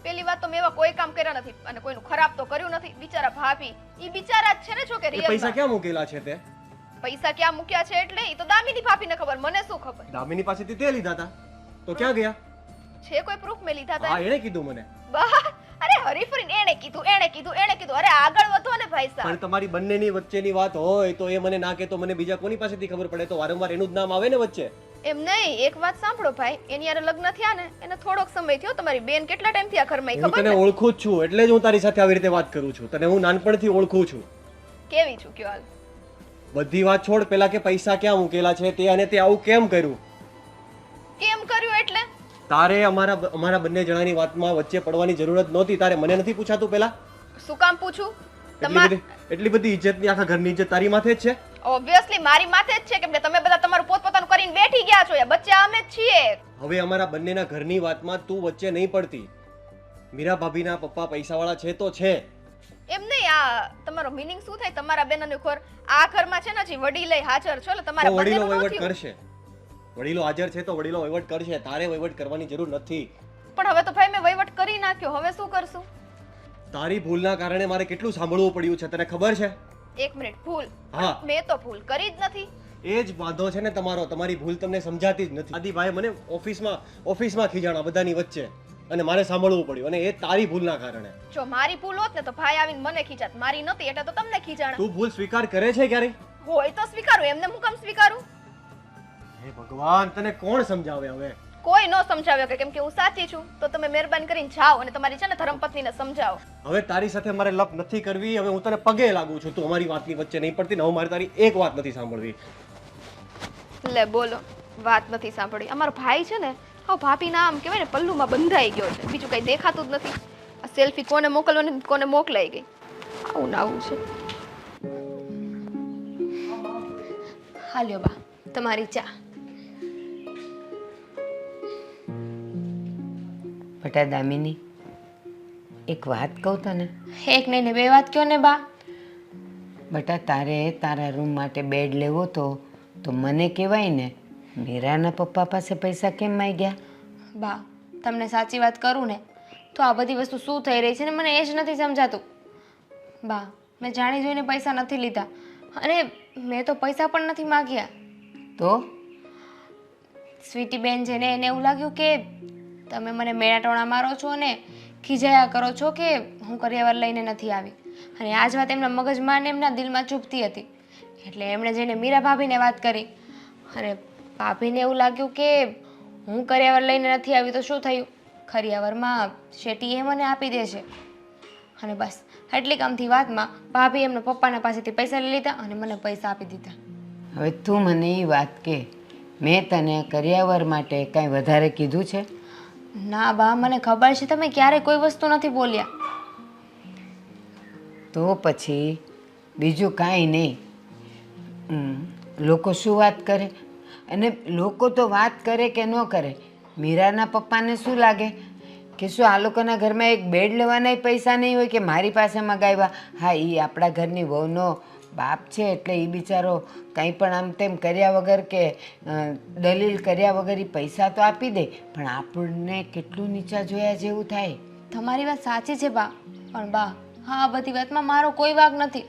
Speaker 7: પેલી વાત તો મેં એવા કોઈ કામ કર્યા નથી અને કોઈનું ખરાબ તો કર્યું નથી. બિચારા ભાભી, ઈ બિચારા જ છે ને, જો કે
Speaker 9: એ પૈસા
Speaker 7: રિયલમાં
Speaker 9: ક્યાં મૂકેલા છે તે?
Speaker 7: પૈસા ક્યાં મૂક્યા છે એટલે ઈ તો દામિની ભાભીને ખબર, મને શું ખબર?
Speaker 9: દામિની પાસેથી તે લીધા હતા તો ક્યાં ગયા?
Speaker 7: છે કોઈ પ્રૂફ મેં લીધા
Speaker 9: હા
Speaker 7: હતા?
Speaker 9: એણે કીધું મને.
Speaker 7: બા, અરે હરીફરીને એણે કીધું. અરે આગળ વધો ને ભાઈ સાહેબ.
Speaker 9: પણ તમારી બંનેની વચ્ચેની વાત હોય તો એ મને ના કે તો મને બીજા કોની પાસેથી ખબર પડે? તો વારંવાર એનું જ નામ આવે ને વચ્ચે.
Speaker 7: એમ નહીં, એક વાત સાંભળો ભાઈ, એની યારે લગ્ન થયા ને એને થોડોક સમય થયો. તમારી બેન કેટલા ટાઈમથી આ ઘરમાં
Speaker 9: હું
Speaker 7: ખબર
Speaker 9: તને
Speaker 7: ને?
Speaker 9: ઓળખું જ છું એટલે જ હું તારી સાથે આવી રીતે વાત કરું છું. તને હું નાનપણથી ઓળખું છું.
Speaker 7: કેવી છું કયો હાલ?
Speaker 9: બધી વાત છોડ, પેલા કે પૈસા ક્યાં મૂકેલા છે તે અને તે આવું કેમ કર્યું?
Speaker 7: કેમ કર્યું એટલે?
Speaker 9: તારે અમારા બંને જણાની વાતમાં વચ્ચે પડવાની જરૂરત નહોતી. તારે મને નથી પૂછાતું પેલા?
Speaker 7: શું કામ પૂછું?
Speaker 9: એટલી બધી ઇજ્જતની આખા ઘરની ઇજ્જત તારી માથે જ છે.
Speaker 7: ઓબ્વિયસલી મારી માથે જ છે, કેમ કે તમે બધા તમારું પોતપોતાનું કરીને બેઠી ગયા છો. બચ્ચા અમે જ છીએ.
Speaker 9: હવે અમારા બંનેના ઘરની વાતમાં તું વચ્ચે નહીં પડતી. મીરા ભાભીના પપ્પા પૈસાવાળા છે તો છે.
Speaker 7: એમ નહીં, આ તમારો મીનિંગ શું થાય? તમારા બેનનું ખોર આ ઘરમાં છે ને, હજી વડીલે હાજર છો એટલે
Speaker 9: તો
Speaker 7: તમારા
Speaker 9: વડીલો
Speaker 7: બંનેનું
Speaker 9: વહીવટ
Speaker 7: નથી.
Speaker 9: કરશે. વડીલો હાજર છે તો વડીલો વહીવટ કરશે. તારે વહીવટ કરવાની જરૂર નથી.
Speaker 7: પણ હવે તો ભાઈ મેં વહીવટ કરી નાખ્યો, હવે શું કરશું?
Speaker 9: તારી ભૂલના કારણે મારે કેટલું સાંભળવું પડ્યું છે તને ખબર છે?
Speaker 7: એક મિનિટ, ભૂલ?
Speaker 9: હા.
Speaker 7: મેં તો ભૂલ કરી જ નથી.
Speaker 9: એ જ વાંધો છે ને તમારો. તમારી ભૂલ તમને સમજાતી જ નથી. આદિભાઈ મને ઓફિસમાં ખીજાણા બધાની વચ્ચે અને મારે સાંભળવું પડ્યું અને એ તારી ભૂલના કારણે.
Speaker 7: જો મારી ભૂલ હોત ને તો ભાઈ આવીને મને ખીજાત. મારી નથી એટલે તો તમને ખીજાણા.
Speaker 9: તું ભૂલ સ્વીકાર કરે છે ક્યારે?
Speaker 7: હોય તો સ્વીકારું, એમને હું કેમ સ્વીકારું?
Speaker 9: હે ભગવાન, તને કોણ સમજાવે હવે?
Speaker 7: કોઈ ન સમજાવ્યો કે કેમ કે હું સાચી છું. તો તમે મહેરબાની કરીને જાઓ અને તમારી છે ને ધર્મપત્નીને સમજાવો.
Speaker 9: હવે તારી સાથે મારે લપ નથી કરવી. હવે હું તને પગે લાગુ છું. તું અમારી વાતની વચ્ચે નહીં પડતી ને હું મારી તારી એક વાત નથી સાંભળવી.
Speaker 7: લે બોલો, વાત નથી સાંભળી. અમારો ભાઈ છે ને, હા ભાભીના આમ કહેવાય ને પલ્લુમાં બંધાઈ ગયો છે. બીજું કઈ દેખાતું જ નથી. આ સેલ્ફી કોને મોકલવાની કોને મોકલાઈ ગઈ. આવું ને આવું છે.
Speaker 1: હાલ્યો બા, તમારી ચા.
Speaker 2: બેટા દામિની, એક વાત કહું તને.
Speaker 1: એક નહીં ને બે વાત કયો ને બા.
Speaker 2: બેટા તારે તારા રૂમ માટે બેડ લેવો તો મને કહેવાય ને. મીરાના પપ્પા પાસે પૈસા કેમ માંગ્યા?
Speaker 1: બા, તમને સાચી વાત કરું ને તો આ બધી વસ્તુ શું થઈ રહી છે ને મને એ જ નથી સમજાતું. બા, મેં જાણી જોઈને પૈસા નથી લીધા અને મેં તો પૈસા પણ નથી માગ્યા.
Speaker 2: તો
Speaker 1: સ્વીટી બેન છે ને એને એવું લાગ્યું કે તમે મને મેળાટોણા મારો છો ને ખીજાયા કરો છો કે હું કરિયાવર લઈને નથી આવી. અને આ જ વાત એમના મગજમાં ને એમના દિલમાં ચૂપતી હતી. એટલે એમણે જઈને મીરા ભાભીને વાત કરી અને ભાભીને એવું લાગ્યું કે હું કરિયાવર લઈને નથી આવી તો શું થયું? કરિયાવરમાં શેઠીએ મને આપી દે છે. અને બસ એટલી કામથી વાતમાં ભાભી એમના પપ્પાના પાસેથી પૈસા લઈ લીધા અને મને પૈસા આપી દીધા.
Speaker 2: હવે તું મને એ વાત કે, મેં તને કરિયાવર માટે કાંઈ વધારે કીધું છે?
Speaker 1: ના બા, મને ખબર છે તમે ક્યારેય કોઈ વસ્તુ નથી બોલ્યા.
Speaker 2: તો પછી બીજું કાંઈ નહીં. લોકો શું વાત કરે? અને લોકો તો વાત કરે કે ન કરે, મીરાના પપ્પાને શું લાગે કે શું આ લોકોના ઘરમાં એક બેડ લેવાના પૈસા નહીં હોય કે મારી પાસે મગાવ્યા? હા, એ આપણા ઘરની વહુનો બાપ છે એટલે એ બિચારો કંઈ પણ આમ તેમ કર્યા વગર કે દલીલ કર્યા વગર એ પૈસા તો આપી દે. પણ આપણને કેટલું નીચા જોયા જેવું થાય.
Speaker 1: તમારી વાત સાચી છે બા, પણ બા હા આ બધી વાતમાં મારો કોઈ વાંક નથી.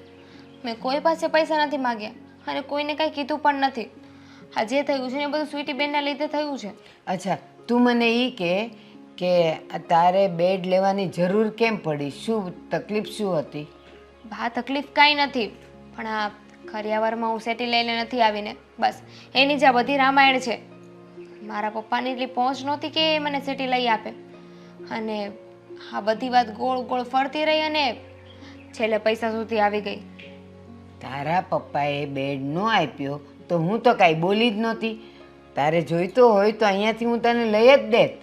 Speaker 1: મેં કોઈ પાસે પૈસા નથી માગ્યા અને કોઈને કાંઈ કીધું પણ નથી. આ જે થયું છે ને એ બધું સ્વીટી બેનના લીધે થયું છે.
Speaker 2: અચ્છા, તું મને એ કે તારે બેડ લેવાની જરૂર કેમ પડી? શું તકલીફ શું હતી?
Speaker 1: બા તકલીફ કાંઈ નથી, પણ આ કરિયાવરમાં હું સેટી લઈને નથી આવીને બસ એની જ આ બધી રામાયણ છે. મારા પપ્પાની એટલી પહોંચ નહોતી કે એ મને સેટી લઈ આપે અને આ બધી વાત ગોળ ગોળ ફરતી રહી અને છેલ્લે પૈસા સુધી આવી ગઈ.
Speaker 2: તારા પપ્પાએ બેડ ન આપ્યો તો હું તો કાંઈ બોલી જ નહોતી. તારે જોઈતો હોય તો અહીંયાથી હું તને લઈ જ દેત.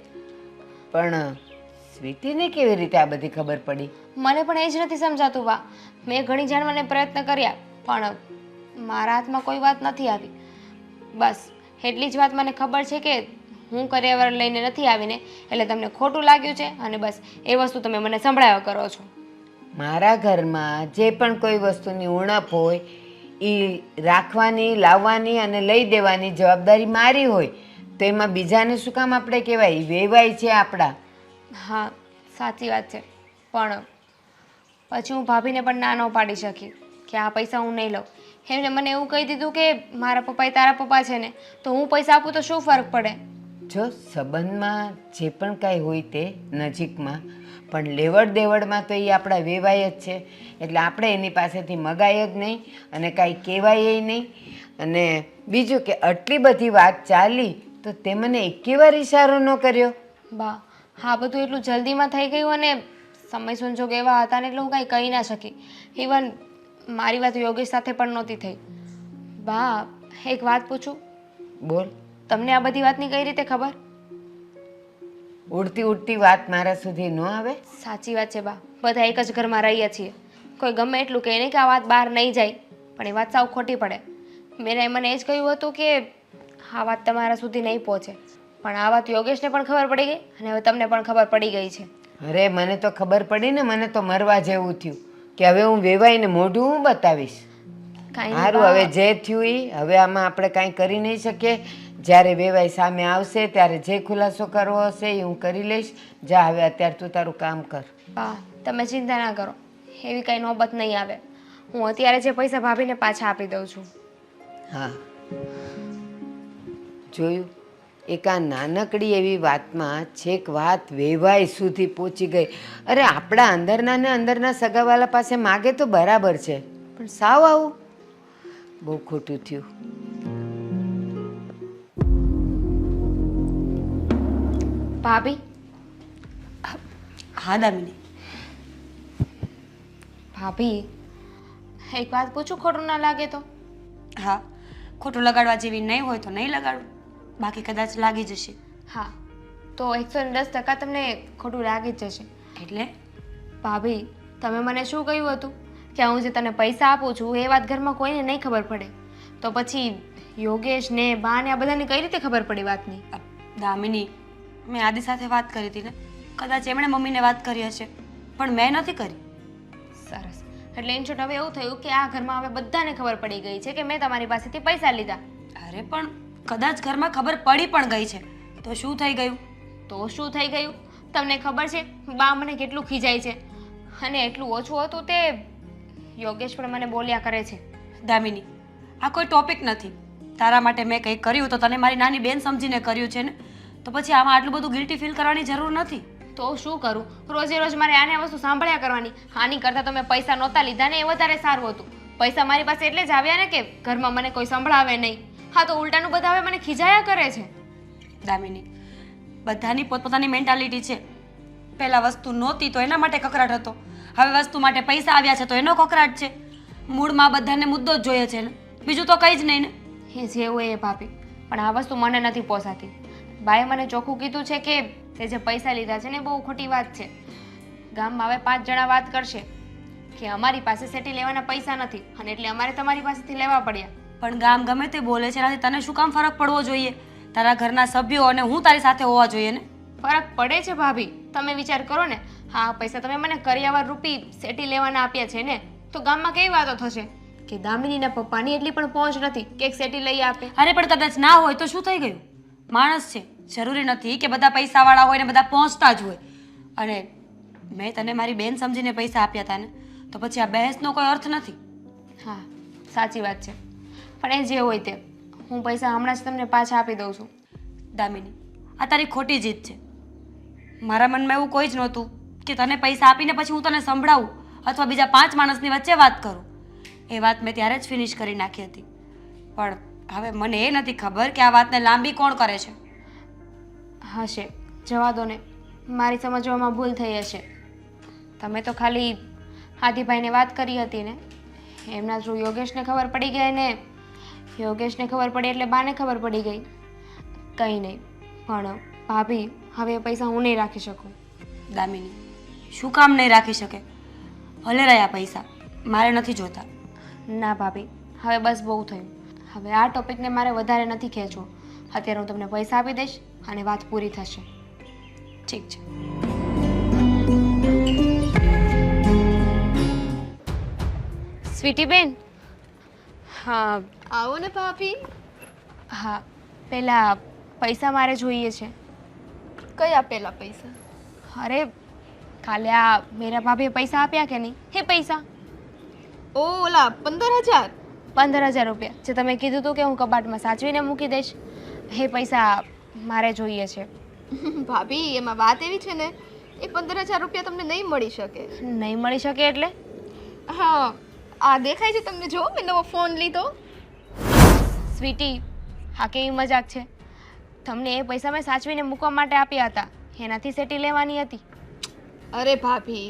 Speaker 2: પણ સ્વીટીને કેવી રીતે આ બધી ખબર પડી?
Speaker 1: મને પણ એ જ નથી સમજાતું બા. મેં ઘણી જાણવાને પ્રયત્ન કર્યા પણ મારા હાથમાં કોઈ વાત નથી આવી. બસ એટલી જ વાત મને ખબર છે કે હું કરિયાવર લઈને નથી આવીને એટલે તમને ખોટું લાગ્યું છે અને બસ એ વસ્તુ તમે મને સંભળાવ્યા કરો છો.
Speaker 2: મારા ઘરમાં જે પણ કોઈ વસ્તુની ઉણપ હોય એ રાખવાની, લાવવાની અને લઈ દેવાની જવાબદારી મારી હોય તો એમાં બીજાને શું કામ આપણે કહેવાય? વેવાય છે આપણા.
Speaker 1: હા સાચી વાત છે, પણ પછી હું ભાભીને પણ ના ન પાડી શકી કે આ પૈસા હું નહીં લઉં. એમને મને એવું કહી દીધું કે મારા પપ્પા એ તારા પપ્પા છે ને, તો હું પૈસા આપું તો શું ફરક પડે?
Speaker 2: જો સંબંધમાં જે પણ કાંઈ હોય તે નજીકમાં, પણ લેવડ દેવડમાં તો એ આપણા વેવાય જ છે. એટલે આપણે એની પાસેથી મગાય જ નહીં અને કાંઈ કહેવાય નહીં. અને બીજું કે આટલી બધી વાત ચાલી તો તે મને એકે વાર ઈશારો ન કર્યો.
Speaker 1: બા હા બધું એટલું જલ્દીમાં થઈ ગયું અને સમય સંજોગ એવા હતા ને એટલે હું કાંઈ કહી ના શકી. ઇવન મારી વાત યોગેશ સાથે પણ નહોતી થઈ. બા એક વાત પૂછું?
Speaker 2: બોલ.
Speaker 1: તમને આ બધી વાતની કઈ રીતે ખબર?
Speaker 2: ઉડતી ઉડતી વાત મારા સુધી ન આવે.
Speaker 1: સાચી વાત છે બા, બધા એક જ ઘરમાં રહીએ છીએ. કોઈ ગમે એટલું કહે નહીં કે આ વાત બહાર નહીં જાય, પણ એ વાત સાવ ખોટી પડે. મેં મને એ જ કહ્યું હતું કે આ વાત તમારા સુધી નહીં પહોંચે, પણ આ વાત યોગેશને પણ ખબર પડી ગઈ અને હવે તમને પણ ખબર પડી ગઈ છે.
Speaker 2: અરે મને તો ખબર પડી ને, મને તો મરવા જેવું થયું કે હવે હું વેવાઈને મોઢું હું બતાવીશ.
Speaker 1: કાંઈ
Speaker 2: સારું, હવે જે થયું એ હવે આમાં આપણે કાંઈ કરી નહીં શકીએ. જ્યારે વેવાઈ સામે આવશે ત્યારે જે ખુલાસો કરવો હશે એ હું કરી લઈશ. જા હવે અત્યારે તું તારું કામ કર.
Speaker 1: બા તમે ચિંતા ના કરો, એવી કાંઈ નોબત નહીં આવે. હું અત્યારે જે પૈસા ભાભીને પાછા આપી દઉં છું.
Speaker 2: હા જોયું, એક આ નાનકડી એવી વાતમાં છેક વાત વેવાઈ સુધી પહોંચી ગઈ. અરે આપણા અંદરના ને અંદરના સગાવાલા પાસે માગે તો બરાબર છે, પણ સાવ આવું બહુ ખોટું થયું.
Speaker 1: ભાભી
Speaker 3: હા દામિની,
Speaker 1: ભાભી એક વાત પૂછું, ખોટું ના લાગે તો?
Speaker 3: હા ખોટું લગાડવા જેવી નહીં હોય તો નહીં લગાડું, બાકી કદાચ લાગી જશે.
Speaker 1: હા તો 110% તમને ખોટું લાગી જ જશે.
Speaker 3: એટલે
Speaker 1: ભાભી તમે મને શું કહ્યું હતું કે હું જે તને પૈસા આપું છું એ વાત ઘરમાં કોઈને નહીં ખબર પડે, તો પછી યોગેશ ને બા ને આ બધાને કઈ રીતે ખબર પડી વાતની?
Speaker 3: દામિની, મેં આદિ સાથે વાત કરી હતી ને, કદાચ એમણે મમ્મીને વાત કરી હશે પણ મેં નથી કરી.
Speaker 1: સરસ, એટલે ઇન શોર્ટ હવે એવું થયું કે આ ઘરમાં હવે બધાને ખબર પડી ગઈ છે કે મેં તમારી પાસેથી પૈસા લીધા.
Speaker 3: અરે પણ કદાચ ઘરમાં ખબર પડી પણ ગઈ છે તો શું થઈ ગયું?
Speaker 1: તો શું થઈ ગયું? તમને ખબર છે બા મને કેટલું ખીજાય છે, અને એટલું ઓછું હતું તે યોગેશ પણ મને બોલ્યા કરે છે.
Speaker 3: દામિની, આ કોઈ ટોપિક નથી. તારા માટે મેં કંઈ કર્યું તો તને મારી નાની બેન સમજીને કર્યું છે ને, તો પછી આમાં આટલું બધું ગિલ્ટી ફીલ કરવાની જરૂર નથી.
Speaker 1: તો શું કરું? રોજે રોજ મારે આને વસ્તુ સાંભળ્યા કરવાની. આની કરતાં તો મેં પૈસા નહોતા લીધા ને એ વધારે સારું હતું. પૈસા મારી પાસે એટલે જ આવ્યા ને કે ઘરમાં મને કોઈ સંભળાવે નહીં. હા તો ઉલટાનું બધા હવે મને ખીજાયા કરે છે.
Speaker 3: દામિની, બધાની પોતપોતાની મેન્ટાલિટી છે. પહેલાં વસ્તુ નહોતી તો એના માટે કકરાટ હતો, હવે વસ્તુ માટે પૈસા આવ્યા છે તો એનો કકરાટ છે. મૂળમાં બધાને મુદ્દો જ જોઈએ છે ને, બીજું તો કંઈ જ નહીં ને.
Speaker 1: એ જેવું એ ભાભી, પણ આ વસ્તુ મને નથી પોસાતી. બાએ મને ચોખ્ખું કીધું છે કે તે જે પૈસા લીધા છે ને એ બહુ ખોટી વાત છે. ગામમાં હવે 5 જણા વાત કરશે કે અમારી પાસે સેટી લેવાના પૈસા નથી અને એટલે અમારે તમારી પાસેથી લેવા પડ્યા.
Speaker 3: પણ ગામ ગમે તે બોલે છે એનાથી તને શું કામ ફરક પડવો જોઈએ? તારા ઘરના સભ્યો અને હું તારી સાથે હોવા જોઈએ ને.
Speaker 1: ફરક પડે છે ભાભી, તમે વિચાર કરો ને. હા પૈસા તમે મને કરિયાવર રૂપી સેટી લેવાના આપ્યા છે ને, તો ગામમાં કેવી વાતો થશે કે દામિનીના પપ્પાની એટલી પણ પહોંચ નથી કે એક સેટી લઈ આપે.
Speaker 3: અરે પણ કદાચ ના હોય તો શું થઈ ગયું? માણસ છે, જરૂરી નથી કે બધા પૈસાવાળા હોય ને બધા પહોંચતા જ હોય. અને મેં તને મારી બેન સમજીને પૈસા આપ્યા હતા ને, તો પછી આ બહેસનો કોઈ અર્થ નથી.
Speaker 1: હા સાચી વાત છે, પણ એ જે હોય તે હું પૈસા હમણાં જ તમને પાછા આપી દઉં છું.
Speaker 3: દામિની, આ તારી ખોટી જીત છે. મારા મનમાં એવું કોઈ જ નહોતું કે તને પૈસા આપીને પછી હું તને સંભળાવું અથવા બીજા 5 માણસની વચ્ચે વાત કરું. એ વાત મેં ત્યારે જ ફિનિશ કરી નાખી હતી. પણ હવે મને એ નથી ખબર કે આ વાતને લાંબી કોણ કરે છે.
Speaker 1: હશે, જવા દો ને, મારી સમજવામાં ભૂલ થઈ હશે. તમે તો ખાલી આદિભાઈને વાત કરી હતી ને, એમના થ્રુ યોગેશને ખબર પડી ગઈ ને યોગેશને ખબર પડી એટલે બાને ખબર પડી ગઈ. કંઈ નહીં, પણ ભાભી હવે એ પૈસા હું નહીં રાખી શકું.
Speaker 3: દામિની, શું કામ નહીં રાખી શકે? ભલે રહ્યા પૈસા, મારે નથી જોતા.
Speaker 1: ના ભાભી, હવે બસ બહુ થયું. હવે આ ટોપિકને મારે વધારે નથી ખેંચવો. અત્યારે હું તમને પૈસા આપી દઈશ અને વાત પૂરી થશે. ઠીક છે. સ્વીટી બેન, હા
Speaker 7: આવો ને ભાભી.
Speaker 1: હા, પેલા પૈસા મારે જોઈએ છે.
Speaker 7: કયા પેલા પૈસા?
Speaker 1: અરે કાલે આ મેરા ભાભીએ પૈસા આપ્યા કે નહીં, એ પૈસા
Speaker 7: ઓ ઓલા 15,000.
Speaker 1: 15,000 રૂપિયા જે તમે કીધું હતું કે હું કબાટમાં સાચવીને મૂકી દઈશ, એ પૈસા મારે જોઈએ છે.
Speaker 7: ભાભી એમાં વાત એવી છે ને, એ 15,000 રૂપિયા તમને નહીં મળી શકે.
Speaker 1: નહીં મળી શકે એટલે?
Speaker 7: હા, આ દેખાય છે તમને? જો મેં નવો ફોન લીધો.
Speaker 1: સ્વીટી, હા કેવી મજાક છે? તમને એ પૈસા મેં સાચવીને મૂકવા માટે આપ્યા હતા, એનાથી સેટી લેવાની હતી.
Speaker 7: અરે ભાભી,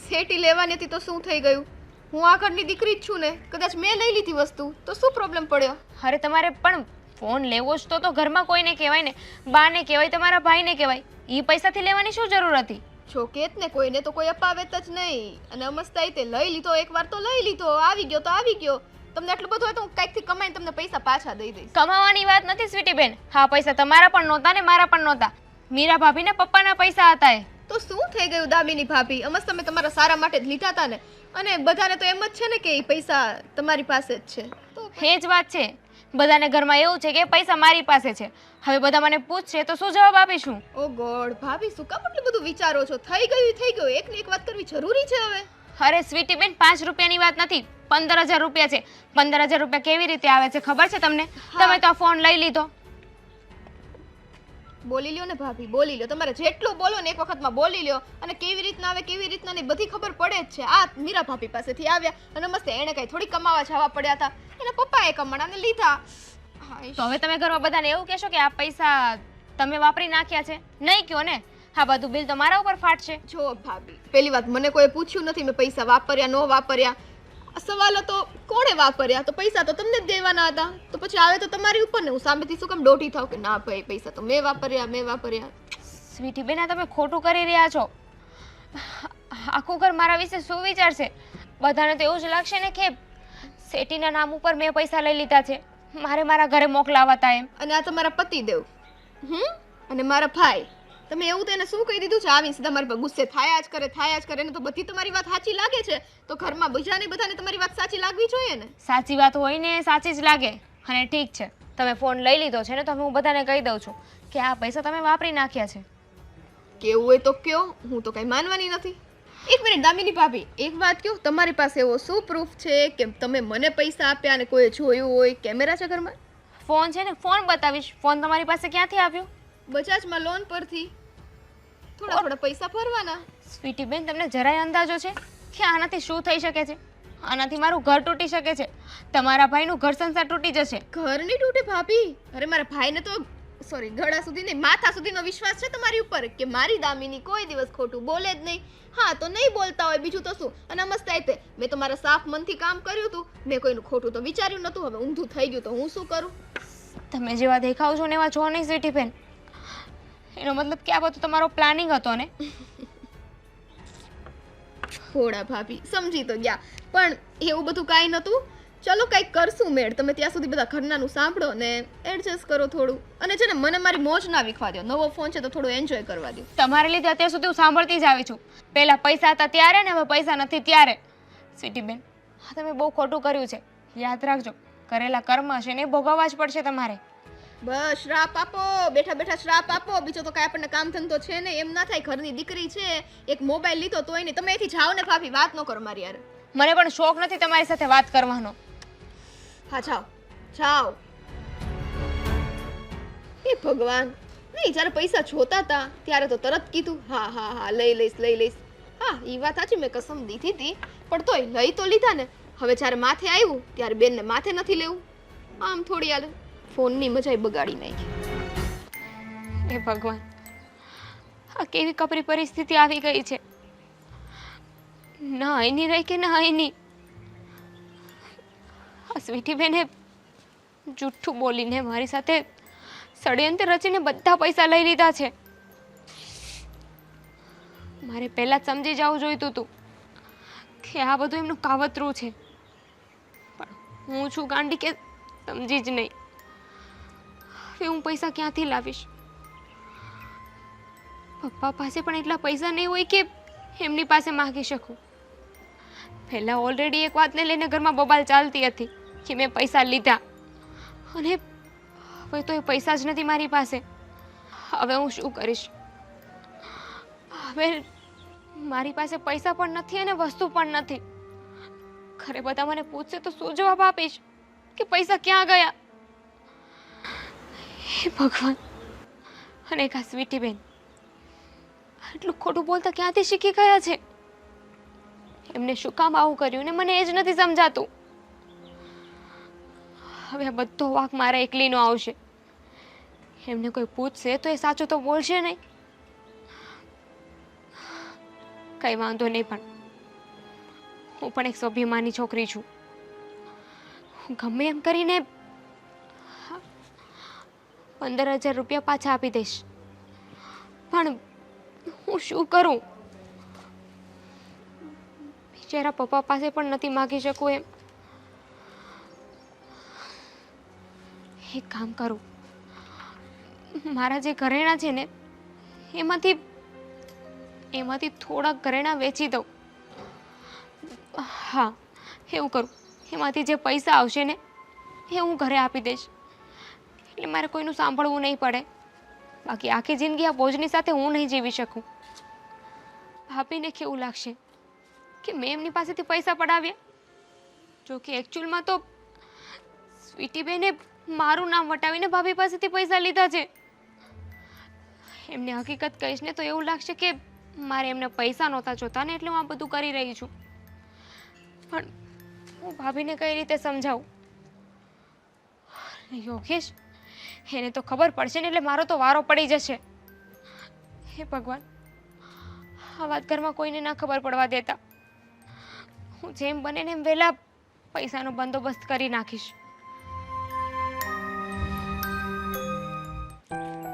Speaker 7: સેટી લેવાની હતી તો શું થઈ ગયું? હું આ ઘરની દીકરી જ છું ને, કદાચ મેં લઈ લીધી વસ્તુ તો શું પ્રોબ્લેમ પડ્યો?
Speaker 1: અરે તમારે પણ ફોન લેવો જ તો ઘરમાં કોઈને કહેવાય ને, બાને કહેવાય, તમારા ભાઈને કહેવાય. એ પૈસાથી લેવાની શું જરૂર હતી?
Speaker 7: જો કેત ને કોઈને તો કોઈ અપાવે જ નહીં. અને અમસ્તા તે લઈ લીધો, એકવાર તો લઈ લીધો, આવી ગયો તો આવી ગયો. તમને આટલું બધું હોય તો હું કંઈકથી કમાઈને તમને પૈસા પાછા દઈ દઈશ.
Speaker 1: કમાવાની વાત નથી સ્વીટી બેન. હા, પૈસા તમારા પણ નહોતા ને મારા પણ નહોતા. મીરા ભાભીના પપ્પાના પૈસા હતા એ.
Speaker 7: તો શું થઈ ગયું દામિની ભાભી? અમસ્ત તમે તમારા સારા માટે જ લીધા હતા ને, અને બધાને તો એમ જ છે ને કે એ પૈસા તમારી પાસે જ છે. તો
Speaker 1: એ જ વાત છે. બધાને ઘરમાં એવું છે કે પૈસા મારી પાસે છે. હવે બધા મને પૂછશે તો શું જવાબ આપીશું?
Speaker 7: ઓ ગોડ ભાભી, શું કામ એટલું બધું વિચારો છો? થઈ ગયું. એકની એક વાત કરવી જરૂરી છે હવે.
Speaker 1: અરે સ્વીટી બેન, 5 રૂપિયાની વાત નથી, 15,000 રૂપિયા છે. 15,000 રૂપિયા કેવી રીતે આવે છે ખબર છે તમને? તમે તો આ ફોન લઈ લીધો.
Speaker 7: બોલી લ્યો ને ભાભી, બોલી લ્યો. તમારે જેટલું બોલો ને એક વખતમાં બોલી લ્યો. અને કેવી રીતના આવે કેવી રીતના નહીં બધી ખબર પડે જ છે. આ મીરા ભાભી પાસેથી આવ્યા અને મસ્ત એણે કઈ થોડી કમાવા જવા પડ્યા હતા, એના પપ્પાએ કમાડાને લીધા.
Speaker 1: તો હવે તમે ઘરમાં બધાને એવું કહેશો કે આ પૈસા તમે વાપરી નાખ્યા છે? નહીં કયો ને. હા, બધું બિલ તો મારા ઉપર ફાટશે.
Speaker 7: જો ભાભી, પહેલી વાત મને કોઈ પૂછ્યું નથી મેં પૈસા વાપર્યા ન વાપર્યા. સવાલ હતો કોણે વાપર્યા, તો પૈસા તો તમને જ દેવાના હતા. તો પછી આવે તો તમારી ઉપર ને, હું સામેથી શું કામ દોઢી થાવ કે ના ભાઈ પૈસા તો મેં વાપર્યા.
Speaker 1: સ્વીટી બેન, તમે ખોટું કરી રહ્યા છો. આખું ઘર મારા વિશે શું વિચારશે? બધાને તો એવું જ લાગશે ને કે સેટીના નામ ઉપર મેં પૈસા લઈ લીધા છે, મારે મારા ઘરે મોકલાવા હતા એમ.
Speaker 7: અને આ તમારા પતિદેવ અને મારા ભાઈ, તમે એવું તો એને શું કહી દીધું છે? આવીને સીધા મારી પર ગુસ્સે થાયા જ કરે. એને તો બધી તમારી વાત સાચી લાગે છે, તો ઘરમાં બધાને તમારી વાત સાચી લાગવી જોઈએ ને.
Speaker 1: સાચી વાત હોય ને સાચી જ લાગે. અને ઠીક છે, તમે ફોન લઈ લીધો છે ને, તો હું બધાને કહી દઉં છું કે આ પૈસા તમે વાપરી નાખ્યા છે.
Speaker 7: કેવું હોય તો કયો, હું તો કઈ માનવાની નથી. એક મિનિટ દામિની ભાભી, એક વાત કહું, તમારી પાસે એવો શું પ્રૂફ છે કે તમે મને પૈસા આપ્યા અને કોઈ જોયું હોય? કેમેરા છે ઘરમાં?
Speaker 1: ફોન છે ને, ફોન બતાવીશ. ફોન તમારી પાસે ક્યાંથી આવ્યો?
Speaker 7: બજાજમાં લોન પરથી થોડા પૈસા ભરવાના.
Speaker 1: સ્વીટી બેન, તમને જરાય અંદાજો છે કે આનાથી શું થઈ શકે છે? આનાથી મારું ઘર તૂટી શકે છે, તમારા ભાઈનું ઘર સંસાર તૂટી જશે.
Speaker 7: ઘર નહીં તૂટે ભાભી. અરે મારા ભાઈને તો ગળા સુધી નહીં, માથા સુધીનો વિશ્વાસ છે તમારી ઉપર કે મારી દામિની કોઈ દિવસ ખોટું બોલે જ નહીં. હા, તો નહીં બોલતા હોય, બીજું તો શું. અને મસ્ત આઈતે મેં તો મારા સાફ મનથી કામ કર્યું હતું, મેં કોઈનું ખોટું તો વિચાર્યું નતું. હવે ઊંધું થઈ ગયું તો હું શું કરું?
Speaker 1: તમે જેવા દેખાવ છો ને એવા છો નહીં સ્વીટી બેન. એનો મતલબ કે આ બધું તમારો પ્લાનિંગ હતો ને?
Speaker 7: થોડા ભાભી સમજી તો ગયા, પણ એવું બધું કાંઈ નહોતું. ચલો કંઈક કરશું મેળ. તમે ત્યાં સુધી બધા ઘરનાનું સાંભળો ને એડજસ્ટ કરો થોડું. અને છે ને મને મારી મોજ ના વિખવા દો. નવો ફોન છે તો થોડું એન્જોય કરવા દો.
Speaker 1: તમારે લીધે અત્યાર સુધી હું સાંભળતી જ આવી છું. પહેલા પૈસા હતા ત્યારે ને હવે પૈસા નથી ત્યારે. સ્વીટી બેન, હા તમે બહુ ખોટું કર્યું છે. યાદ રાખજો, કરેલા કર્મ છે ને ભોગવવા જ પડશે તમારે.
Speaker 7: બસ શ્રાપ આપો, બેઠા શ્રાપ આપો. બીજો તો કાંઈ આપણને કામ ધંધો છે ને, એમ ના થાય. ઘરની દીકરી છે, એક મોબાઈલ લીધો તોય નહીં. તમે અહીંથી જાઓ ને ભાભી, વાત ન કરો મારી યાર.
Speaker 1: મને પણ શોખ નથી તમારી સાથે વાત કરવાનો.
Speaker 7: હા જાઓ. એ ભગવાન, નહીં જ્યારે પૈસા જોતા હતા ત્યારે તો તરત કીધું હા લઈ લઈશ. હા, એ વાત સાચી, મેં કસમ દીધી હતી, પણ તોય લઈ તો લીધા ને. હવે જ્યારે માથે આવ્યું ત્યારે બેનને માથે નથી લેવું. આમ થોડી હાલે. ફોનની મજા બગાડી નાખી.
Speaker 1: એ ભગવાન, આ કેવી કપરી પરિસ્થિતિ આવી ગઈ છે. ના અહીંની રહી કે ના અહીંની. આ સ્વીટી બેને જૂઠું બોલીને મારી સાથે ષડયંત્ર રચીને બધા પૈસા લઈ લીધા છે. મારે પહેલા જ સમજી જવું જોઈતું હતું કે આ બધું એમનું કાવતરું છે. પણ હું છું ગાંડી કે સમજી જ નહીં. હવે હું પૈસા ક્યાંથી લાવીશ? પપ્પા પાસે પણ એટલા પૈસા નહીં હોય કે એમની પાસે માગી શકું. પહેલાં ઓલરેડી એક વાતને લઈને ઘરમાં બબાલ ચાલતી હતી કે મેં પૈસા લીધા, અને હવે તો એ પૈસા જ નથી મારી પાસે. હવે હું શું કરીશ? હવે મારી પાસે પૈસા પણ નથી અને વસ્તુ પણ નથી. ઘરે બધા મને પૂછશે તો શું જવાબ આપીશ કે પૈસા ક્યાં ગયા? હે ભગવાન! અને એક આ સ્વીટી બેન આટલું ખોટું બોલતા ક્યાંથી શીખી ગયા છે? એમને શું કામ આવું કર્યું ને મને એ જ નથી સમજાતું. હવે આ બધો વાંક મારા એકલીનો આવશે. એમને કોઈ પૂછશે તો એ સાચું તો બોલશે નહીં. કઈ વાંધો નહીં, પણ હું પણ એક સ્વાભિમાની છોકરી છું. હું ગમે એમ કરીને 15,000 રૂપિયા પાછા આપી દઈશ. પણ હું શું કરું? બિચારા પપ્પા પાસે પણ નથી માગી શકું એમ. એક કામ કરું, મારા જે ઘરેણાં છે ને એમાંથી થોડાક ઘરેણાં વેચી દઉં. હા, એવું કરું. એમાંથી જે પૈસા આવશે ને એ હું ઘરે આપી દઈશ, એટલે મારે કોઈનું સાંભળવું નહીં પડે. બાકી આખી જિંદગી આ બોજની સાથે હું નહીં જીવી શકું. ભાભીને કેવું લાગશે કે મેં એમની પાસેથી પૈસા પડાવ્યા? જો કે એકચ્યુઅલમાં તો સ્વીટી બેને મારું નામ વટાવીને ભાભી પાસેથી પૈસા લીધા છે. એમને હકીકત કહીશ ને તો એવું લાગશે કે મારે એમને પૈસા નહોતા જોતા ને એટલે હું આ બધું કરી રહી છું. પણ હું ભાભીને કઈ રીતે સમજાવું? યોગેશ, એને તો ખબર પડશે ને એટલે મારો તો વારો પડી જશે. હે ભગવાન, આ વાત ઘરમાં કોઈને ના ખબર પડવા દેતા. હું જેમ બને ને એમ વહેલા પૈસાનો બંદોબસ્ત કરી નાખીશ.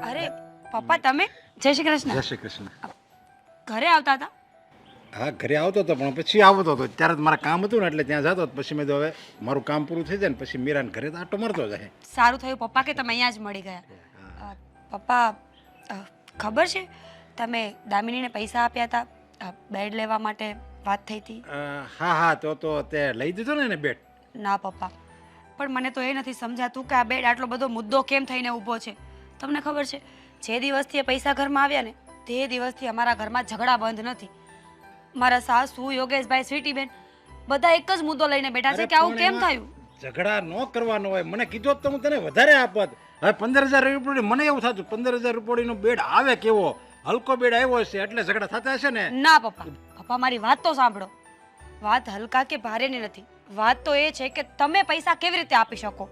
Speaker 3: અરે પપ્પા, તમે? જય શ્રી કૃષ્ણ.
Speaker 8: જય શ્રી કૃષ્ણ.
Speaker 3: ઘરે આવતા હતા?
Speaker 8: હા, ઘરે આવતો હતો પણ પછી આવતો હતો. ત્યારે જ મારા કામ હતું ને એટલે ત્યાં જતો. પછી મેં તો હવે મારું કામ પૂરું થઈ જાય ને પછી મીરાને ઘરે તો આટો મારતો જાય.
Speaker 3: સારું થયું પપ્પા કે તમે અહીંયા જ મળી ગયા. પપ્પા, ખબર છે તમે દામિનીને પૈસા આપ્યા હતા બેડ લેવા માટે વાત થઈ હતી?
Speaker 8: હા હા, તો તે લઈ દીધો ને એને બેટ?
Speaker 3: ના પપ્પા, પણ મને તો એ નથી સમજાતું કે આ બેડ આટલો બધો મુદ્દો કેમ થઈને ઊભો છે. તમને ખબર છે, જે દિવસથી એ પૈસા ઘરમાં આવ્યા ને તે દિવસથી અમારા ઘરમાં ઝઘડા બંધ નથી. મારા સાસુ, યોગેશભાઈ, સ્વીટીબેન બધા એક જ મુદ્દો લઈને બેઠા છે કે આવું કેમ થયું.
Speaker 8: ઝઘડા ન કરવાનો હોય. મને કીધો તો હું તને વધારે આપત. હવે 15,000 રૂપિયા મને એવું થતું 15,000 રૂપિયાનો બેડ આવે કેવો હલકો બેડ આવ્યો છે એટલે ઝઘડા થતા હશે ને?
Speaker 3: ના પપ્પા, મારી વાત તો સાંભળો. વાત હલકા કે ભારેની નથી. વાત તો એ છે કે તમે પૈસા કેવી રીતે આપી શકો.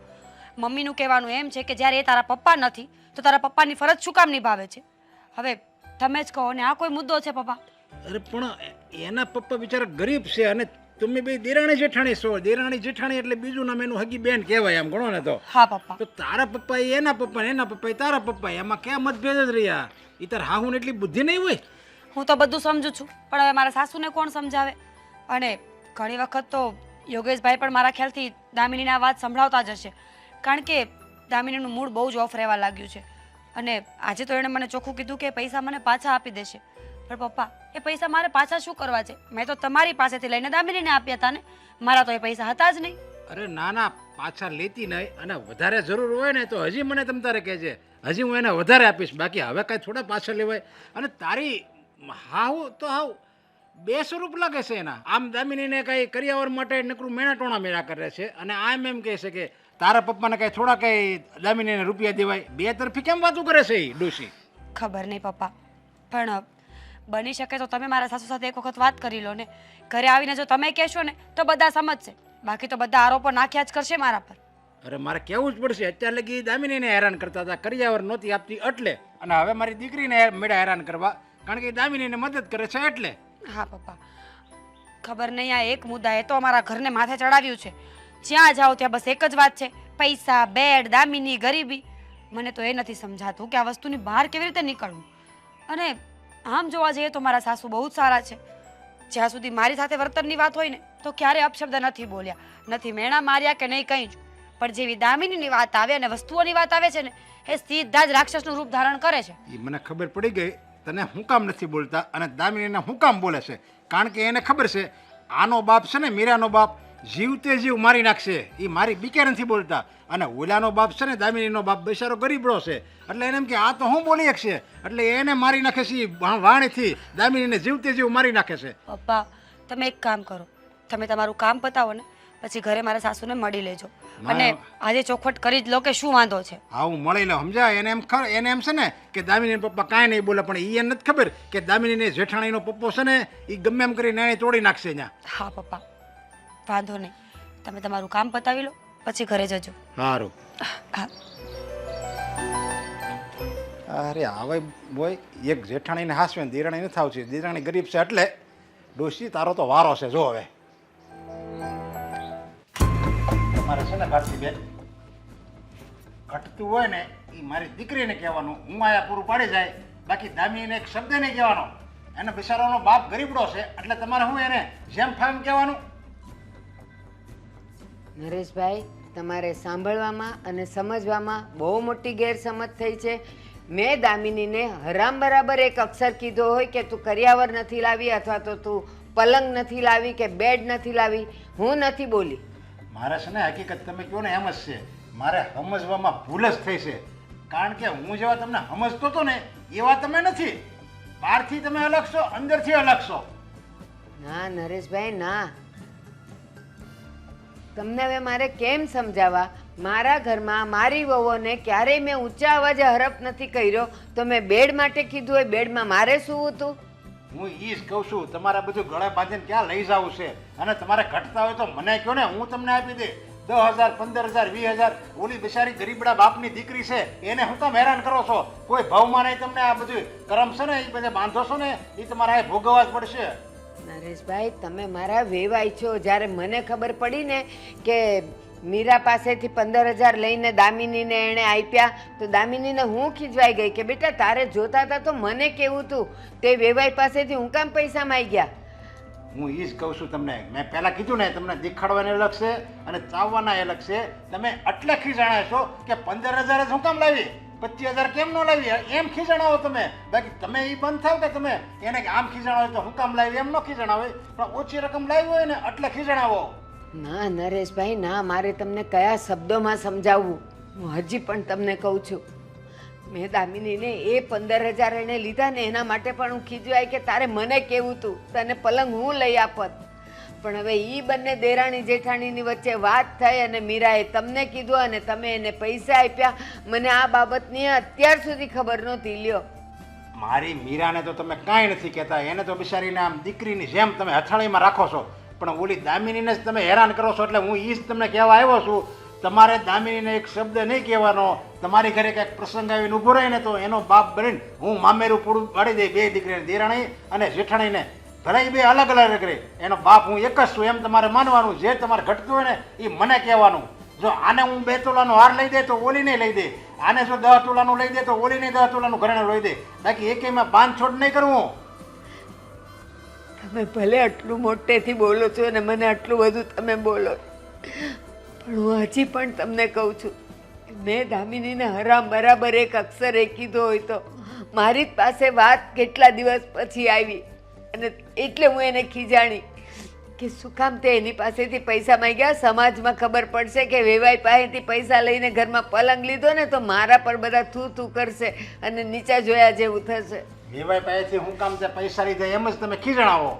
Speaker 3: મમ્મીનું કહેવાનું એમ છે કે જ્યારે એ તારા પપ્પા નથી તો તારા પપ્પાની ફરજ શું કામ નિભાવે છે? હવે તમે જ કહો ને, આ કોઈ મુદ્દો છે પપ્પા?
Speaker 8: અરે પણ એના પપ્પા બિચારા ગરીબ છે અને તમે બે દેરાણી જેઠાણી છો. દેરાણી જેઠાણી એટલે બીજું નામ એનું હગી બેન કહેવાય આમ ગણો ને તો.
Speaker 3: હા પપ્પા.
Speaker 8: તો તારા પપ્પા એના પપ્પા ને એના પપ્પા તારા પપ્પા, એમાં ક્યાં મતભેદ જ રહ્યા? એ તાર હાહુને એટલી બુદ્ધિ નહીં હોય?
Speaker 3: હું તો બધું સમજુ છું, પણ હવે મારા સાસુને કોણ સમજાવે? અને ઘણી વખત તો યોગેશભાઈ પણ મારા ખ્યાલથી દામિનીને આ વાત સંભળાવતા જ હશે, કારણ કે દામિનીનું મૂડ બહુ જ ઓફ રહેવા લાગ્યું છે. અને આજે તો એણે મને ચોખ્ખું કીધું કે પૈસા મને પાછા આપી દેશે. પણ પપ્પા, એ પૈસા મારે પાછા શું કરવા છે? મેં તો તમારી પાસેથી લઈને દામિનીને આપ્યા હતા ને. મારા તો એ પૈસા હતા જ નહીં.
Speaker 8: અરે ના ના, પાછા લેતી નહીં. અને વધારે જરૂર હોય ને તો હજી મને તમ તારે કહેજે, હજી હું એને વધારે આપીશ. બાકી હવે કાંઈ થોડા પાછા લેવાય. અને તારી હાવ તો હાવ 2 સ્વરૂપ લાગે છે એના. આમ દામિનીને કાંઈ કરિયાવર માટે નકરું મેણા ટોણા મેળા કરે છે અને આમ એમ કહે છે કે તારા પપ્પાને કાંઈ થોડા કાંઈ દામિનીને રૂપિયા દેવાય. બે તરફી કેમ વાતું કરે છે એ ડોશી?
Speaker 3: ખબર નહીં પપ્પા, પણ બની શકે તો તમે મારા સાસુ સાથે એક વખત વાત કરી લો ને. ઘરે આવીને જો તમે કહેશો ને તો બધા સમજશે, બાકી તો બધા આરોપો નાખ્યા જ કરશે મારા પર.
Speaker 8: અરે મારે કહેવું જ પડશે. અત્યાર લગી દામિનીને હેરાન કરતા હતા, કરિયાવર નહોતી આપતી એટલે. અને હવે મારી દીકરીને મેળા હેરાન કરવા, કારણ કે દામિનીને મદદ કરે છે એટલે.
Speaker 3: હા પપ્પા, ખબર નહીં આ એક મુદ્દા એ તો અમારા ઘરને માથે ચડાવ્યું છે. જ્યાં જાઓ ત્યાં બસ એક જ વાત છે, પૈસા, બેડ, દામિની, ગરીબી. મને તો એ નથી સમજાતું કે આ વસ્તુની બહાર કેવી રીતે નીકળવું. અને આમ જોવા જઈએ તો મારા સાસુ બહુ જ સારા છે. જ્યાં સુધી મારી સાથે વર્તનની વાત હોય ને તો ક્યારે અપશબ્દ નથી બોલ્યા, નથી મેણા માર્યા કે નહીં કંઈ જ. પણ જેવી દામિનીની વાત આવે અને વસ્તુઓની વાત આવે છે ને એ સીધા જ રાક્ષસનું રૂપ ધારણ કરે છે.
Speaker 8: એ મને ખબર પડી ગઈ તને હું કામ નથી બોલતા અને દામિનીને હું કામ બોલે છે. કારણ કે એને ખબર છે આનો બાપ છે ને મીરાનો બાપ જીવતે જીવ મારી નાખશે. એ મારી બીકે નથી બોલતા. અને ઓલાનો બાપ છે ને દામિનીનો બાપ બેચારો ગરીબડો છે એટલે એને એમ કે આ તો હું બોલી શકશે એટલે એને મારી નાખે છે. વાણીથી દામિનીને જીવતે જીવ મારી નાખે છે.
Speaker 3: પપ્પા તમે એક કામ કરો, તમે તમારું કામ પતાવો ને પછી ઘરે મારા સાસુને મળી લેજો અને આજે ચોખવટ કરી જ લો કે શું વાંધો છે.
Speaker 8: હા હું મળી લઉં સમજાય. એને એમ છે ને કે દામિની પપ્પા કાંઈ નહીં બોલે પણ એને નથી ખબર કે દામિનીને જેઠાણીનો પપ્પો છે ને એ ગમે એમ કરીને એને તોડી નાખશે ત્યાં.
Speaker 3: હા પપ્પા વાંધો નહીં, તમે તમારું કામ પતાવી લો પછી ઘરે જજો.
Speaker 8: સારું.
Speaker 3: હા
Speaker 8: અરે હવે બોય એક જેઠાણીને હાસવે ને દિરાણી નથી આવતી. દિરાણી ગરીબ છે એટલે ડોશી તારો તો વારો છે. જો હવે તમારે છે ને ભારતીબેન ઘટતું હોય ને એ મારી દીકરીને કહેવાનું, હું આયા પૂરું પાડી જાય. બાકી દામીને એક શબ્દ નહીં કહેવાનો. એને બિચારાનો બાપ ગરીબડો છે એટલે તમારે હું એને જેમ ફામ કહેવાનું.
Speaker 2: નરેશભાઈ તમારે સાંભળવામાં અને સમજવામાં બહુ મોટી ગેરસમજ થઈ છે. મેં દામિનીને હરામ બરાબર એક અક્ષર કીધો હોય કે તું કરિયાવર નથી લાવી અથવા તો તું પલંગ નથી લાવી કે બેડ નથી લાવી, હું નથી બોલી.
Speaker 8: મારે છે ને હકીકત તમે કહો ને એમ જ છે. મારે સમજવામાં ભૂલ જ થઈ છે. કારણ કે હું જેવા તમને સમજતો હતો ને એવા તમે નથી. બહારથી તમે અલગ છો, અંદરથી અલગ છો.
Speaker 2: ના નરેશભાઈ ના, તમને હવે મારે કેમ સમજાવવા? મારા ઘરમાં મારી વહુઓને ક્યારેય મેં ઊંચા અવાજે હરફ નથી કર્યો. તો મેં બેડ માટે કીધું હોય, બેડમાં મારે શું હતું?
Speaker 8: હું ઈ જ કહું છું તમારે બધું ગળે બાંધીને ક્યાં લઈ જવું છે. અને તમારે ઘટતા હોય તો મને કહો ને, હું તમને આપી દે 10,000 15,000 20,000. ઓલી બિચારી ગરીબડા બાપની દીકરી છે એને હું તમે હેરાન કરો છો. કોઈ ભાવમાં નહીં. તમને આ બધું કરમ છે ને એ બધે બાંધો છો ને એ તમારે ભોગવવા જ પડશે.
Speaker 2: નરેશભાઈ તમે મારા વેવાય છો. જ્યારે મને ખબર પડી ને કે મીરા પાસેથી 15,000 લઈને દામિનીને એણે આપ્યા તો દામિનીને હું ખીજવાઈ ગઈ કે બેટા તારે જોતા હતા તો મને કેવું તું, તે વેવાઈ પાસેથી હું કામ પૈસા માંગી ગયા?
Speaker 8: હું ઈ જ કહું છું તમને. મેં પહેલાં કીધું ને તમને દેખાડવાને અલગ છે અને ચાવવાના અલગ છે. તમે એટલે ખીજાણા છો કે 15,000 જ હું કામ લાવી, 25,000 કેમ ન લાવી એમ ખીજાણાવો તમે. બાકી તમે એ બંધ થાવ કે તમે એને આમ ખીજાણા હોય તો હું કામ લાવી એમ ન ખીજાણા હોય. પણ ઓછી રકમ લાવી હોય ને એટલે ખીજાણાવો.
Speaker 2: ના નરેશભાઈ ના, મારે તમને કયા શબ્દોમાં સમજાવવું? હું હજી પણ તમને કહું છું, મેં દામિનીને એ 15,000 એને લીધા ને એના માટે પણ હું ખીજવાય કે તારે મને કેવું તું, તને પલંગ હું લઈ આપત. પણ હવે એ બંને દેરાણી જેઠાણીની વચ્ચે વાત થઈ અને મીરાએ તમને કીધું અને તમે એને પૈસા આપ્યા. મને આ બાબતની અત્યાર સુધી ખબર નહોતી. લ્યો
Speaker 8: મારી મીરાને તો તમે કાંઈ નથી કહેતા. એને તો બિચારીને આમ દીકરીની જેમ તમે હથાળીમાં રાખો છો. પણ ઓલી દામિનીને જ તમે હેરાન કરો છો. એટલે હું એ જ તમને કહેવા આવ્યો છું, તમારે દામિનીને એક શબ્દ નહીં કહેવાનો. તમારી ઘરે કંઈક પ્રસંગ આવીને ઊભો રહે ને તો એનો બાપ બનીને હું મામેરું પૂરું પાડી દઈ બે દીકરીને, દેરાણી અને જેઠાણીને. ભલે એ બે અલગ અલગ રહે, એનો બાપ હું એક જ છું એમ તમારે માનવાનું. જે તમારે ઘટતું હોય ને એ મને કહેવાનું. જો આને હું 2 તોલાનો હાર લઈ દે તો ઓલીને લઈ દે. આને જો 10 તોલાનું લઈ દે તો ઓલીને 10 તોલાનું ઘરેણું લઈ દે. બાકી એકેયમાં બાંધછોડ નહીં કરવું.
Speaker 2: તમે ભલે આટલું મોટેથી બોલો છો અને મને આટલું બધું તમે બોલો, પણ હું હજી પણ તમને કહું છું, મેં દામિનીને હરામ બરાબર એક અક્ષર એ કીધો હોય તો મારી જ પાસે વાત કેટલા દિવસ પછી આવી અને એટલે હું એને ખીજાણી કે શું કામ તે એની પાસેથી પૈસા માંગ્યા. સમાજમાં ખબર પડશે કે વેવાઈ પાસેથી પૈસા લઈને ઘરમાં પલંગ લીધો ને તો મારા પર બધા થૂ થૂ કરશે અને નીચા જોયા જેવું થશે.
Speaker 8: વેવાઈ પાસેથી હું કામ તે પૈસા લીધા એમ જ તમે ખીજણાવો.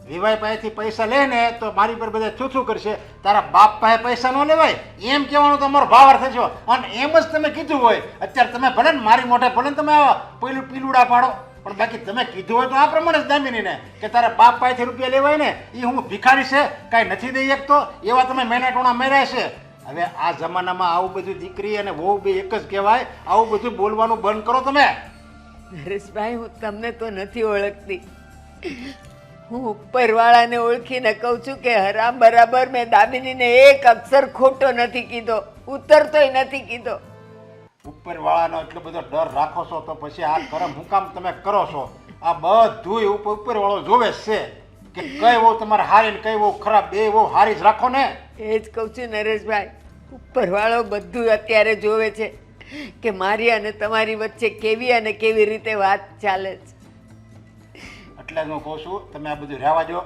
Speaker 8: વેવાઈ પાસેથી પૈસા લે ને તો મારી પર બધા છૂછું કરશે. તારા બાપ પાસે પૈસા ન લેવાય એમ કહેવાનું તો અમારો ભાવ થશો. અને એમ જ તમે કીધું હોય. અત્યારે તમે ભલે ને મારી મોઢે ભલે ને તમે પેલું પીલુડા પાડો, પણ બાકી તમે કીધું હોય તો આ પ્રમાણે જ દામિનીને કે તારા બાપ પાસેથી રૂપિયા લેવાય ને એ હું ભિખારી છે કાંઈ નથી દઈ શકતો એવા તમે મહિના ટોણા મેળ્યા છે. હવે આ જમાનામાં આવું બધું દીકરી અને વહુ બે એક જ કહેવાય. આવું બધું બોલવાનું બંધ કરો તમે.
Speaker 2: નરેશભાઈ હું તમને તો નથી ઓળખતી. હું ઉપરવાળાને ઓળખીને કહું છું કે હરામ બરાબર મેં દામિનીને એક અક્ષર ખોટો નથી કીધો, ઉતરતોય નથી કીધો.
Speaker 8: ઉપરવાળાનો એટલો બધો ડર રાખો છો તો પછી આ કરમ હું કામ તમે કરો છો? આ બધું ઉપરવાળો જોવે છે. કે કઈ બહુ તમારે હારી ને કઈ બહુ ખરાબ, બે બહુ હારી જ રાખો ને.
Speaker 2: એ જ કહું છું નરેશભાઈ, ઉપરવાળો બધું અત્યારે જોવે છે કે મારી અને તમારી વચ્ચે કેવી અને કેવી રીતે વાત ચાલે છે.
Speaker 8: એટલે જ હું કહું છું તમે આ બધું રહેવા દો,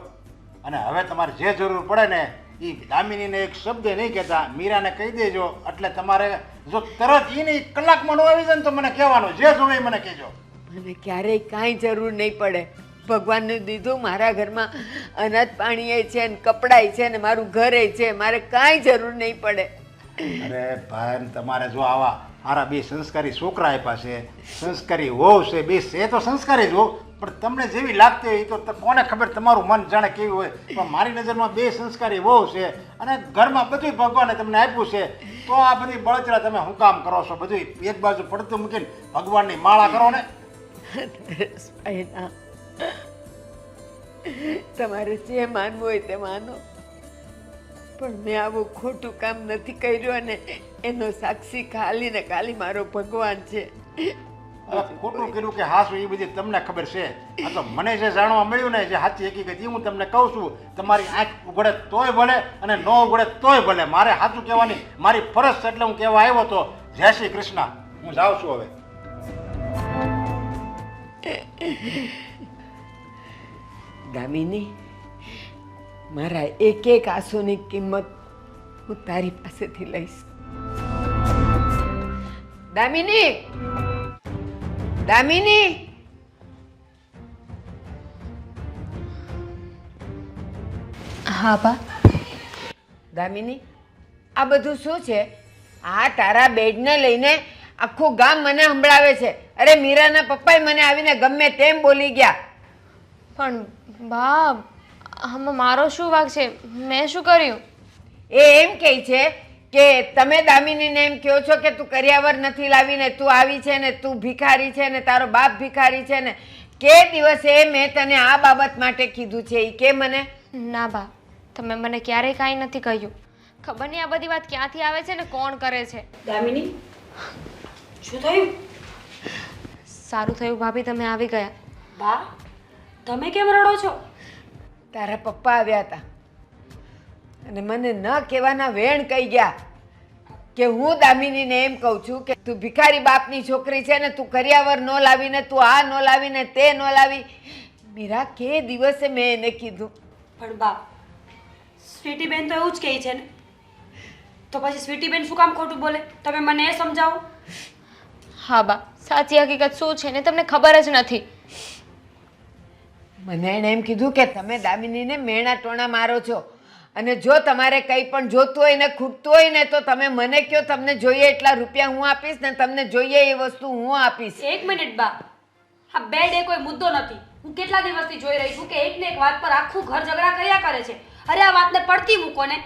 Speaker 8: અને હવે તમારે જે જરૂર પડે ને એ દામિનીને એક શબ્દ નહીં કહેતા, મીરાને કહી દેજો. એટલે તમારે જો તરત એ નહીં કલાકમાં ન આવી જાય ને તો મને કહેવાનું, જે જોવે એ મને કહેજો.
Speaker 2: મને ક્યારેય કાંઈ જરૂર નહીં પડે. ભગવાનને દીધું, મારા ઘરમાં અનાજ પાણી છે ને કપડાય છે ને મારું ઘરે છે, મારે કાંઈ જરૂર નહીં પડે.
Speaker 8: અરે ભાઈ, તમારે જો આવા હારા બે સંસ્કારી છોકરા આપ્યા છે, સંસ્કારી વહુ છે, બે છે તો સંસ્કારી જ વહુ, પણ તમને જેવી લાગતી હોય એ તો કોને ખબર તમારું મન જાણે કેવું હોય. પણ મારી નજરમાં બે સંસ્કારી વહુ છે અને ઘરમાં બધું ભગવાને તમને આપ્યું છે, તો આ બધી બળતરા તમે શું કામ કરો છો? બધું એક બાજુ પડતું મૂકીને ભગવાનની માળા કરો ને.
Speaker 2: નરેશભાઈ, ના, તમારે જે માનવું હોય તે માનો, પણ મેં આવું ખોટું કામ નથી કર્યું અને એનો સાક્ષી ખાલી ને ખાલી મારો ભગવાન છે.
Speaker 8: હવે ખોટું કર્યું કે હાસું એ બધી તમને ખબર છે. આ તો મને જે જાણવા મળ્યું ને, જે સાચી હકીકત એ હું તમને કહું છું. તમારી આંખ ઉઘડે તોય ભલે અને ન ઉઘડે તોય ભલે, મારે સાચું કહેવાની મારી ફરજ છે, એટલે હું કહેવા આવ્યો તો. જય શ્રી કૃષ્ણ, હું જાઉં છું હવે.
Speaker 2: દામિની, મારા એક એક આંસુની કિંમત હું તારી પાસેથી લઈશ. દામિની, દામિની,
Speaker 1: હા બા.
Speaker 2: દામિની, આ બધું શું છે? આ તારા બેડને લઈને આખું ગામ મને સંભળાવે છે. અરે મીરાના પપ્પાએ મને આવીને ગમે તેમ બોલી ગયા.
Speaker 1: પણ બા, આમાં મારો શું વાંક છે? મેં શું કર્યું?
Speaker 2: એ એમ કહે છે કે તમે દામિનીને એમ કહો છો કે તું કરિયાવર નથી લાવીને તું આવી છે ને તું ભિખારી છે ને તારો બાપ ભિખારી છે ને. કે દિવસે મેં તને આ બાબત માટે કીધું છે એ કે મને?
Speaker 1: ના બા, તમે મને ક્યારેય કાંઈ નથી કહ્યું. ખબર નહીં આ બધી વાત ક્યાંથી આવે છે ને કોણ કરે છે.
Speaker 3: દામિની, શું થયું?
Speaker 1: સારું થયું ભાભી તમે આવી ગયા.
Speaker 3: બા, તમે કેમ રડો છો?
Speaker 2: તારા પપ્પા આવ્યા હતા અને મને ન કહેવાના વેણ કહી ગયા કે હું દામિનીને એમ કહું છું કે તું ભિખારી બાપની છોકરી છે ને તું કરિયાવર ન લાવીને તું આ ન લાવીને તે ન લાવી. મીરા, કે દિવસે મેં એને કીધું.
Speaker 3: પણ બા, સ્વીટી બેન તો એવું જ કહે છે ને, તો પછી સ્વીટી બેન શું કામ ખોટું બોલે? તમે મને એ સમજાવો.
Speaker 1: હા બા, સાચી હકીકત શું છે ને તમને ખબર જ નથી.
Speaker 2: મને એણે એમ કીધું કે તમે દામિનીને મેણા ટોણા મારો છો અને જો તમારે કંઈ પણ જોતું હોય ને ખૂટતું હોય ને તો તમે મને કહો, તમને જોઈએ એટલા રૂપિયા હું આપીશ ને તમને જોઈએ એ વસ્તુ હું આપીશ.
Speaker 3: એક મિનિટ બા, આ બેડ એ કોઈ મુદ્દો નથી. હું કેટલા દિવસથી જોઈ રહી છું કે એક ને એક વાત પર આખું ઘર ઝઘડા કર્યા કરે છે. અરે આ વાતને પડતી મૂકો ને.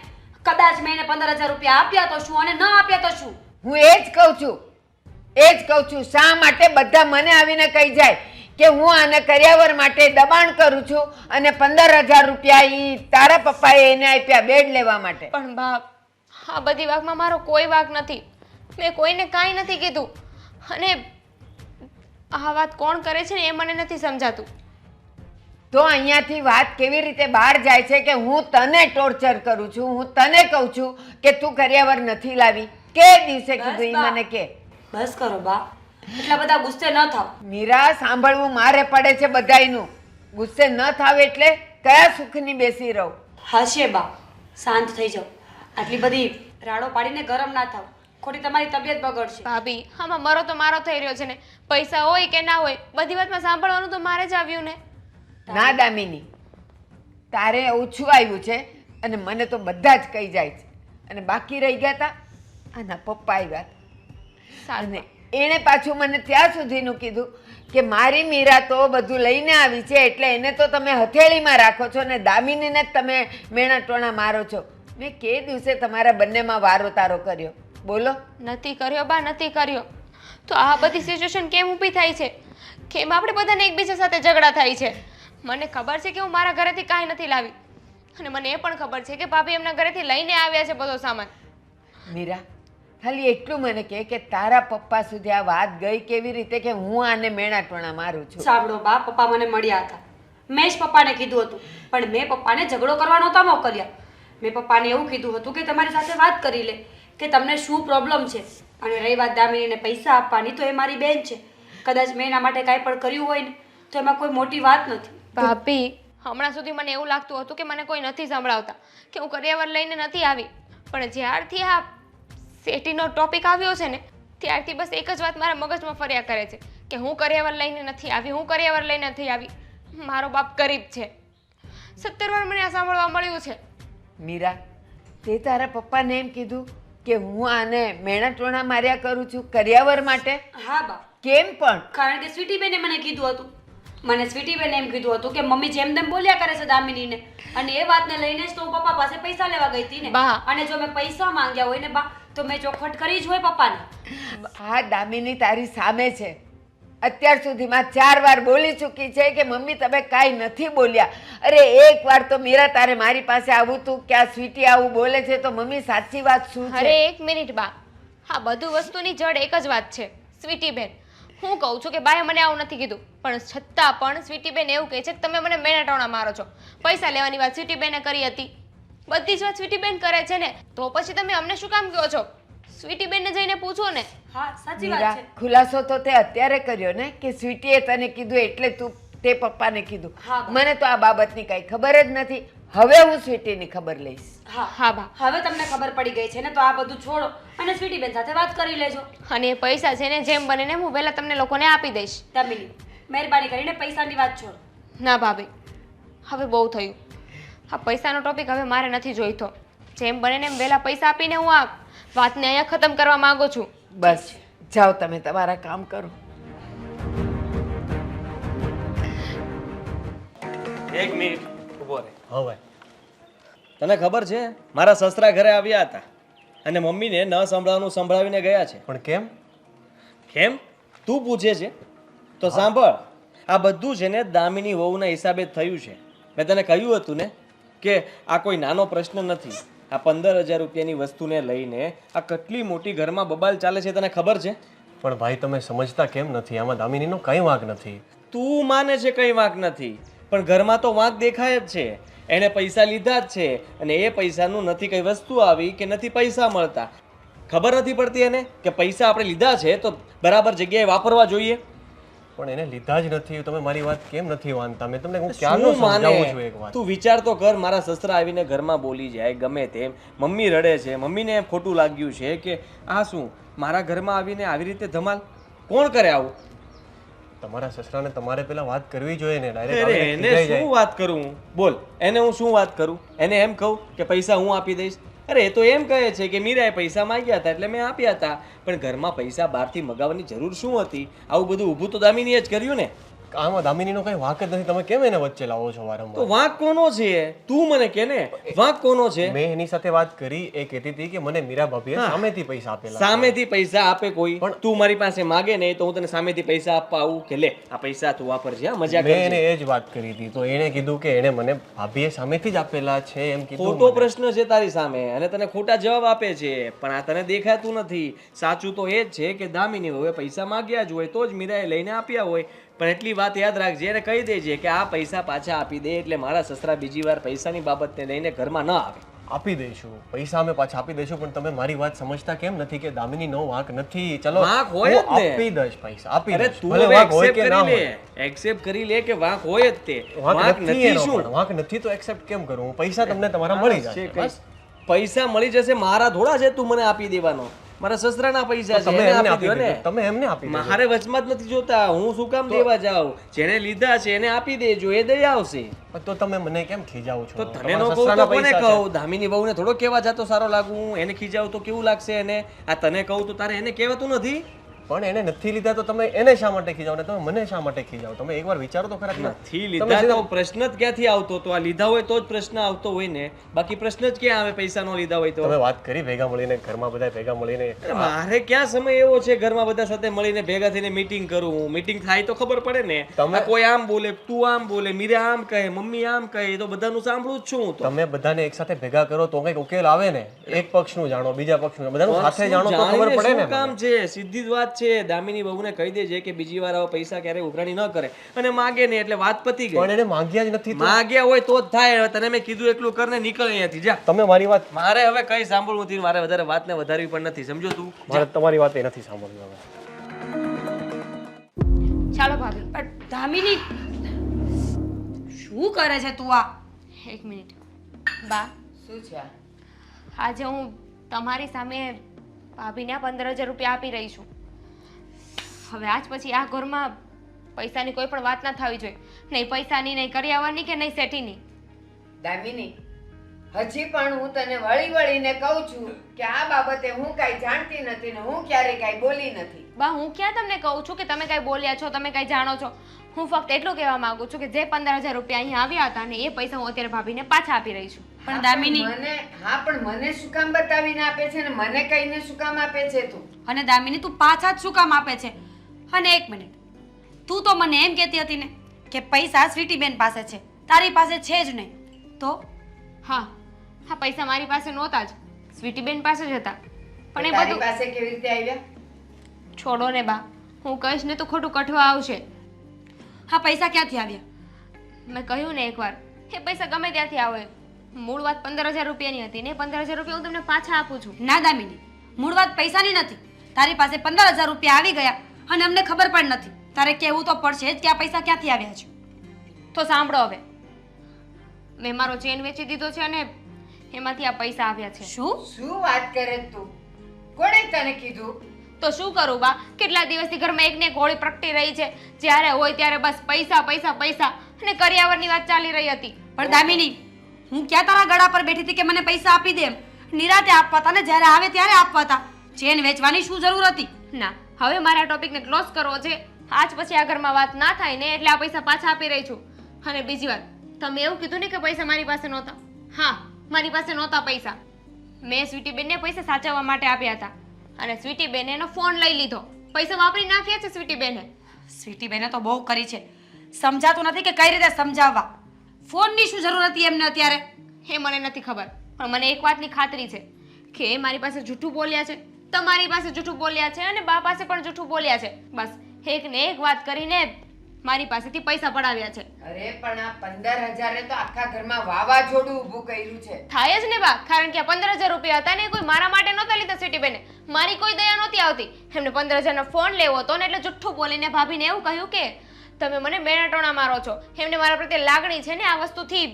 Speaker 3: કદાચ મેં એને 15,000 રૂપિયા આપ્યા તો શું અને ન આપ્યા તો શું?
Speaker 2: હું એ જ કહું છું, એ જ કહું છું. શા માટે બધા મને આવીને કહી જાય કે હું આને કરિયાવર માટે દબાણ કરું છું અને 15,000 રૂપિયા ઈ તારા પપ્પાએ એને આપ્યા બેડ લેવા માટે?
Speaker 1: પણ બા, આ બધી વાતમાં મારો કોઈ વાંક નથી. મેં કોઈને કાંઈ નથી કીધું અને આ વાત કોણ કરે છે ને એ મને નથી સમજાતું.
Speaker 2: તો અહીંયાથી વાત કેવી રીતે બહાર જાય છે કે હું તને ટોર્ચર કરું છું, હું તને કહું છું કે તું કરિયાવર નથી લાવી? કે દિવસે કીધું ઈ મને કે.
Speaker 3: બસ કરો બા, એટલા બધા ગુસ્સે ન થાવ.
Speaker 2: મીરા, સાંભળવું મારે પડે છે બધાયનું. ગુસ્સે ન થાવ એટલે કયા સુખની બેસી રહું?
Speaker 3: હાશે બા, શાંત થઈ જાઓ. આટલી બધી રાડો પાડીને ગરમ ના થાવ, ખોટી તમારી તબિયત બગડશે.
Speaker 1: ભાભી, આમાં મરો તો મારો થઈ રહ્યો છે ને. પૈસા હોય કે ના હોય, બધી વાતમાં સાંભળવાનું તો મારે જ આવ્યું ને.
Speaker 2: ના દામિની, તારે ઓછું આવ્યું છે અને મને તો બધા જ કહી જાય છે. અને બાકી રહી ગયા હતા આના પપ્પા આવ્યા હતા અને એણે પાછું મને ત્યાં સુધીનું કીધું કે મારી મીરા તો બધું લઈને આવી છે એટલે એને તો તમે હથેળીમાં રાખો છો ને દામિનીને જ તમે મેણા ટોણા મારો છો. મેં કે દિવસે તમારા બંનેમાં વારો તારો કર્યો? બોલો.
Speaker 1: નથી કર્યો બા, નથી કર્યો. તો આ બધી સિચ્યુએશન કેમ ઊભી થાય છે? કેમ આપણે બધાને એકબીજા સાથે ઝઘડા થાય છે? મને ખબર છે કે હું મારા ઘરેથી કાંઈ નથી લાવી અને મને એ પણ ખબર છે કે ભાભી એમના ઘરેથી લઈને આવ્યા છે બધો સામાન.
Speaker 2: મીરા, ખાલી એટલું મને કહે કે તારા પપ્પા સુધી આ વાત ગઈ કેવી રીતે કે હું આને મેણા ટોણા મારું છું?
Speaker 3: સાંભળો બા, પપ્પા મને મળ્યા હતા. મેં જ પપ્પાને કીધું હતું, પણ મેં પપ્પાને ઝઘડો કરવા નહોતા મોકલ્યા. મેં પપ્પાને એવું કીધું હતું કે તમારી સાથે વાત કરી લે કે તમને શું પ્રોબ્લેમ છે. અને રહી વાત દામિનીને પૈસા આપવાની, તો એ મારી બેન છે. કદાચ મેં એના માટે કાંઈ પણ કર્યું હોય ને તો એમાં કોઈ મોટી વાત નથી.
Speaker 1: ભાભી, હમણાં સુધી મને એવું લાગતું હતું કે મને કોઈ નથી સંભળાવતા, કે હું કરિયાવર લઈને નથી આવી. પણ જ્યારથી આ સેટીનો ટોપિક આવ્યો છે ને, ત્યારથી બસ એક જ વાત મારા મગજમાં ફર્યા કરે છે કે હું કરિયાવર લઈને નથી આવી, હું કરિયાવર લઈને નથી આવી. મારો બાપ ગરીબ છે. 17 વાર મને આ સાંભળવા મળ્યું છે.
Speaker 2: મીરા, તે તારા પપ્પાને એમ કીધું કે હું આને મેણાટોણા માર્યા કરું છું કરિયાવર માટે?
Speaker 3: હા બા,
Speaker 2: કેમ પણ?
Speaker 3: કારણ કે સ્વીટીબેને મને કીધું હતું. મને સ્વીટીબેને એમ કીધું હતું કે મમ્મી જેમ તેમ બોલ્યા કરે છે દામિનીને, અને એ વાતને લઈને જ તો હું પપ્પા પાસે પૈસા લેવા ગઈ હતી ને.
Speaker 1: બા.
Speaker 3: અને જો મેં પૈસા માંગ્યા હોય ને બા, તો મેં ચોખવટ કરી જ હોય પપ્પાને.
Speaker 2: હા, દામિની તારી સામે છે. અત્યાર સુધીમાં 4 વાર બોલી ચૂકી છે કે મમ્મી તમે કાંઈ નથી બોલ્યા. અરે એક વાર તો મીરા તારે મારી પાસે આવું તું કે આ સ્વીટી આવું બોલે છે, તો મમ્મી સાચી વાત શું
Speaker 1: અરે
Speaker 2: છે?
Speaker 1: એક મિનિટ બા, હા બધું વસ્તુની જડ એક જ વાત છે. સ્વીટીબેન, હું કહું છું કે બાએ મને આવું નથી કીધું, પણ છતાં પણ સ્વીટીબેન એવું કહે છે કે તમે મને મેણાટોણા મારો છો. પૈસા લેવાની વાત સ્વીટીબેને કરી હતી, બધી જ વાત સ્વીટીબેન કરે છે ને, તો પછી તમે અમને શું કામ કહો છો? સ્વીટીબેનને જઈને પૂછો ને.
Speaker 3: હા, સાચી વાત
Speaker 2: મીરા,
Speaker 3: છે.
Speaker 2: ખુલાસો તો તે અત્યારે કર્યો ને કે સ્વીટીએ તને કીધું એટલે તું તે પપ્પાને કીધું.
Speaker 3: હા, બા.
Speaker 2: મને તો આ બાબતની કાંઈ ખબર જ નથી. હવે હું સ્વીટીની ખબર લઈશ.
Speaker 3: હા
Speaker 1: હા બા.
Speaker 3: હવે તમને ખબર પડી ગઈ છે ને, તો આ બધું છોડો અને સ્વીટીબેન સાથે વાત કરી લેજો.
Speaker 1: અને એ પૈસા છે ને જેમ બને ને હું પહેલા તમને લોકોને આપી દઈશ.
Speaker 3: દામિની, મહેરબાની કરીને પૈસાની વાત છોડો.
Speaker 1: ના ભાભી, હવે બહુ થયું. આ પૈસાનો ટોપિક હવે મારે નથી જોઈતો. જેમ બને ને એમ વહેલા પૈસા આપીને હું આ વાતને અહીંયા ખતમ કરવા માંગુ છું.
Speaker 2: બસ જાઓ, તમે તમારા કામ કરો.
Speaker 6: એક મિનિટ ઊભો રહે.
Speaker 9: હા ભાઈ.
Speaker 6: તને ખબર છે મારા સસરા ઘરે આવ્યા હતા અને મમ્મીને ન સંભળાવવાનું સંભળાવીને ગયા છે.
Speaker 9: પણ કેમ?
Speaker 6: કેમ તું પૂછે છે? તો સાંભળ, આ બધું છે ને દામિની વહુના હિસાબે જ થયું છે. મેં તને કહ્યું હતું ને કે આ કોઈ નાનો પ્રશ્ન નથી. આ 15,000 રૂપિયાની વસ્તુને લઈને આ કેટલી મોટી ઘરમાં બબાલ ચાલે છે તને ખબર છે?
Speaker 9: પણ ભાઈ તમે સમજતા કેમ નથી? આમાં દામિનીનો કંઈ વાંક નથી.
Speaker 6: તું માને છે કંઈ વાંક નથી, પણ ઘરમાં તો વાંક દેખાય જ છે. એણે પૈસા લીધા જ છે અને એ પૈસાનું નથી કઈ વસ્તુ આવી કે નથી પૈસા મળતા. ખબર નથી પડતી એને કે પૈસા આપણે લીધા છે તો બરાબર જગ્યાએ વાપરવા જોઈએ.
Speaker 9: પણ એને લીધા જ નથી. તમે મારી વાત કેમ નથી માનતા? મેં તમને હું ક્યારનું
Speaker 6: શું માને?
Speaker 9: સમજાવું છું એક વાત.
Speaker 6: તું વિચાર તો કર, મારા સસરા આવીને ઘરમાં બોલી જાય ગમે તેમ, મમ્મી રડે છે, મમ્મીને એમ ખોટું લાગ્યું છે કે આ શું મારા ઘરમાં આવીને આવી રીતે ધમાલ કોણ કરે આવું?
Speaker 9: તમારા સસરાને તમારે પેલા વાત કરવી જોઈએ ને.
Speaker 6: અરે
Speaker 9: ડાયરેક્ટ
Speaker 6: એને શું વાત કરું? બોલ, એને હું શું વાત કરું? એને એમ કહું કે પૈસા હું આપી દઈશ? અરે એ તો એમ કહે છે કે મીરાએ પૈસા માંગ્યા હતા એટલે મેં આપ્યા હતા, પણ ઘરમાં પૈસા બહારથી મગાવવાની જરૂર શું હતી? આવું બધું ઊભું તો દામિનીએ જ કર્યું ને.
Speaker 9: આમાં દામિનીનો કઈ વાંક જ નથી. તમે કેમ એને વચ્ચે લાવો છો
Speaker 6: તો
Speaker 9: વારંવાર?
Speaker 6: વાંક કોનો છે? તું મને કે ને, વાંક કોનો છે?
Speaker 9: મેં એની સાથે વાત કરી. એ કહેતી હતી કે મને મીરા ભાભીએ સામેથી પૈસા આપેલા.
Speaker 6: સામેથી પૈસા આપે કોઈ? પણ તું મારી પાસે માગે નહીં તો હું તને સામેથી પૈસા આપવા આવું કે લે આ પૈસા તું વાપરજે, હા મજા
Speaker 9: મેં એને
Speaker 6: કરજે.
Speaker 9: એ જ વાત કરી હતી તો એણે કીધું કે એને મને ભાભીએ સામેથી જ આપેલા છે એમ કીધું.
Speaker 6: ખોટો
Speaker 9: મને.
Speaker 6: પ્રશ્ન છે તારી સામે અને તને ખોટા જવાબ આપે છે, પણ આ તને દેખાતું નથી. સાચું તો એ જ છે કે દામિની હવે પૈસા માંગ્યા જ હોય તો જ મીરાએ લઈને આપ્યા હોય. પણ એટલી વાત યાદ રાખજે, એને કહી દેજે કે આ પૈસા પાછા આપી દે એટલે મારા સસરા બીજી વાર પૈસાની બાબતને લઈને ઘરમાં ન આવે.
Speaker 9: આપી દઈશું પૈસા, અમે પાછા આપી દઈશું. પણ તમે મારી વાત સમજતા કેમ નથી કે દામિનીનો વાંક નથી? ચલો
Speaker 6: વાંક હોય
Speaker 9: હું
Speaker 6: જ ને.
Speaker 9: આપી દઈશ પૈસા, આપી
Speaker 6: અરે
Speaker 9: દઈશ.
Speaker 6: તું
Speaker 9: ભલે
Speaker 6: હવે
Speaker 9: વાંક હોય
Speaker 6: accept
Speaker 9: કે ના
Speaker 6: કરી લે,
Speaker 9: હોય.
Speaker 6: accept કરી લે કે વાંક હોય જ તે.
Speaker 9: વાંક
Speaker 6: વાંક
Speaker 9: નથી
Speaker 6: નથી
Speaker 9: એનો
Speaker 6: શું?
Speaker 9: પણ. વાંક નથી તો એક્સેપ્ટ કેમ કરું? હું પૈસા તમને તમારા મળી જશે. બસ.
Speaker 6: પૈસા મળી જશે, મારા થોડા છે તું મને આપી દેવાનો? મારા સસરાના પૈસા છે,
Speaker 9: તમે
Speaker 6: એને
Speaker 9: એમને
Speaker 6: આપી
Speaker 9: આપી
Speaker 6: દ્યો ને.
Speaker 9: દેજો. તમે એમને આપી દેજો.
Speaker 6: મારે વચમાં જ નથી જોતા, હું શું કામ દેવા જાઉં? જેને લીધા છે એને આપી દેજો, એ દઈ આવશે.
Speaker 9: તો તમે મને કેમ ખીજાવો છો?
Speaker 6: તો તને
Speaker 9: તમારા
Speaker 6: નો કહું
Speaker 9: સસરાના
Speaker 6: તો કોને
Speaker 9: પૈસા છે.
Speaker 6: કહું? દામિની વહુને થોડો કહેવા જાતો સારો લાગુ? એને ખીજાવું તો કેવું લાગશે એને? આ તને કહું તો તારે એને કહેવાતું નથી?
Speaker 9: પણ એને નથી લીધા તો તમે એને શા માટે ખીજાવ ને તમે મને શા માટે ખીજાવ? તમે એકવાર વિચારો તો ખરા.
Speaker 6: નથી
Speaker 9: તમે
Speaker 6: લીધા
Speaker 9: સીધા-
Speaker 6: તો પ્રશ્ન જ ક્યાંથી આવતો? તો આ લીધા હોય તો જ પ્રશ્ન આવતો હોય ને, બાકી પ્રશ્ન જ ક્યાં આવે પૈસા નો લીધા હોય તો?
Speaker 9: તમે વાત કરી ભેગા મળીને, ઘરમાં બધા ભેગા મળીને.
Speaker 6: અરે મારે ક્યાં સમય એવો છે ઘરમાં બધા સાથે મળીને ભેગા થઈને મીટિંગ કરું? મીટિંગ થાય તો ખબર પડે ને.
Speaker 9: તમે-
Speaker 6: આ કોઈ આમ બોલે, તું આમ બોલે, મીરા આમ કહે, મમ્મી આમ કહે, તો બધાનું સાંભળું જ છું હું તો.
Speaker 9: તમે બધાને એક સાથે ભેગા કરો તો કઈક ઉકેલ આવે ને. એક પક્ષનું જાણો, બીજા પક્ષનું, બધાનું સાથે
Speaker 6: શું
Speaker 9: જાણો તો ખબર
Speaker 6: જાણીને
Speaker 9: પડે
Speaker 6: શું
Speaker 9: ને.
Speaker 6: કામ છે? સીધી જ વાત
Speaker 9: વાત છે દામિની બહુને કહી દેજે કે બીજી વાર આવા પૈસા ક્યારેય ઉઘરાણી ન કરે અને માગે નહીં એટલે વાત પતી ગઈ.
Speaker 10: પણ એને માંગ્યા જ નથી તો.
Speaker 9: માગ્યા હોય તો જ થાય. હવે તને મેં કીધું એટલું કરને નીકળ અહીંયાથી જા.
Speaker 10: તમે મારી વાત
Speaker 9: મારે હવે કઈ સાંભળવું નથી. મારે વધારે વાતને વધારવી પણ નથી. સમજો તું?
Speaker 10: મારે તમારી વાત એ નથી સાંભળવી હવે.
Speaker 1: ચાલો ભાભી.
Speaker 3: પણ દામિની શું કરે છે તું આ?
Speaker 1: એક મિનિટ. બા,
Speaker 2: શું છે આ?
Speaker 1: આજે હું તમારી સામે ભાભીને 15,000 રૂપિયા આપી રહી છું. હવે આજ પછી આ ઘરમાં પૈસાની કોઈ પણ વાત ના થવી જોઈએ. નહીં પૈસાની, નહીં કરિયાવરની કે નહીં સેઠીની.
Speaker 2: દામિની, હજી પણ હું તને વળી વળીને કહું છું કે આ બાબતે હું કાંઈ જાણતી નથી ને હું ક્યારે કાંઈ બોલી નથી.
Speaker 1: બા, હું ક્યાં તમને કહું છું કે તમે કાંઈ બોલ્યા છો, તમે કાંઈ જાણો છો. હું ફક્ત એટલું કહેવા માંગુ છું કે જે 15,000 રૂપિયા અહીંયા આવ્યા હતા ને એ પૈસા હું અત્યારે ભાભીને પાછા આપી રહી છું.
Speaker 3: પણ દામિની,
Speaker 2: પણ મને શું કામ બતાવીને આપે છે ને મને કહીને શું કામ આપે છે તું?
Speaker 3: અને દામિની તું પાછા જ શું કામ આપે છે? અને એક મિનિટ, તું તો મને એમ કહેતી હતી ને કે પૈસા સ્વીટી બેન પાસે છે, તારી પાસે છે જ નહીં. તો
Speaker 1: હા, પૈસા મારી પાસે નહોતા જ, સ્વીટી બેન પાસે જ હતા. પણ એ
Speaker 2: તારી
Speaker 1: બધું
Speaker 2: પાસે કેવી રીતે આવ્યા?
Speaker 1: છોડો ને બા, હું કહીશ ને તો ખોટું કઠવા આવશે.
Speaker 3: હા, પૈસા ક્યાંથી આવ્યા?
Speaker 1: મેં કહ્યું ને એકવાર, એ પૈસા ગમે ત્યાંથી આવે. મૂળ વાત 15,000 રૂપિયાની હતી ને 15,000 રૂપિયા હું તમને પાછા આપું છું.
Speaker 3: ના દામિની, મૂળ વાત પૈસાની નથી. તારી પાસે 15,000 રૂપિયા આવી ગયા અને અમને ખબર પણ નથી. તારે કહેવું તો પડશે જ કે આ પૈસા ક્યાંથી આવ્યા છે.
Speaker 1: તો સાંભળો, હવે મેં મારો ચેન વેચી દીધો છે અને એમાંથી આ પૈસા આવ્યા છે.
Speaker 2: શું વાત કરે તું? કોણે તને કીધું?
Speaker 1: તો શું કરું બા, કેટલા દિવસથી ઘરમાં એકને એક હોળી પ્રગટી રહી છે. જ્યારે હોય ત્યારે બસ પૈસા પૈસા પૈસા અને કરિયાવરની વાત ચાલી રહી હતી.
Speaker 3: પણ દામિની, હું ક્યાં તારા ગળા પર બેઠી હતી કે મને પૈસા આપી દે એમ? નિરાતે આપવા હતા ને જ્યારે આવે ત્યારે આપવા હતા. ચેન વેચવાની શું જરૂર હતી?
Speaker 1: ના, હવે મારા ટોપિકને ક્લોઝ કરવો છે. આજ પછી આ ઘરમાં વાત ના થાય ને એટલે આ પૈસા પાછા આપી રહી છું. અને બીજી વાત, તમે એવું કીધું ને કે પૈસા મારી પાસે નહોતા. હા, મારી પાસે નહોતા પૈસા. મેં સ્વીટી બેનને પૈસા સાચવવા માટે આપ્યા હતા અને સ્વીટી બેને એનો ફોન લઈ લીધો. પૈસા વાપરી નાખ્યા છે સ્વીટી બેને.
Speaker 3: સ્વીટી બેને તો બહુ કરી છે. સમજાતું નથી કે કઈ રીતે સમજાવવા. ફોનની શું જરૂર હતી એમને અત્યારે?
Speaker 1: એ મને નથી ખબર, પણ મને એક વાતની ખાતરી છે કે એ મારી પાસે જૂઠું બોલ્યા છે, તમારી પાસે જૂઠું બોલ્યા છે અને બા પાસે પણ જૂઠું બોલ્યા છે. બસ એક ને એક વાત કરીને મારી પાસેથી પૈસા પડાવ્યા છે.
Speaker 2: અરે પણ આ 15,000 તો આખા ઘરમાં વાવાઝોડું ઊભું કર્યું છે.
Speaker 1: થાય જ ને બા, કારણ કે આ 15,000 રૂપિયા હતા ને કોઈ મારા માટે નહોતા લીધા સ્વીટી બેને. મારી કોઈ દયા નહોતી આવતી. એમને 15,000 નો ફોન લેવો હતો ને એટલે જુઠ્ઠું બોલીને ભાભીને એવું કહ્યું કે તમે મને બેનાટોણા મારો છો. એમને મારા પ્રત્યે લાગણી છે ને, આ વસ્તુથી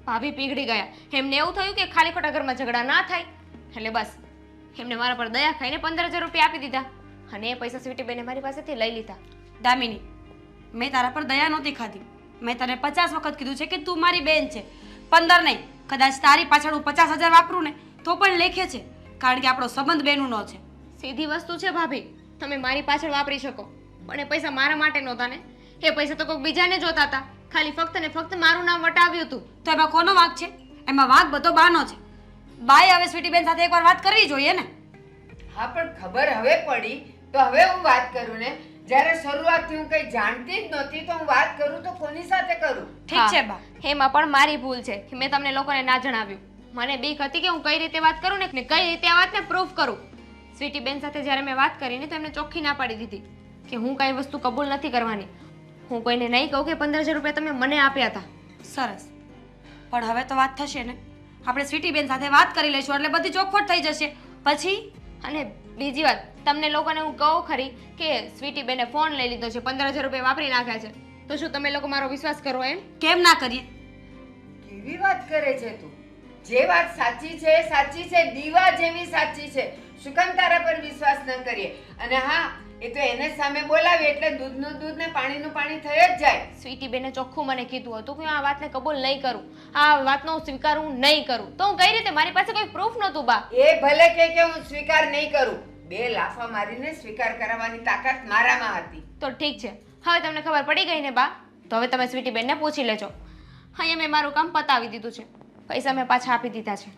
Speaker 1: ભાભી પીગળી ગયા. એમને એવું થયું કે ખાલી ખોટા ઘરમાં ઝઘડા ના થાય એટલે બસ એમને મારા પર દયા ખાઈને 15,000 રૂપિયા આપી દીધા અને એ પૈસા સ્વીટી બેને મારી પાસેથી લઈ લીધા.
Speaker 3: દામિની, મેં તારા પર દયા નહોતી ખાધી. મેં તને 50 વખત કીધું છે કે તું મારી બેન છે. 15 નહીં, કદાચ તારી પાછળ હું 50,000 વાપરું ને તો પણ લેખે છે, કારણ કે આપણો સંબંધ બેનનો છે.
Speaker 1: સીધી વસ્તુ છે ભાભી, તમે મારી પાછળ વાપરી શકો પણ એ પૈસા મારા માટે નહોતા ને. એ પૈસા તો કોઈ બીજાને જોતા હતા. ખાલી ફક્ત ને ફક્ત મારું નામ વટાવ્યું હતું.
Speaker 3: તો એમાં કોનો વાંક છે? એમાં વાંક બધો બાનો છે. બાએ હવે સ્વીટી બેન સાથે એકવાર વાત કરવી જોઈએ ને.
Speaker 2: હા, પણ ખબર હવે પડી તો હવે હું વાત કરું ને. જ્યારે શરૂઆતથી હું કંઈ જાણતી જ નહોતી તો હું વાત કરું તો કોની સાથે કરું?
Speaker 3: ઠીક છે બા.
Speaker 1: એમાં પણ મારી ભૂલ છે કે મેં તમને લોકોને ના જણાવ્યું. મને બીક હતી કે હું કઈ રીતે વાત કરું ને કઈ રીતે આ વાતને પ્રૂફ કરું. સ્વીટી બેન સાથે જ્યારે મેં વાત કરીને તો એમને ચોખ્ખી ના પાડી દીધી કે હું કઈ વસ્તુ કબૂલ નથી કરવાની. હું કોઈને નહીં કહું કે 15,000 રૂપિયા તમે મને આપ્યા હતા.
Speaker 3: સરસ, પણ હવે તો વાત થશે ને. આપણે સ્વીટી બેન સાથે વાત કરી લઈશું એટલે બધી ચોખવટ થઈ જશે. પછી
Speaker 1: અને બીજી વાત, તમને લોકોને હું કહું ખરી કે સ્વીટી બેને ફોન લઈ લીધો છે, 15,000 રૂપિયા વાપરી નાખ્યા છે, તો શું તમે લોકો મારો વિશ્વાસ કરો એમ?
Speaker 3: કેમ ના કરીએ?
Speaker 2: કેવી વાત કરે છે તું? જે વાત સાચી છે સાચી છે, દીવા જેવી સાચી છે. શું કામ તારા પર વિશ્વાસ ન કરીએ? અને હા, એ તો એને સામે બોલાવી એટલે દૂધનું દૂધ ને પાણીનું પાણી થઈ જ જાય.
Speaker 1: સ્વીટી બેને ચોખ્ખું મને કીધું હતું કે હું આ વાતને કબૂલ નહીં કરું, આ વાતનો સ્વીકારવું નહીં કરું. તો હું કઈ રીતે? મારી પાસે કોઈ પ્રૂફ નહોતું બા.
Speaker 2: એ ભલે કે હું સ્વીકાર નહીં કરું, 2 લાફા મારીને સ્વીકાર કરાવવાની તાકાત મારામાં હતી.
Speaker 1: તો ઠીક છે, હવે તમને ખબર પડી ગઈ ને બા, તો હવે તમે સ્વીટી બેનને પૂછી લેજો. અહીંયા મેં મારું કામ પતાવી દીધું છે, પૈસા મેં પાછા આપી દીધા છે.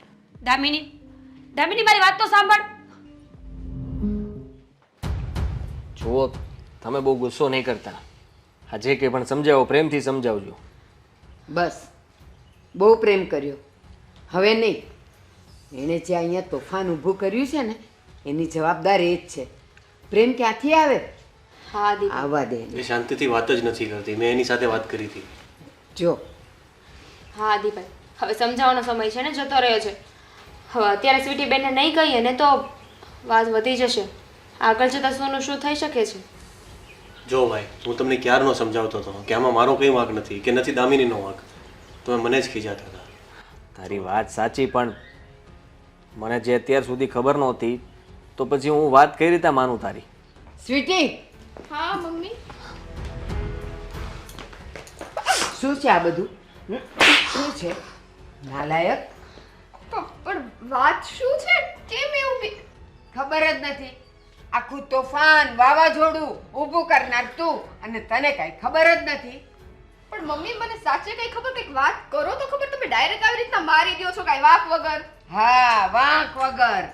Speaker 3: દામિની, દામિની મારી વાત તો સાંભળ.
Speaker 6: જુઓ, તમે બહુ ગુસ્સો નહીં કરતા. આ જે કંઈ પણ સમજાવો પ્રેમથી સમજાવજો.
Speaker 2: બસ બહુ પ્રેમ કર્યો, હવે નહીં. એણે જે અહીંયા તોફાન ઊભું કર્યું છે ને એની જવાબદાર એ જ છે. પ્રેમ ક્યાંથી આવે?
Speaker 1: હા દીદી.
Speaker 2: આવવા દે.
Speaker 10: એ શાંતિથી વાત જ નથી કરતી. મેં એની સાથે વાત કરી હતી.
Speaker 2: જો
Speaker 1: હા દીપાઈ, હવે સમજાવવાનો સમય છે ને, જતો રહ્યો છે. હવે અત્યારે સ્વીટી બેનને નહીં કહીએ ને તો વાત વધી જશે. આગળ જતાં સોનું શું થઈ શકે છે?
Speaker 10: જો ભાઈ, હું તમને ક્યારનો સમજાવતો હતો કે આમાં મારો કંઈ વાંક નથી, કે નથી દામિનીનો વાંક. તમે મને જ ખીજાતા હતા.
Speaker 6: તારી વાત સાચી, પણ મને જે અત્યાર સુધી ખબર નહોતી તો પછી હું વાત કઈ રીતે માનું તારી?
Speaker 2: સ્વીટી,
Speaker 7: હા મમ્મી.
Speaker 2: શું છે આ બધું? શું છે? નાલાયક,
Speaker 7: પણ વાત શું છે? કેમ એવું
Speaker 2: ખબર જ નથી. આખું તોફાન વાવાઝોડું ઊભું કરનાર તું, અને તને કઈ ખબર જ નથી.
Speaker 7: પણ મમ્મી મને સાચે કઈ ખબર, કઈક વાત કરો તો ખબર. તમે ડાયરેક્ટ આવી રીતના મારી દો છો કઈ વાક વગર.
Speaker 2: હા, વાંક વગર.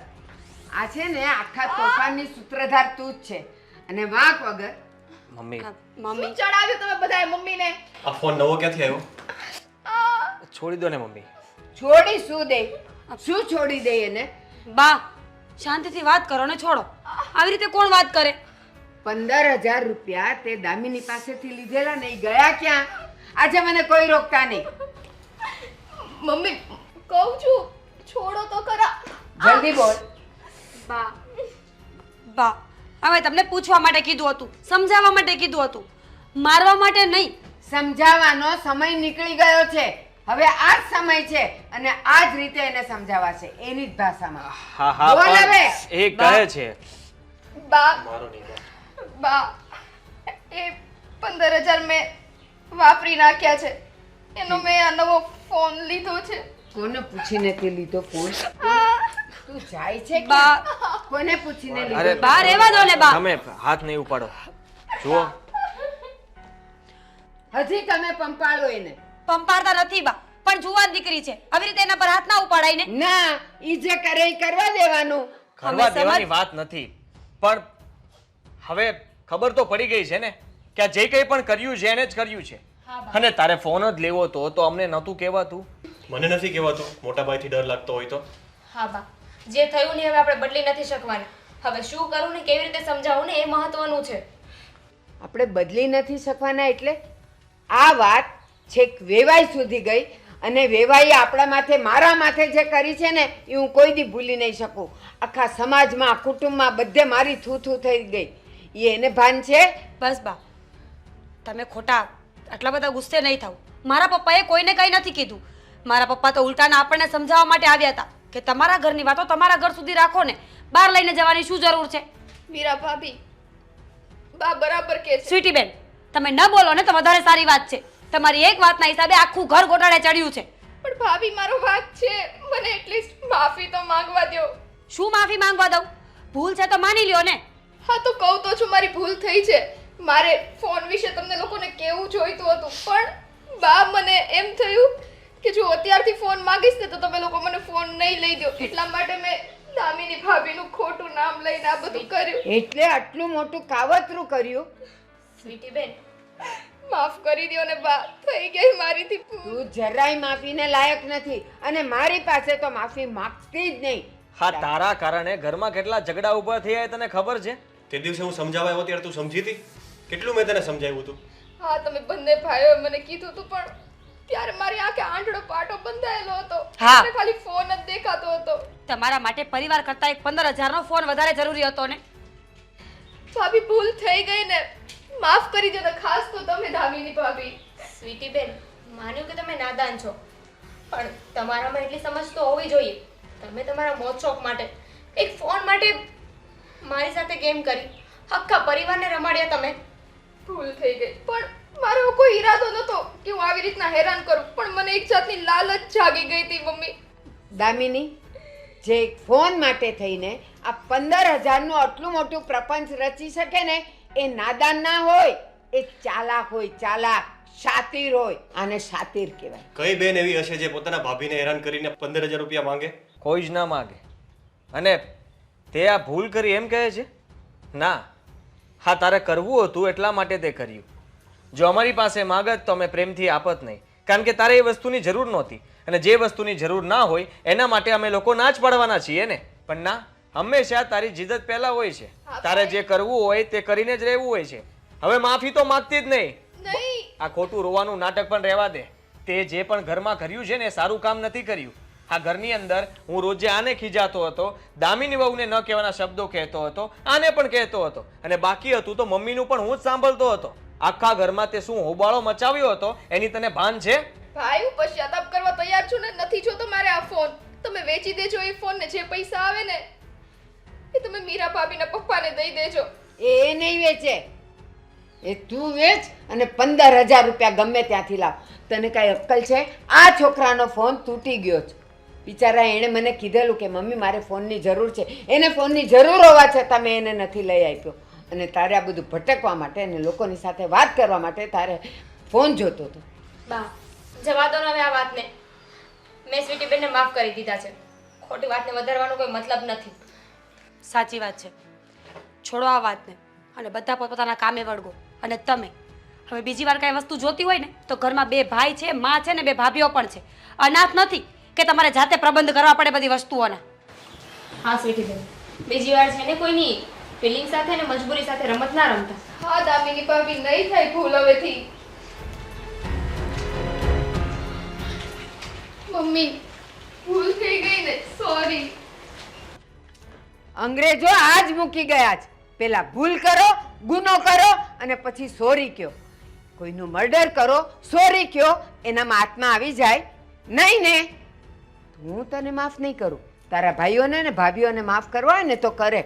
Speaker 2: આ છે ને આખા તોફાનની સૂત્રધાર તું જ છે, અને વાંક વગર.
Speaker 6: મમ્મી
Speaker 7: શું ચડાવ્યું તમે બધાએ મમ્મીને?
Speaker 10: આ ફોન નવો ક્યાંથી આવ્યો?
Speaker 6: છોડી દો ને મમ્મી.
Speaker 2: છોડી શું દે? શું છોડી દે એને?
Speaker 3: બા શાંતિથી વાત કરો ને છોડો. આવી રીતે કોણ વાત કરે?
Speaker 2: 15,000 રૂપિયા તે દામિની પાસેથી લીધેલા ને, ઈ ગયા ક્યાં? આજે મને કોઈ રોકતા નહીં.
Speaker 7: મમ્મી કહું છું છોડો તો ખરા.
Speaker 2: જલ્દી બોલ.
Speaker 7: બા
Speaker 3: બા હવે તમને પૂછવા માટે કીધું હતું, સમજાવવા માટે કીધું હતું, મારવા માટે નહીં.
Speaker 2: સમજાવવાનો સમય નીકળી ગયો છે. હવે આ જ સમય છે, અને આ જ રીતે એને સમજાવાશે, એની જ ભાષામાં.
Speaker 6: હા હા,
Speaker 2: બોલ
Speaker 6: પણ
Speaker 2: હવે.
Speaker 6: એ કહે છે
Speaker 7: બા
Speaker 10: મારો નહીં બા.
Speaker 7: બા એ 15,000 મેં વાપરી નાખ્યા છે. એનો મેં આ નવો ફોન લીધો છે.
Speaker 2: કોને પૂછીને તે લીધો ફોન? તું જાય છે
Speaker 3: બા
Speaker 2: ક્યાં? કોને પૂછીને
Speaker 6: અરે
Speaker 2: લીધો?
Speaker 3: બા રહેવા દો ને બા.
Speaker 6: તમે હાથ નહીં ઉપાડો. જુઓ,
Speaker 2: હજી તમે પંપાળો એને.
Speaker 3: પંપાડતા નથી બા, પણ જુવાન દીકરી છે, આવી રીતે એના પર હાથ ના ઉપાડાય ને.
Speaker 2: ના, ઈ જે કરે ઈ કરવા દેવાનું.
Speaker 6: કરવા દેવાની વાત નથી, પણ હવે ખબર તો પડી ગઈ છે ને કે આ જે કંઈ પણ કર્યું છે એને જ કર્યું છે. અને તારે ફોન જ લેવો તો અમને નહોતું કહેવાતું.
Speaker 10: મને નથી કહેવાતું. મોટા ભાઈથી ડર લાગતો હોય તો.
Speaker 1: હા બા, જે થયું ને હવે આપણે બદલી નથી શકવાના. હવે શું કરવું ને કેવી રીતે સમજાવવું ને એ મહત્વનું છે.
Speaker 2: આપણે બદલી નથી શકવાના એટલે આ વાત છેક વેવાઈ સુધી ગઈ, અને વેવાઈએ આપણા માથે, મારા માથે જે કરી છે ને એ હું કોઈ દી ભૂલી નહીં શકું. આખા સમાજમાં, કુટુંબમાં બધે મારી થૂ થૂ થઈ ગઈ. એ એને ભાન છે?
Speaker 3: બસ બા, તમે ખોટા આટલા બધા ગુસ્સે નહીં થાવ. મારા પપ્પાએ કોઈને કંઈ નથી કીધું. મારા પપ્પા તો ઉલટાના આપણને સમજાવવા માટે આવ્યા હતા કે તમારા ઘરની વાતો તમારા ઘર સુધી રાખો ને, બહાર લઈને જવાની શું જરૂર છે?
Speaker 7: મીરા ભાભી, બા બરાબર કે છે.
Speaker 3: સ્વીટી બેન, તમે ન બોલો ને તો વધારે સારી વાત છે. તમારી એક વાતના હિસાબે આખું ઘર ગોટાળે ચડ્યું છે.
Speaker 7: પણ ભાભી મારો વાંક છે, મને એટલીસ્ટ માફી તો માંગવા દો.
Speaker 3: શું માફી માંગવા દઉં? ભૂલ છે તો માની લ્યો ને.
Speaker 7: હા તો કહું તો છું, મારી ભૂલ થઈ છે. મારે ફોન વિશે તમને લોકોને કેવું જોઈતું હતું, પણ બા મને એમ થયું કે જો અત્યારથી ફોન માંગીશ ને તો તમે લોકો મને ફોન નહીં લઈ દો. એટલા માટે મેં દામિની ભાભીનું ખોટું નામ લઈને આ બધું કર્યું.
Speaker 2: એટલે આટલું મોટું કાવતરું કર્યું?
Speaker 1: સ્વીટી બેન,
Speaker 7: માફ કરી દો ને બા, થઈ ગઈ મારીથી ભૂલ.
Speaker 2: તું જરાય માફીને લાયક નથી, અને મારી પાસે તો માફી માંગતી જ નહીં.
Speaker 6: હા, તારા કારણે ઘરમાં કેટલા ઝઘડા ઊભા થયા એ તને ખબર છે?
Speaker 10: તે દિવસે હું સમજાવવા આવ્યો ત્યારે તું સમજી હતી? કેટલું મેં તને સમજાવ્યું હતું?
Speaker 7: હા તમે બંને ભાઈઓએ મને કીધું હતું, પણ ત્યારે મારી આંખે આંધળો પાટો બંધાયેલો હતો.
Speaker 3: હા.
Speaker 7: મને ખાલી ફોન જ દેખાતો હતો.
Speaker 3: તમારા માટે પરિવાર કરતા એક 15,000 નો ફોન વધારે જરૂરી હતો ને.
Speaker 7: ભાભી ભૂલ થઈ ગઈ ને, માફ કરી દો ને, ખાસ તો તમે દામિની ભાભી.
Speaker 1: સ્વીટી બેન, માન્યું કે તમે નાદાન છો, પણ તમારામાં એટલી સમજ તો હોવી જોઈએ. તમે તમારા મોજ શોખ માટે, એક ફોન માટે મારી સાથે ગેમ કરી, આખા પરિવારને રમાડ્યા તમે.
Speaker 7: ભૂલ થઈ ગઈ, પણ મારો કોઈ ઈરાદો નતો કે હું આવી રીતના હેરાન કરું, પણ મને એક જાતની લાલચ જાગી ગઈ હતી મમ્મી.
Speaker 2: દામિની, જે ફોન માટે થઈને આ 15,000 નું આટલું મોટું પ્રપંચ રચી શકે ને, એ નાદાન ના હોય, એ ચાલાક હોય, ચાલાક, શાતીર હોય. આને શાતીર કહેવાય.
Speaker 10: કઈ બેન એવી હશે જે પોતાના ભાભીને હેરાન કરીને 15,000 રૂપિયા માંગે?
Speaker 6: કોઈ જ ના માગે. અને તે આ ભૂલ કરી એમ કહે છે? ના, હા, તારે કરવું હતું એટલા માટે તે કર્યું. જો અમારી પાસે માગત તો અમે પ્રેમથી આપત નહીં, કારણ કે તારે એ વસ્તુની જરૂર નહોતી. અને જે વસ્તુની જરૂર ના હોય એના માટે અમે લોકો ના જ પાડવાના છીએ ને. પણ ના, હંમેશા તારી જીદ જ પહેલા હોય છે. તારે જે કરવું હોય તે કરીને જ રહેવું હોય છે. હવે માફી તો માંગતી જ નહીં.
Speaker 7: નહીં.
Speaker 6: આ ખોટું રોવાનું નાટક પણ રહેવા દે. તે જે પણ ઘરમાં કર્યું છે ને એ સારું કામ નથી કર્યું. આ ઘરની અંદર હું રોજે આને ખીજાતો હતો, દામિની વહુને ન કહેવાના શબ્દો કહેતો હતો, આને પણ કહેતો હતો, અને બાકી હતું તો મમ્મીનું પણ હું જ સાંભળતો હતો. આખા ઘરમાં તે શું હોબાળો મચાવ્યો હતો એની તને ભાન છે?
Speaker 7: ભાઈ હું પશ્ચાતાપ કરવા તૈયાર છું ને નથી જોતો મારે આ ફોન. તમે વેચી દેજો એ ફોન ને જે પૈસા આવે ને એ તમે મીરા ભાભીના પપ્પાને દઈ દેજો.
Speaker 2: એ નહીં વેચે, એ તું વેચ અને 15,000 રૂપિયા ગમે ત્યાંથી લાવ. તને કાંઈ અક્કલ છે? આ છોકરાનો ફોન તૂટી ગયો છે. બિચારા એણે મને કીધેલું કે મમ્મી મારે ફોનની જરૂર છે. એને ફોનની જરૂર હોવા છતાં મેં એને નથી લઈ આપ્યો. અને તારે આ બધું ભટકવા માટે અને લોકોની સાથે વાત કરવા માટે તારે ફોન જોતો હતો.
Speaker 1: બા જવા દો ને હવે આ વાતને. મેં સ્વીટીબેનને માફ કરી દીધા છે. ખોટી વાતને વધારવાનો કોઈ મતલબ નથી.
Speaker 3: સાચી વાત છે. છોડો આ વાતને અને બધા પોતપોતાના કામે વળગો. અને તમે હવે બીજી વાર કાંઈ વસ્તુ જોતી હોય ને તો ઘરમાં 2 ભાઈ છે, માં છે ને 2 ભાભીઓ પણ છે. અનાથ નથી કે તમારે જાતે પ્રબંધ કરવા પડે બધી વસ્તુઓના.
Speaker 1: હા સ્વીટીબેન, બીજી વાર છે ને કોઈની ફિલિંગ સાથે ને મજબૂરી સાથે રમત ના રમતા.
Speaker 7: હા દામિની ભાભી નહીં થાય ભૂલ હવેથી. મમ્મી ભૂલ થઈ ગઈ ને, સોરી.
Speaker 2: અંગ્રેજો આજ મૂકી ગયા છે. પેલા ભૂલ કરો, ગુનો કરો અને પછી સોરી કયો. કોઈનું મર્ડર કરો, સોરી કયો, એનામાં આત્મા આવી જાય નહીં ને. હું તને માફ નહીં કરું. તારા ભાઈઓને ને ભાભીઓને માફ કરવા હોય ને તો કરે.